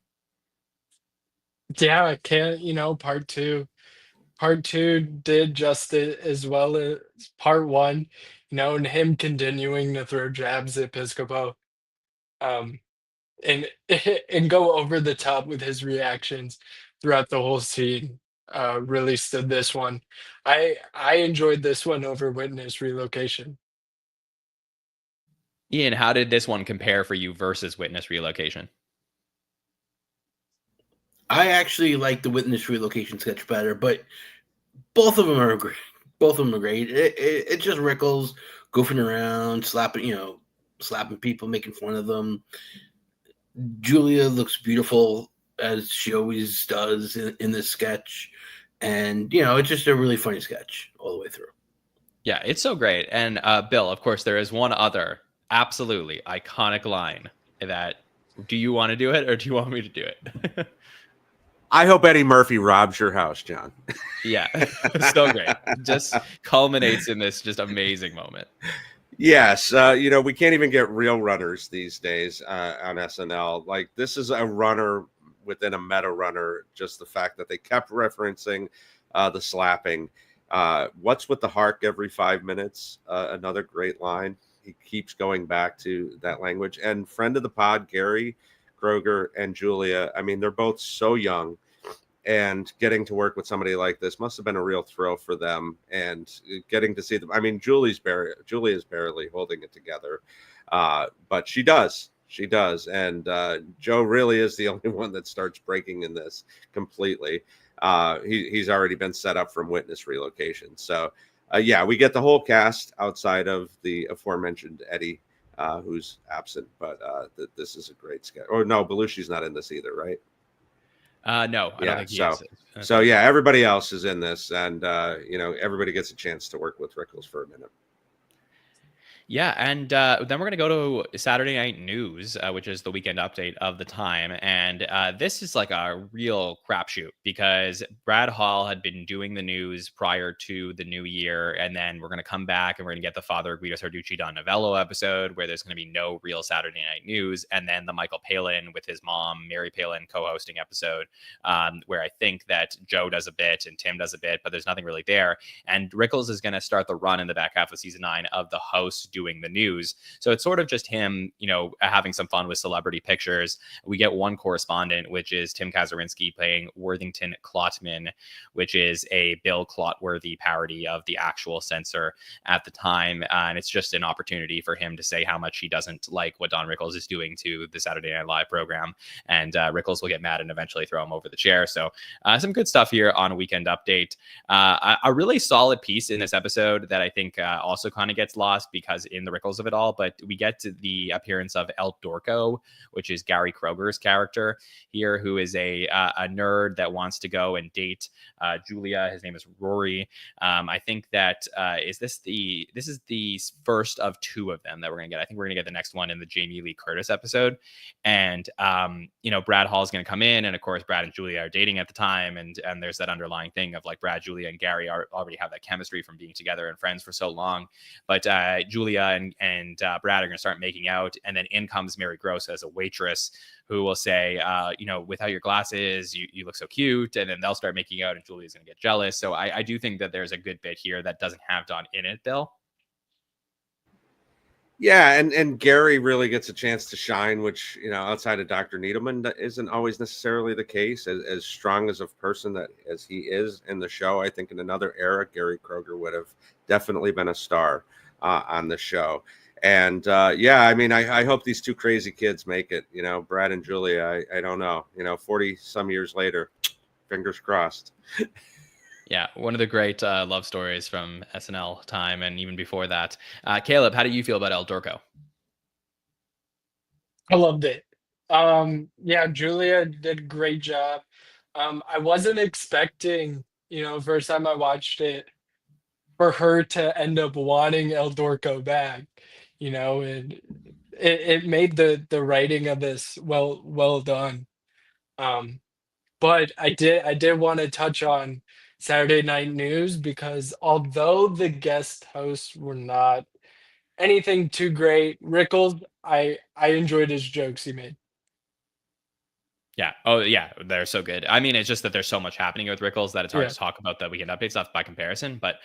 Speaker 5: Yeah, I can't, part two did just as well as part one, and him continuing to throw jabs at Piscopo, um, and and go over the top with his reactions throughout the whole scene. Really stood this one. I enjoyed this one over Witness Relocation.
Speaker 2: Ian, how did this one compare for you versus Witness Relocation?
Speaker 4: I actually like the Witness Relocation sketch better, but both of them are great. Both of them are great. It's just Rickles goofing around, slapping people, making fun of them. Julia looks beautiful as she always does in this sketch, and it's just a really funny sketch all the way through.
Speaker 2: Yeah, it's so great. And Bill, of course, there is one other absolutely iconic line that, do you want to do it or do you want me to do it?
Speaker 3: I hope Eddie Murphy robs your house, John.
Speaker 2: Yeah, so great. Just culminates in this just amazing moment.
Speaker 3: Yes, we can't even get real runners these days on SNL. Like, this is a runner within a meta runner. Just the fact that they kept referencing the slapping. What's with the hark every 5 minutes? Another great line. He keeps going back to that language. And friend of the pod, Gary Kroger and Julia. I mean, they're both so young, and getting to work with somebody like this must have been a real thrill for them. And getting to see them. I mean, Julia's barely holding it together, but she does. She does. And Joe really is the only one that starts breaking in this completely. He's already been set up from Witness Relocation. So, yeah, we get the whole cast outside of the aforementioned Eddie, who's absent. But this is a great sketch. Or no, Belushi's not in this either, right?
Speaker 2: No, I don't think he is.
Speaker 3: So yeah, everybody else is in this, and everybody gets a chance to work with Rickles for a minute.
Speaker 2: Yeah, and then we're going to go to Saturday Night News, which is the weekend update of the time. And this is like a real crapshoot because Brad Hall had been doing the news prior to the new year. And then we're going to come back and we're going to get the Father Guido Sarducci Don Novello episode where there's going to be no real Saturday Night News. And then the Michael Palin with his mom, Mary Palin, co hosting episode, where I think that Joe does a bit and Tim does a bit, but there's nothing really there. And Rickles is going to start the run in the back half of season 9 of the host doing the news. So it's sort of just him, having some fun with celebrity pictures. We get one correspondent, which is Tim Kazurinsky playing Worthington Clotman, which is a Bill Clotworthy parody of the actual censor at the time. And it's just an opportunity for him to say how much he doesn't like what Don Rickles is doing to the Saturday Night Live program. And Rickles will get mad and eventually throw him over the chair. So some good stuff here on Weekend Update. A really solid piece in this episode that I think also kind of gets lost because in the Rickles of it all, but we get to the appearance of El Dorco, which is Gary Kroger's character here, who is a nerd that wants to go and date Julia. His name is Rory. I think that this is the first of 2 of them that we're gonna get. I think we're gonna get the next one in the Jamie Lee Curtis episode. And Brad Hall is gonna come in, and of course Brad and Julia are dating at the time, and there's that underlying thing of like Brad, Julia, and Gary already have that chemistry from being together and friends for so long. But Julia and Brad are going to start making out, and then in comes Mary Gross as a waitress who will say, without your glasses, you look so cute, and then they'll start making out, and Julia's going to get jealous. So I do think that there's a good bit here that doesn't have Don in it, Bill.
Speaker 3: Yeah, and Gary really gets a chance to shine, which, outside of Dr. Needleman, that isn't always necessarily the case. As strong as a person that as he is in the show, I think in another era, Gary Kroger would have definitely been a star on the show. And I hope these 2 crazy kids make it. Brad and Julia. I don't know. 40 some years later, fingers crossed.
Speaker 2: Yeah, one of the great love stories from SNL time and even before that. Caleb, how do you feel about El Dorco?
Speaker 5: I loved it. Julia did a great job. I wasn't expecting, first time I watched it, for her to end up wanting El Dorco back, and it made the writing of this well done. Um, but I did want to touch on Saturday Night News because although the guest hosts were not anything too great, Rickles, I enjoyed his jokes he made.
Speaker 2: Yeah. Oh, yeah. They're so good. I mean, it's just that there's so much happening with Rickles that it's hard
Speaker 5: Yeah.
Speaker 2: to talk about the weekend update stuff by comparison. But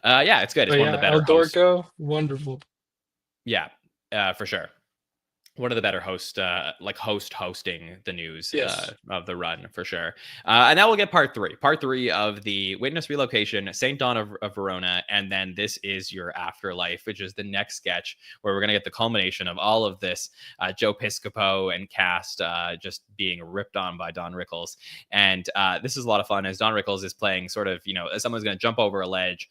Speaker 2: it's good. It's
Speaker 5: But
Speaker 2: one of the
Speaker 5: yeah,
Speaker 2: better
Speaker 5: El
Speaker 2: hosts.
Speaker 5: Dorco, wonderful.
Speaker 2: Yeah, for sure. One of the better hosting the news
Speaker 5: Yes.
Speaker 2: of the run for sure. And now we'll get part 3 of the witness relocation, St. Dawn of Verona. And then this is your afterlife, which is the next sketch where we're going to get the culmination of all of this Joe Piscopo and cast just being ripped on by Don Rickles. And this is a lot of fun as Don Rickles is playing sort of, as someone's going to jump over a ledge.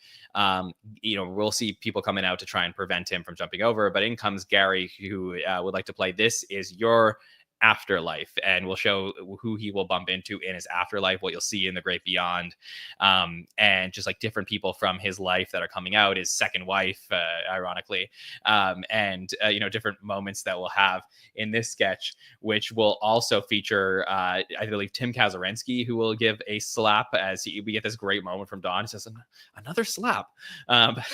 Speaker 2: We'll see people coming out to try and prevent him from jumping over, but in comes Gary, who would like to play This Is Your Afterlife, and we'll show who he will bump into in his afterlife, what you'll see in the great beyond, and just like different people from his life that are coming out, his second wife, ironically, and different moments that we'll have in this sketch, which will also feature I believe Tim Kazurinsky, who will give a slap as we get this great moment from Don. He says another slap, but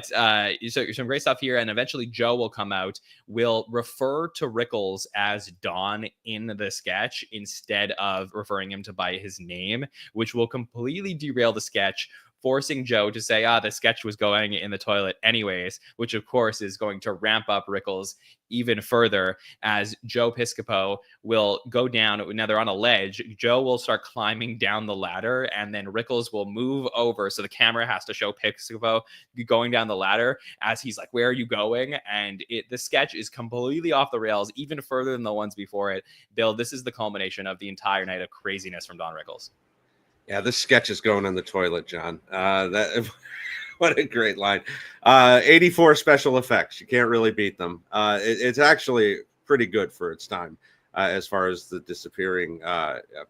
Speaker 2: so some great stuff here, and eventually Joe will come out, will refer to Rickles as Don in the sketch instead of referring him to by his name, which will completely derail the sketch, forcing Joe to say, the sketch was going in the toilet anyways, which of course is going to ramp up Rickles even further as Joe Piscopo will go down. Now they're on a ledge. Joe will start climbing down the ladder, and then Rickles will move over. So the camera has to show Piscopo going down the ladder as he's like, where are you going? And the sketch is completely off the rails, even further than the ones before it. Bill, this is the culmination of the entire night of craziness from Don Rickles.
Speaker 3: Yeah, this sketch is going in the toilet, John. What a great line. 84 special effects. You can't really beat them. It's actually pretty good for its time. as far as the disappearing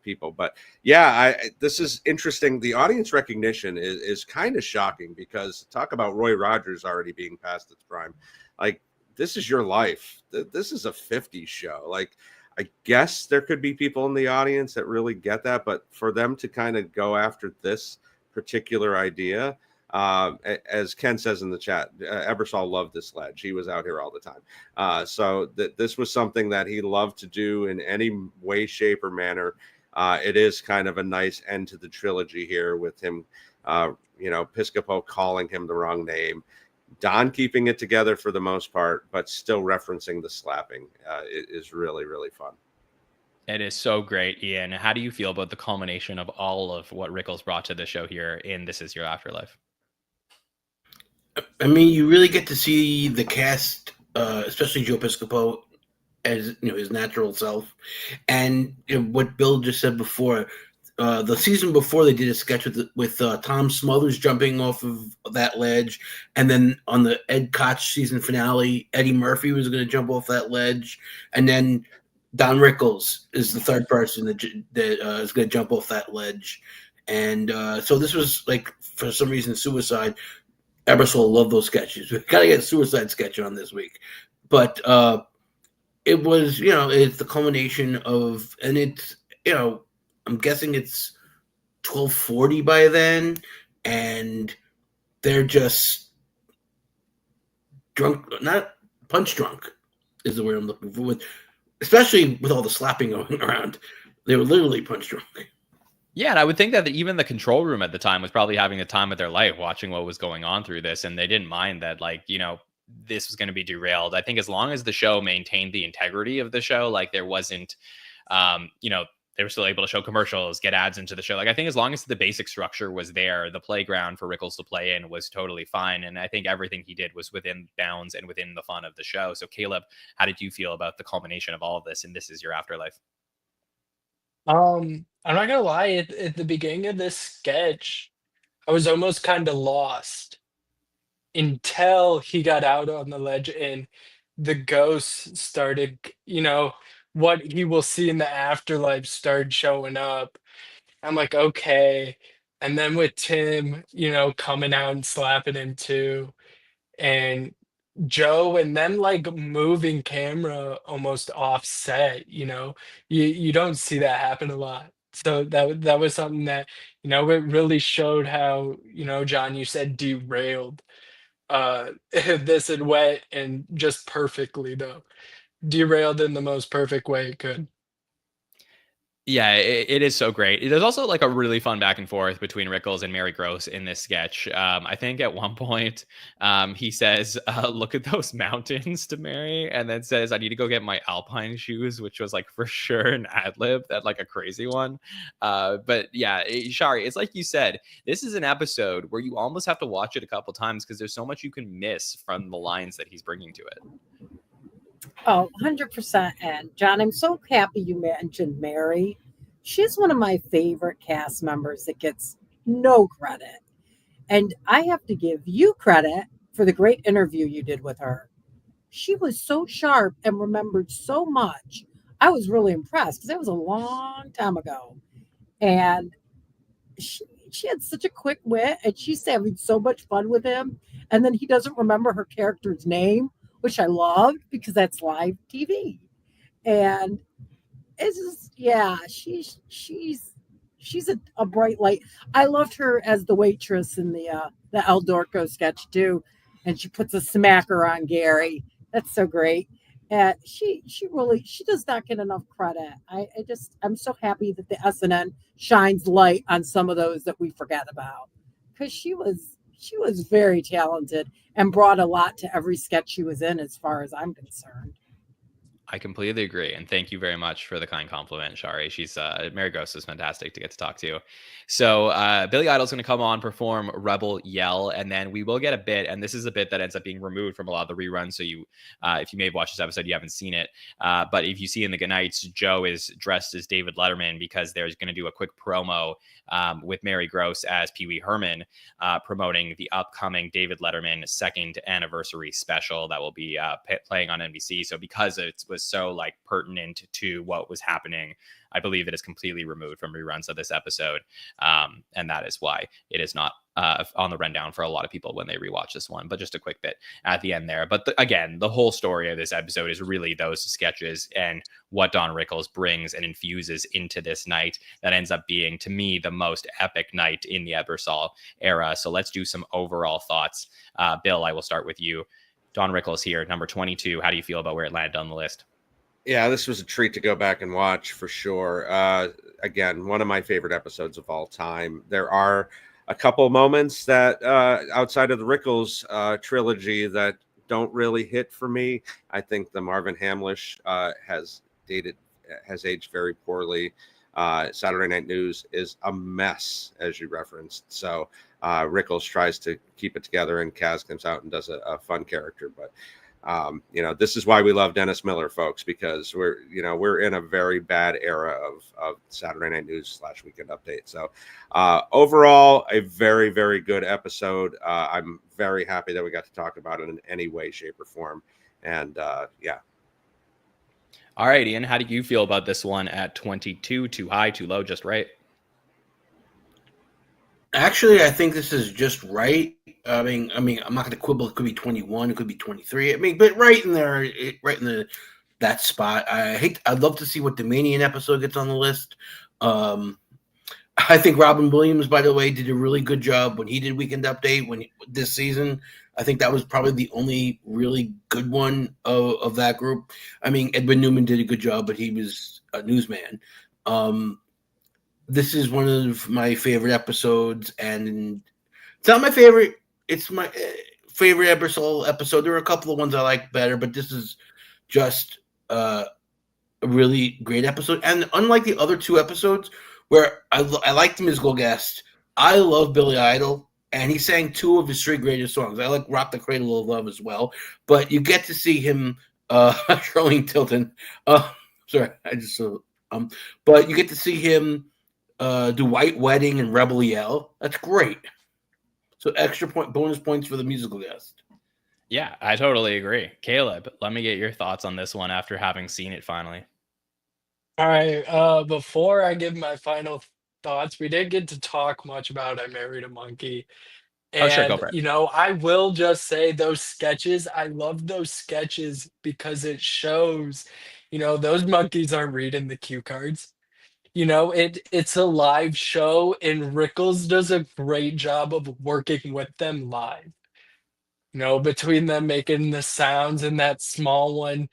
Speaker 3: people. But yeah, this is interesting. The audience recognition is kind of shocking, because talk about Roy Rogers already being past its prime. Like, this is your life. This is a 50s show. Like, I guess there could be people in the audience that really get that, but for them to kind of go after this particular idea, as Ken says in the chat, Ebersol loved this ledge. He was out here all the time. So this was something that he loved to do in any way, shape, or manner. It is kind of a nice end to the trilogy here with him, Piscopo calling him the wrong name. Don keeping it together for the most part, but still referencing the slapping is really, really fun.
Speaker 2: It is so great, Ian. How do you feel about the culmination of all of what Rickles brought to the show here in This Is Your Afterlife?
Speaker 4: I mean, you really get to see the cast, especially Joe Piscopo, as his natural self, and what Bill just said before. The season before, they did a sketch with Tom Smothers jumping off of that ledge, and then on the Ed Koch season finale, Eddie Murphy was going to jump off that ledge, and then Don Rickles is the third person that is going to jump off that ledge, and so this was like, for some reason, Suicide. Ebersol loved those sketches. We got to get a Suicide sketch on this week. But it was, it's the culmination of, and it's, I'm guessing it's 12:40 by then, and they're just drunk, not punch drunk is the word I'm looking for, especially with all the slapping going around. They were literally punch drunk.
Speaker 2: Yeah, and I would think that even the control room at the time was probably having the time of their life watching what was going on through this, and they didn't mind that, this was going to be derailed. I think as long as the show maintained the integrity of the show, like there wasn't, they were still able to show commercials, get ads into the show. Like, I think as long as the basic structure was there, the playground for Rickles to play in was totally fine. And I think everything he did was within bounds and within the fun of the show. So Caleb, how did you feel about the culmination of all of this? And This Is Your Afterlife?
Speaker 5: I'm not gonna lie, at the beginning of this sketch, I was almost kind of lost until he got out on the ledge and the ghosts started, what he will see in the afterlife started showing up. I'm like, okay. And then with Tim, coming out and slapping him too, and Joe, and then like moving camera almost offset, you don't see that happen a lot. So that was something that, it really showed how, John, you said derailed this and wet, and just perfectly though. Derailed in the most perfect way it could.
Speaker 2: Yeah, it is so great. There's also like a really fun back and forth between Rickles and Mary Gross in this sketch. I think at one point he says, look at those mountains to Mary, and then says, I need to go get my Alpine shoes, which was like for sure an ad lib, that like a crazy one. But yeah, Shari, it's like you said, this is an episode where you almost have to watch it a couple times because there's so much you can miss from the lines that he's bringing to it.
Speaker 6: Oh, 100%. And John, I'm so happy you mentioned Mary. She's one of my favorite cast members that gets no credit. And I have to give you credit for the great interview you did with her. She was so sharp and remembered so much. I was really impressed because it was a long time ago. And she had such a quick wit, and she's having so much fun with him. And then he doesn't remember her character's name, which I loved because that's live TV. And it's just, yeah, she's a bright light. I loved her as the waitress in the El Dorco sketch too, and she puts a smacker on Gary. That's so great. And she does not get enough credit. I'm so happy that the SNN shines light on some of those that we forget about, because she was very talented and brought a lot to every sketch she was in, as far as I'm concerned.
Speaker 2: I completely agree, and thank you very much for the kind compliment, Shari. She's Mary Gross is fantastic to get to talk to. So Billy Idol's going to come on, perform Rebel Yell, and then we will get a bit, and this is a bit that ends up being removed from a lot of the reruns. So you, if you may have watched this episode, you haven't seen it. But if you see in the Goodnights, Joe is dressed as David Letterman because there's going to do a quick promo with Mary Gross as Pee Wee Herman, promoting the upcoming David Letterman 2nd anniversary special that will be playing on NBC. So because it was was so like pertinent to what was happening. I believe it is completely removed from reruns of this episode. And that is why it is not on the rundown for a lot of people when they rewatch this one, but just a quick bit at the end there. But again, the whole story of this episode is really those sketches and what Don Rickles brings and infuses into this night that ends up being, to me, the most epic night in the Ebersol era. So let's do some overall thoughts. Bill, I will start with you. Don Rickles here, number 22. How do you feel about where it landed on the list?
Speaker 3: Yeah, this was a treat to go back and watch for sure. Again, one of my favorite episodes of all time. There are a couple moments that outside of the Rickles trilogy that don't really hit for me. I think the Marvin Hamlish has aged very poorly. Saturday Night News is a mess, as you referenced. So Rickles tries to keep it together, and Kaz comes out and does a fun character. But this is why we love Dennis Miller, folks, because we're in a very bad era of Saturday Night News / Weekend Update. So overall, a very, very good episode. I'm very happy that we got to talk about it in any way, shape, or form. And yeah.
Speaker 2: All right, Ian, how do you feel about this one at 22? Too high, too low, just right?
Speaker 4: Actually, I think this is just right. I mean, I'm not going to quibble. It could be 21, it could be 23. I mean, but right in there, right in that spot. I'd love to see what the Manian episode gets on the list. I think Robin Williams, by the way, did a really good job when he did Weekend Update this season. I think that was probably the only really good one of that group. I mean, Edwin Newman did a good job, but he was a newsman. This is one of my favorite episodes, and it's not my favorite. It's my favorite Ebersol episode. There are a couple of ones I like better, but this is just a really great episode. And unlike the other two episodes where I like the musical guest, I love Billy Idol, and he sang two of his three greatest songs. I like Rock the Cradle of Love as well, but you get to see him, Charlene Tilton. Sorry, but you get to see him do White Wedding and Rebel Yell. That's great. So bonus points for the musical guest.
Speaker 2: Yeah, I totally agree. Caleb, let me get your thoughts on this one after having seen it finally.
Speaker 5: All right. Before I give my final thoughts, we didn't get to talk much about I Married a Monkey.
Speaker 2: Oh, sure, go
Speaker 5: And,
Speaker 2: for it.
Speaker 5: I will just say those sketches, I love those sketches because it shows, those monkeys aren't reading the cue cards. It's a live show, and Rickles does a great job of working with them live. Between them making the sounds and that small one,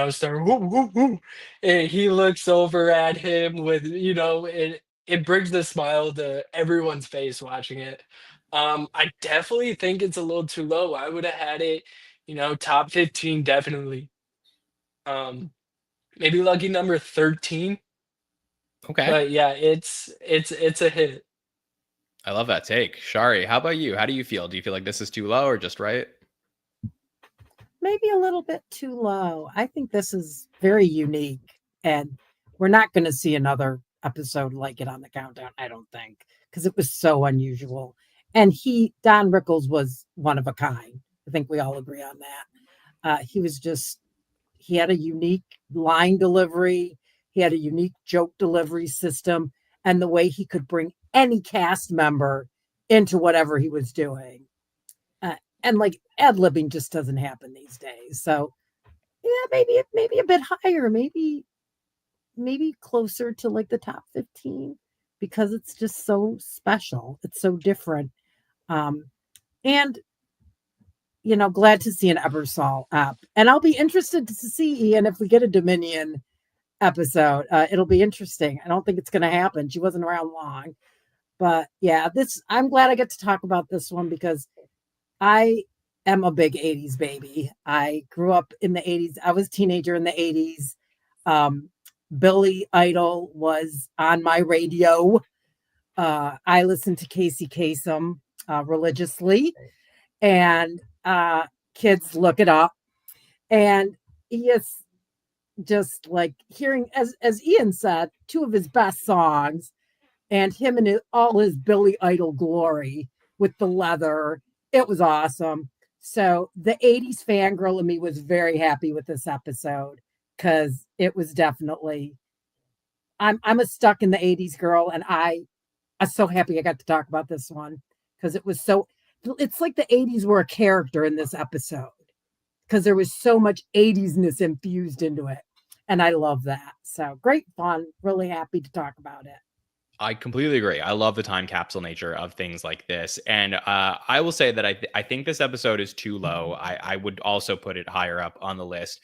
Speaker 5: start whoo, whoo, whoo, and he looks over at him with, it brings the smile to everyone's face watching it. I definitely think it's a little too low. I would have had it, top 15 definitely. Maybe lucky number 13.
Speaker 2: Okay.
Speaker 5: But yeah, it's a hit.
Speaker 2: I love that take. Shari, how about you? How do you feel? Do you feel like this is too low or just right?
Speaker 6: Maybe a little bit too low. I think this is very unique, and we're not going to see another episode like it on the countdown, I don't think, because it was so unusual. And Don Rickles was one of a kind. I think we all agree on that. He had a unique line delivery. He had a unique joke delivery system, and the way he could bring any cast member into whatever he was doing. And like ad-libbing just doesn't happen these days. So yeah, maybe a bit higher, maybe closer to like the top 15, because it's just so special. It's so different. And glad to see an Ebersol app. And I'll be interested to see, Ian, if we get a Dominion episode. It'll be interesting. I don't think it's going to happen. She wasn't around long. But yeah, I'm glad I get to talk about this one because I am a big 80s baby. I grew up in the 80s. I was a teenager in the 80s. Billy Idol was on my radio. I listened to Casey Kasem religiously, and kids look it up. And he is just like hearing, as Ian said, two of his best songs, and him in all his Billy Idol glory with the leather. It was awesome. So the 80s fangirl in me was very happy with this episode. because it was definitely. I'm a stuck in the '80s girl, and I'm so happy I got to talk about this one because it was so. It's like the '80s were a character in this episode because there was so much '80s-ness infused into it, and I love that. So great fun. Really happy to talk about it.
Speaker 2: I completely agree. I love the time capsule nature of things like this. And I will say that I think this episode is too low. I would also put it higher up on the list.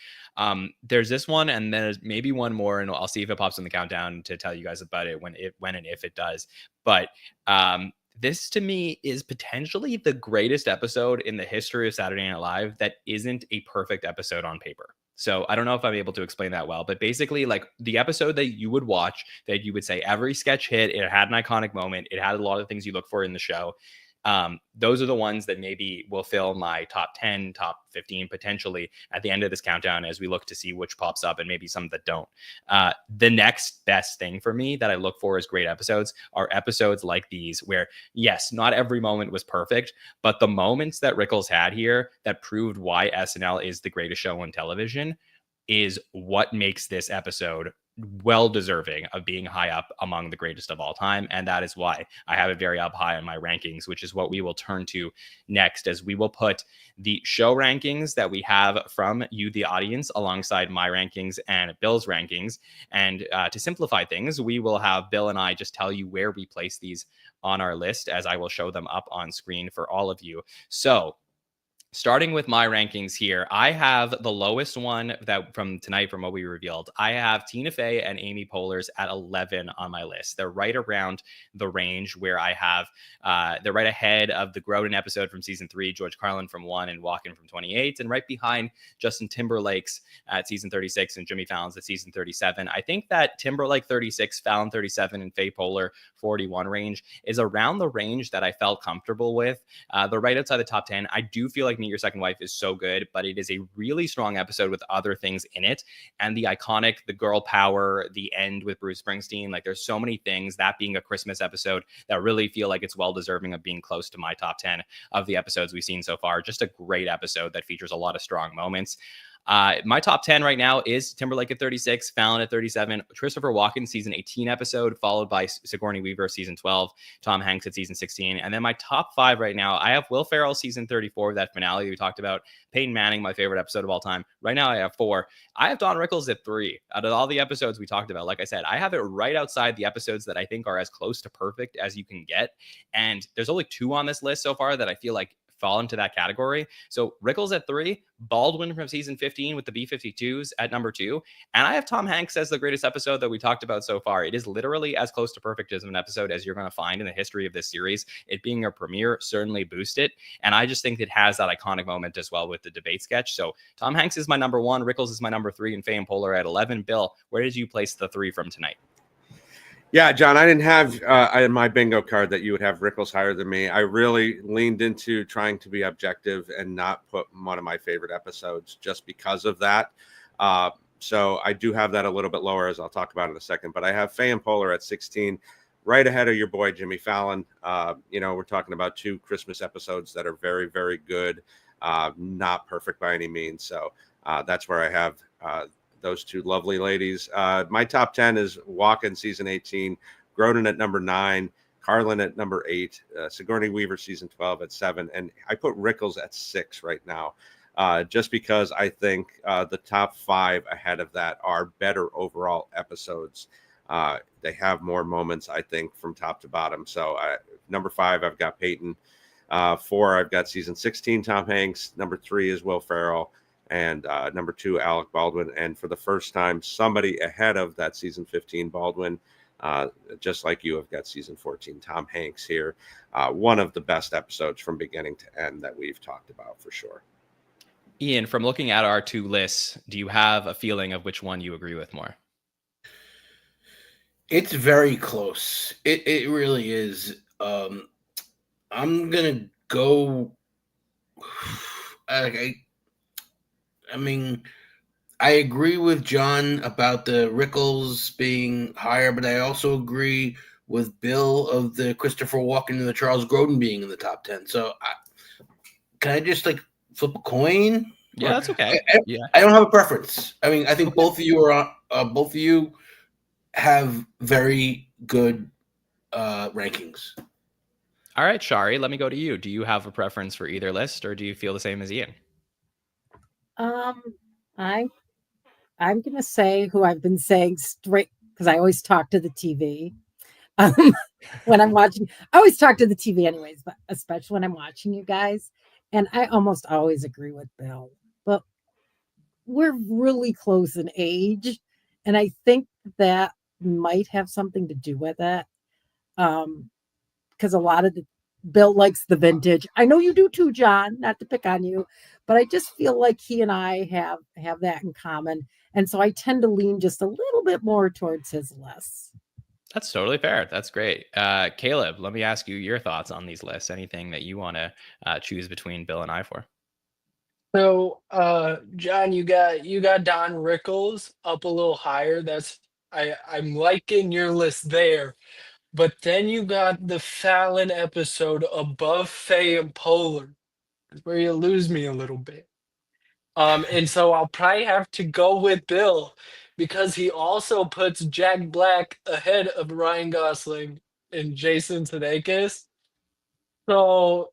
Speaker 2: There's this one, and then there's maybe one more, and I'll see if it pops in the countdown to tell you guys about it when and if it does. But this to me is potentially the greatest episode in the history of Saturday Night Live that isn't a perfect episode on paper. So I don't know if I'm able to explain that well, but basically, like the episode that you would watch, that you would say every sketch hit, it had an iconic moment, it had a lot of things you look for in the show. Those are the ones that maybe will fill my top 10, top 15 potentially at the end of this countdown as we look to see which pops up and maybe some that don't. The next best thing for me that I look for as great episodes are episodes like these where, yes, not every moment was perfect, but the moments that Rickles had here that proved why SNL is the greatest show on television is what makes this episode well deserving of being high up among the greatest of all time. And that is why I have it very up high in my rankings, which is what we will turn to next, as we will put the show rankings that we have from you, the audience, alongside my rankings and Bill's rankings. And to simplify things, we will have Bill and I just tell you where we place these on our list, as I will show them up on screen for all of you. So starting with my rankings here, I have the lowest one that from tonight, from what we revealed. I have Tina Fey and Amy Poehler's at 11 on my list. They're right around the range where I have, they're right ahead of the Grodin episode from season 3, George Carlin from 1, and Walken from 28, and right behind Justin Timberlake's at season 36 and Jimmy Fallon's at season 37. I think that Timberlake 36, Fallon 37, and Fey Poehler 41 range is around the range that I felt comfortable with. They're right outside the top 10. I do feel like Meet Your Second Wife is so good, but it is a really strong episode with other things in it. And the iconic, the girl power, the end with Bruce Springsteen, like there's so many things, that being a Christmas episode, that really feel like it's well deserving of being close to my top 10 of the episodes we've seen so far. Just a great episode that features a lot of strong moments. My top 10 right now is Timberlake at 36, Fallon at 37, Christopher Walken season 18 episode, followed by Sigourney Weaver season 12, Tom Hanks at season 16. And then my top 5 right now, I have Will Ferrell season 34, that finale we talked about, Peyton Manning, my favorite episode of all time. Right now I have 4. I have Don Rickles at 3. Out of all the episodes we talked about, like I said, I have it right outside the episodes that I think are as close to perfect as you can get. And there's only 2 on this list so far that I feel like fall into that category. So Rickles at 3, Baldwin from season 15 with the B-52s at number 2, and I have Tom Hanks as the greatest episode that we talked about so far. It is literally as close to perfect as an episode as you're going to find in the history of this series. It being a premiere certainly boosts it, and I just think it has that iconic moment as well with the debate sketch. So Tom Hanks is my number 1, Rickles is my number 3, and Fey and Poehler at 11. Bill, where did you place the 3 from tonight?
Speaker 3: Yeah, John, I didn't have in my bingo card that you would have Rickles higher than me. I really leaned into trying to be objective and not put one of my favorite episodes just because of that. So I do have that a little bit lower, as I'll talk about in a second. But I have Fey and Poehler at 16, right ahead of your boy Jimmy Fallon. We're talking about 2 Christmas episodes that are very, very good, not perfect by any means. So that's where I have those 2 lovely ladies. My top 10 is Walken season 18, Grodin at number 9, Carlin at number 8, Sigourney Weaver season 12 at 7, and I put Rickles at 6 right now, just because I think the top 5 ahead of that are better overall episodes. They have more moments, I think, from top to bottom. So number 5, I've got Peyton. 4, I've got season 16, Tom Hanks. Number 3 is Will Ferrell. And number 2, Alec Baldwin. And for the first time, somebody ahead of that season 15 Baldwin, just like you, have got season 14 Tom Hanks here. One of the best episodes from beginning to end that we've talked about for sure.
Speaker 2: Ian, from looking at our 2 lists, do you have a feeling of which one you agree with more?
Speaker 4: It's very close. It really is. I'm gonna go. I mean, I agree with John about the Rickles being higher, but I also agree with Bill of the Christopher Walken and the Charles Grodin being in the top 10. So can I just flip a coin?
Speaker 2: Yeah, that's okay. Yeah.
Speaker 4: I don't have a preference. I mean, I think both of you are both of you have very good rankings.
Speaker 2: All right, Shari, let me go to you. Do you have a preference for either list, or do you feel the same as Ian?
Speaker 6: Um, I I'm gonna say who I've been saying straight because I always talk to the TV. Um, when I'm watching, I always talk to the TV anyways, but especially when I'm watching you guys. And I almost always agree with Bill. But we're really close in age. And I think that might have something to do with it. Because a lot of the Bill likes the vintage. I know you do too, John, not to pick on you, but I just feel like he and I have that in common. And so I tend to lean just a little bit more towards his lists.
Speaker 2: That's totally fair. That's great. Caleb, let me ask you your thoughts on these lists. Anything that you want to choose between Bill and I for?
Speaker 5: So, John, you got Don Rickles up a little higher. I'm liking your list there. But then you got the Fallon episode above Faye and Polar, where you lose me a little bit. And so I'll probably have to go with Bill because he also puts Jack Black ahead of Ryan Gosling and Jason Sudeikis. So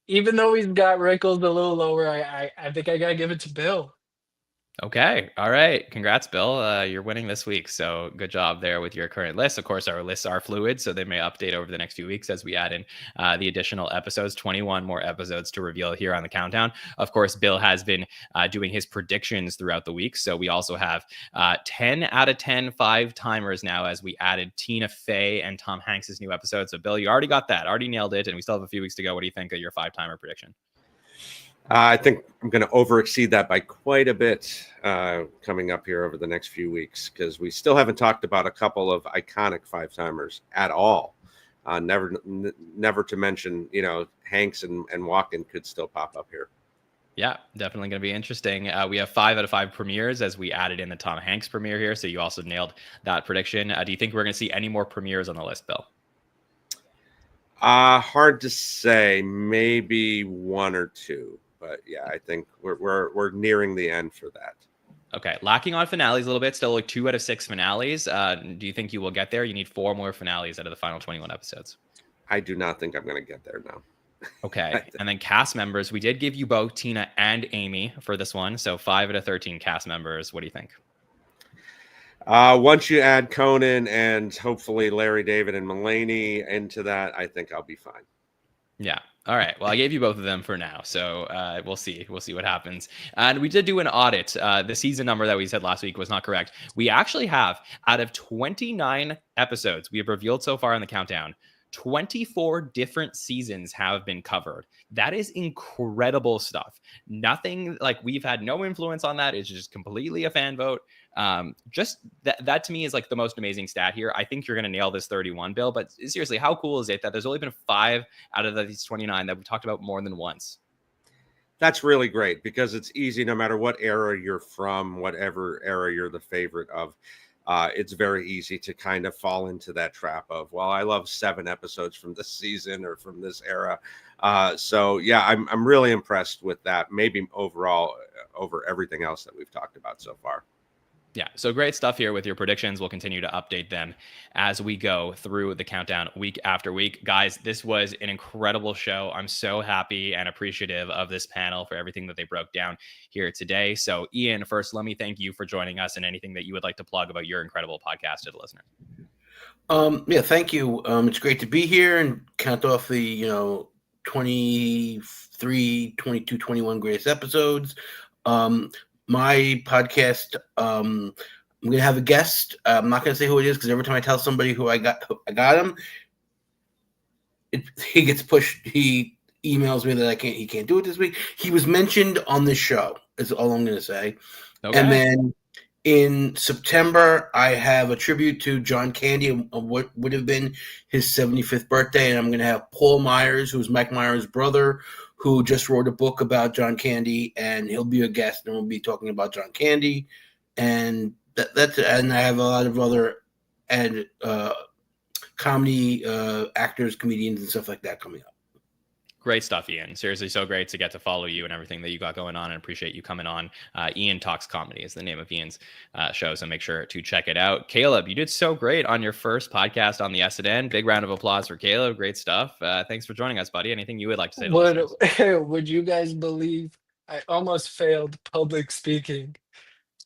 Speaker 5: even though he's got Rickles a little lower, I think I gotta give it to Bill.
Speaker 2: Okay. All right. Congrats, Bill. You're winning this week. So good job there with your current list. Of course, our lists are fluid, so they may update over the next few weeks as we add in the additional episodes, 21 more episodes to reveal here on the countdown. Of course, Bill has been doing his predictions throughout the week. So we also have 10 out of 10 5-timers now as we added Tina Fey and Tom Hanks' new episode. So, Bill, you already got that, already nailed it. And we still have a few weeks to go. What do you think of your 5-timer prediction?
Speaker 3: I think I'm going to overexceed that by quite a bit coming up here over the next few weeks because we still haven't talked about a couple of iconic 5-timers at all. Never to mention, Hanks and Walken could still pop up here.
Speaker 2: Yeah, definitely going to be interesting. We have 5 out of 5 premieres as we added in the Tom Hanks premiere here. So you also nailed that prediction. Do you think we're going to see any more premieres on the list, Bill?
Speaker 3: Hard to say. Maybe 1 or 2. But yeah, I think we're nearing the end for that.
Speaker 2: Okay, lacking on finales a little bit. Still like 2 out of 6 finales. Do you think you will get there? You need 4 more finales out of the final 21 episodes.
Speaker 3: I do not think I'm going to get there now.
Speaker 2: Okay, and then cast members. We did give you both Tina and Amy for this one. So 5 out of 13 cast members. What do you think?
Speaker 3: Once you add Conan and hopefully Larry David and Mulaney into that, I think I'll be fine.
Speaker 2: Yeah. All right. Well, I gave you both of them for now. So we'll see. We'll see what happens. And we did do an audit. The season number that we said last week was not correct. We actually have, out of 29 episodes we have revealed so far in the countdown, 24 different seasons have been covered. That is incredible stuff. Nothing, like, we've had no influence on that. It's just completely a fan vote. Just that to me is like the most amazing stat here. I think you're going to nail this 31, Bill, but seriously, how cool is it that there's only been 5 out of these 29 that we've talked about more than once?
Speaker 3: That's really great because it's easy no matter what era you're from, whatever era you're the favorite of. It's very easy to kind of fall into that trap of, well, I love 7 episodes from this season or from this era. So yeah, I'm really impressed with that. Maybe overall over everything else that we've talked about so far.
Speaker 2: Yeah, so great stuff here with your predictions. We'll continue to update them as we go through the countdown week after week. Guys, this was an incredible show. I'm so happy and appreciative of this panel for everything that they broke down here today. So, Ian, first, let me thank you for joining us and anything that you would like to plug about your incredible podcast to the listener.
Speaker 4: Yeah, thank you. It's great to be here and count off the 23, 22, 21 greatest episodes. My podcast, I'm going to have a guest. I'm not going to say who it is because every time I tell somebody who I got him, he gets pushed. He emails me that he can't do it this week. He was mentioned on this show, is all I'm going to say. Okay. And then in September, I have a tribute to John Candy of what would have been his 75th birthday. And I'm going to have Paul Myers, who's Mike Myers' brother, who just wrote a book about John Candy, and he'll be a guest, and we'll be talking about John Candy. And that's it. And I have a lot of other comedy actors, comedians, and stuff like that coming up.
Speaker 2: Great stuff, Ian. Seriously, so great to get to follow you and everything that you got going on, and appreciate you coming on. Ian Talks Comedy is the name of Ian's show, so make sure to check it out. Caleb, you did so great on your first podcast on the SNN. Big round of applause for Caleb. Great stuff. Thanks for joining us, buddy. Anything you would like to say to
Speaker 5: Would
Speaker 2: listeners?
Speaker 5: would you guys believe I almost failed public speaking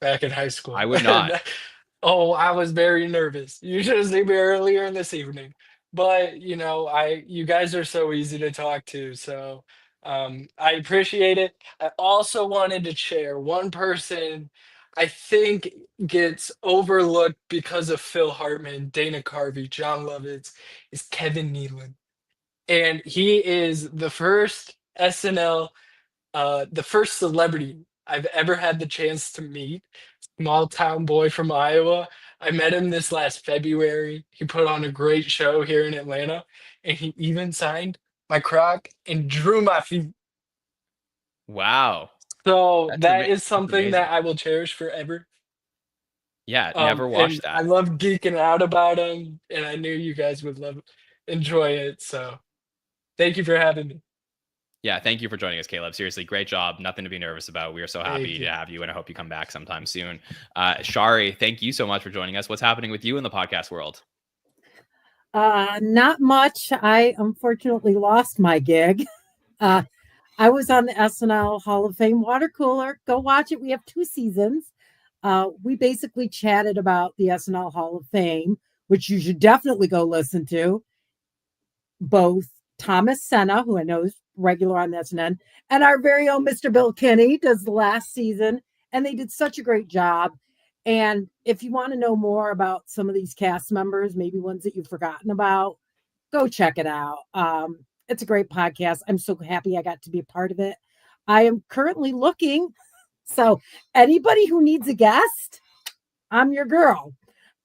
Speaker 5: back in high
Speaker 2: I
Speaker 5: school?
Speaker 2: would not.
Speaker 5: Oh, I was very nervous. You should have seen me earlier in this evening. But you guys are so easy to talk to, so I appreciate it. I also wanted to share one person I think gets overlooked because of Phil Hartman, Dana Carvey, John Lovitz, is Kevin Nealon. And he is the first SNL, the first celebrity I've ever had the chance to meet. Small town boy from Iowa. I met him this last February. He put on a great show here in Atlanta, and he even signed my croc and drew my feet.
Speaker 2: Wow.
Speaker 5: So that is
Speaker 2: That's
Speaker 5: something
Speaker 2: amazing.
Speaker 5: that I will cherish forever.
Speaker 2: Yeah, never
Speaker 5: And
Speaker 2: watched
Speaker 5: I
Speaker 2: that.
Speaker 5: love geeking out about him, and I knew you guys would enjoy it. So thank you for having me.
Speaker 2: Yeah, thank you for joining us, Caleb. Seriously, great job. Nothing to be nervous about. We are so
Speaker 5: Thank
Speaker 2: happy to
Speaker 5: you.
Speaker 2: have you, and I hope you come back sometime soon. Shari, thank you so much for joining us. What's happening with you in the podcast world?
Speaker 6: Not much. I unfortunately lost my gig. Uh, I was on the SNL Hall of Fame water cooler. Go watch it. We have 2 seasons. We basically chatted about the SNL Hall of Fame, which you should definitely go listen to. Both Thomas Senna, who I know is regular on the SNN, and our very own Mr. Bill Kinney does the last season, and they did such a great job. And if you want to know more about some of these cast members, maybe ones that you've forgotten about, go check it out. It's a great podcast. I'm so happy I got to be a part of it. I am currently looking. So anybody who needs a guest, I'm your girl.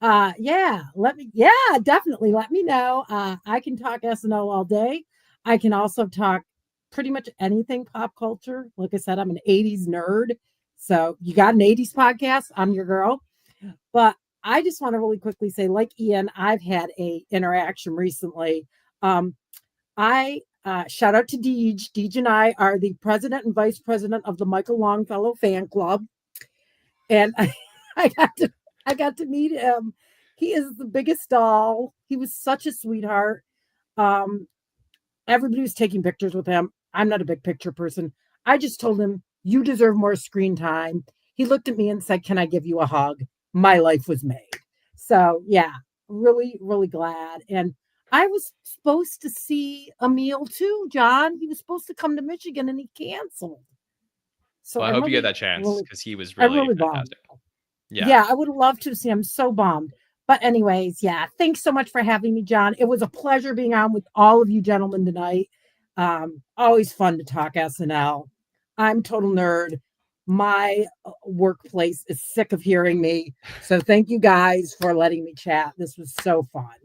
Speaker 6: Definitely let me know. I can talk SNL all day. I can also talk pretty much anything pop culture. Like I said, I'm an 80s nerd. So you got an 80s podcast, I'm your girl. But I just want to really quickly say, like Ian, I've had a interaction recently. I shout out to Deej. Deej and I are the president and vice president of the Michael Longfellow fan club, and I got to meet him. He is the biggest doll. He was such a sweetheart. Um, Everybody was taking pictures with him. I'm not a big picture person. I just told him, "You deserve more screen time." He looked at me and said, "Can I give you a hug?" My life was made. So yeah, really, really glad. And I was supposed to see Emil too, John. He was supposed to come to Michigan and he canceled. So
Speaker 2: Well, I
Speaker 6: I'm
Speaker 2: hope you get
Speaker 6: really,
Speaker 2: that chance
Speaker 6: really,
Speaker 2: because he was
Speaker 6: I
Speaker 2: really
Speaker 6: really bummed.
Speaker 2: fantastic. Yeah.
Speaker 6: Yeah, I would love to see him. So bummed. But anyways, yeah, thanks so much for having me, John. It was a pleasure being on with all of you gentlemen tonight. Always fun to talk SNL. I'm total nerd. My workplace is sick of hearing me. So thank you guys for letting me chat. This was so fun.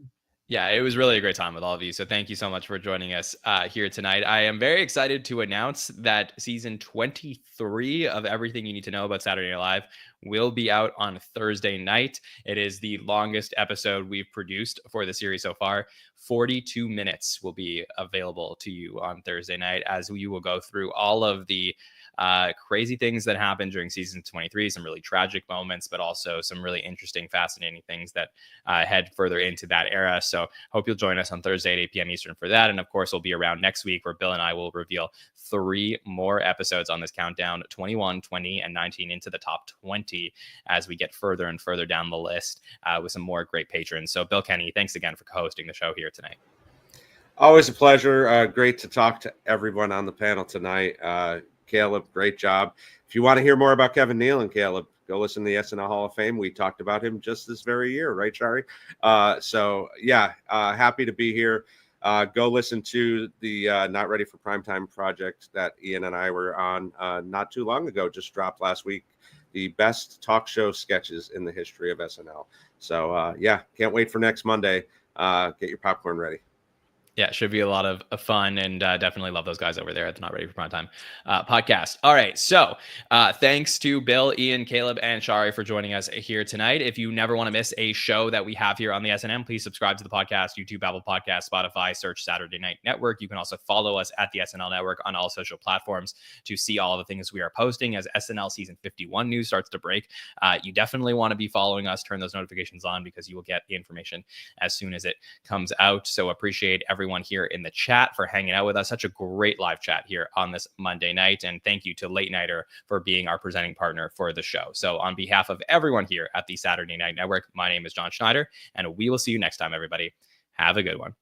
Speaker 2: Yeah, it was really a great time with all of you. So thank you so much for joining us here tonight. I am very excited to announce that season 23 of Everything You Need to Know About Saturday Night Live will be out on Thursday night. It is the longest episode we've produced for the series so far. 42 minutes will be available to you on Thursday night as we will go through all of the crazy things that happened during season 23, some really tragic moments, but also some really interesting, fascinating things that head further into that era. So hope you'll join us on Thursday at 8 p.m. Eastern for that. And of course, we'll be around next week where Bill and I will reveal 3 more episodes on this countdown, 21, 20, and 19 into the top 20 as we get further and further down the list with some more great patrons. So Bill Kenny, thanks again for hosting the show here tonight.
Speaker 3: Always a pleasure. Great to talk to everyone on the panel tonight. Caleb, great job. If you want to hear more about Kevin Nealon, Caleb, go listen to the SNL Hall of Fame. We talked about him just this very year, right, Shari? Happy to be here. Go listen to the Not Ready for Primetime project that Ian and I were on not too long ago, just dropped last week. The best talk show sketches in the history of SNL. So, can't wait for next Monday. Get your popcorn ready.
Speaker 2: Yeah, it should be a lot of fun, and definitely love those guys over there at the Not Ready for Prime Time podcast. All right, so thanks to Bill, Ian, Caleb, and Shari for joining us here tonight. If you never want to miss a show that we have here on the SNM, please subscribe to the podcast, YouTube, Apple Podcast, Spotify, search Saturday Night Network. You can also follow us at the SNL Network on all social platforms to see all the things we are posting as SNL season 51 news starts to break. You definitely want to be following us, turn those notifications on, because you will get the information as soon as it comes out. So appreciate everyone here in the chat for hanging out with us. Such a great live chat here on this Monday night. And thank you to Late Nighter for being our presenting partner for the show. So on behalf of everyone here at the Saturday Night Network, my name is John Schneider, and we will see you next time, everybody. Have a good one.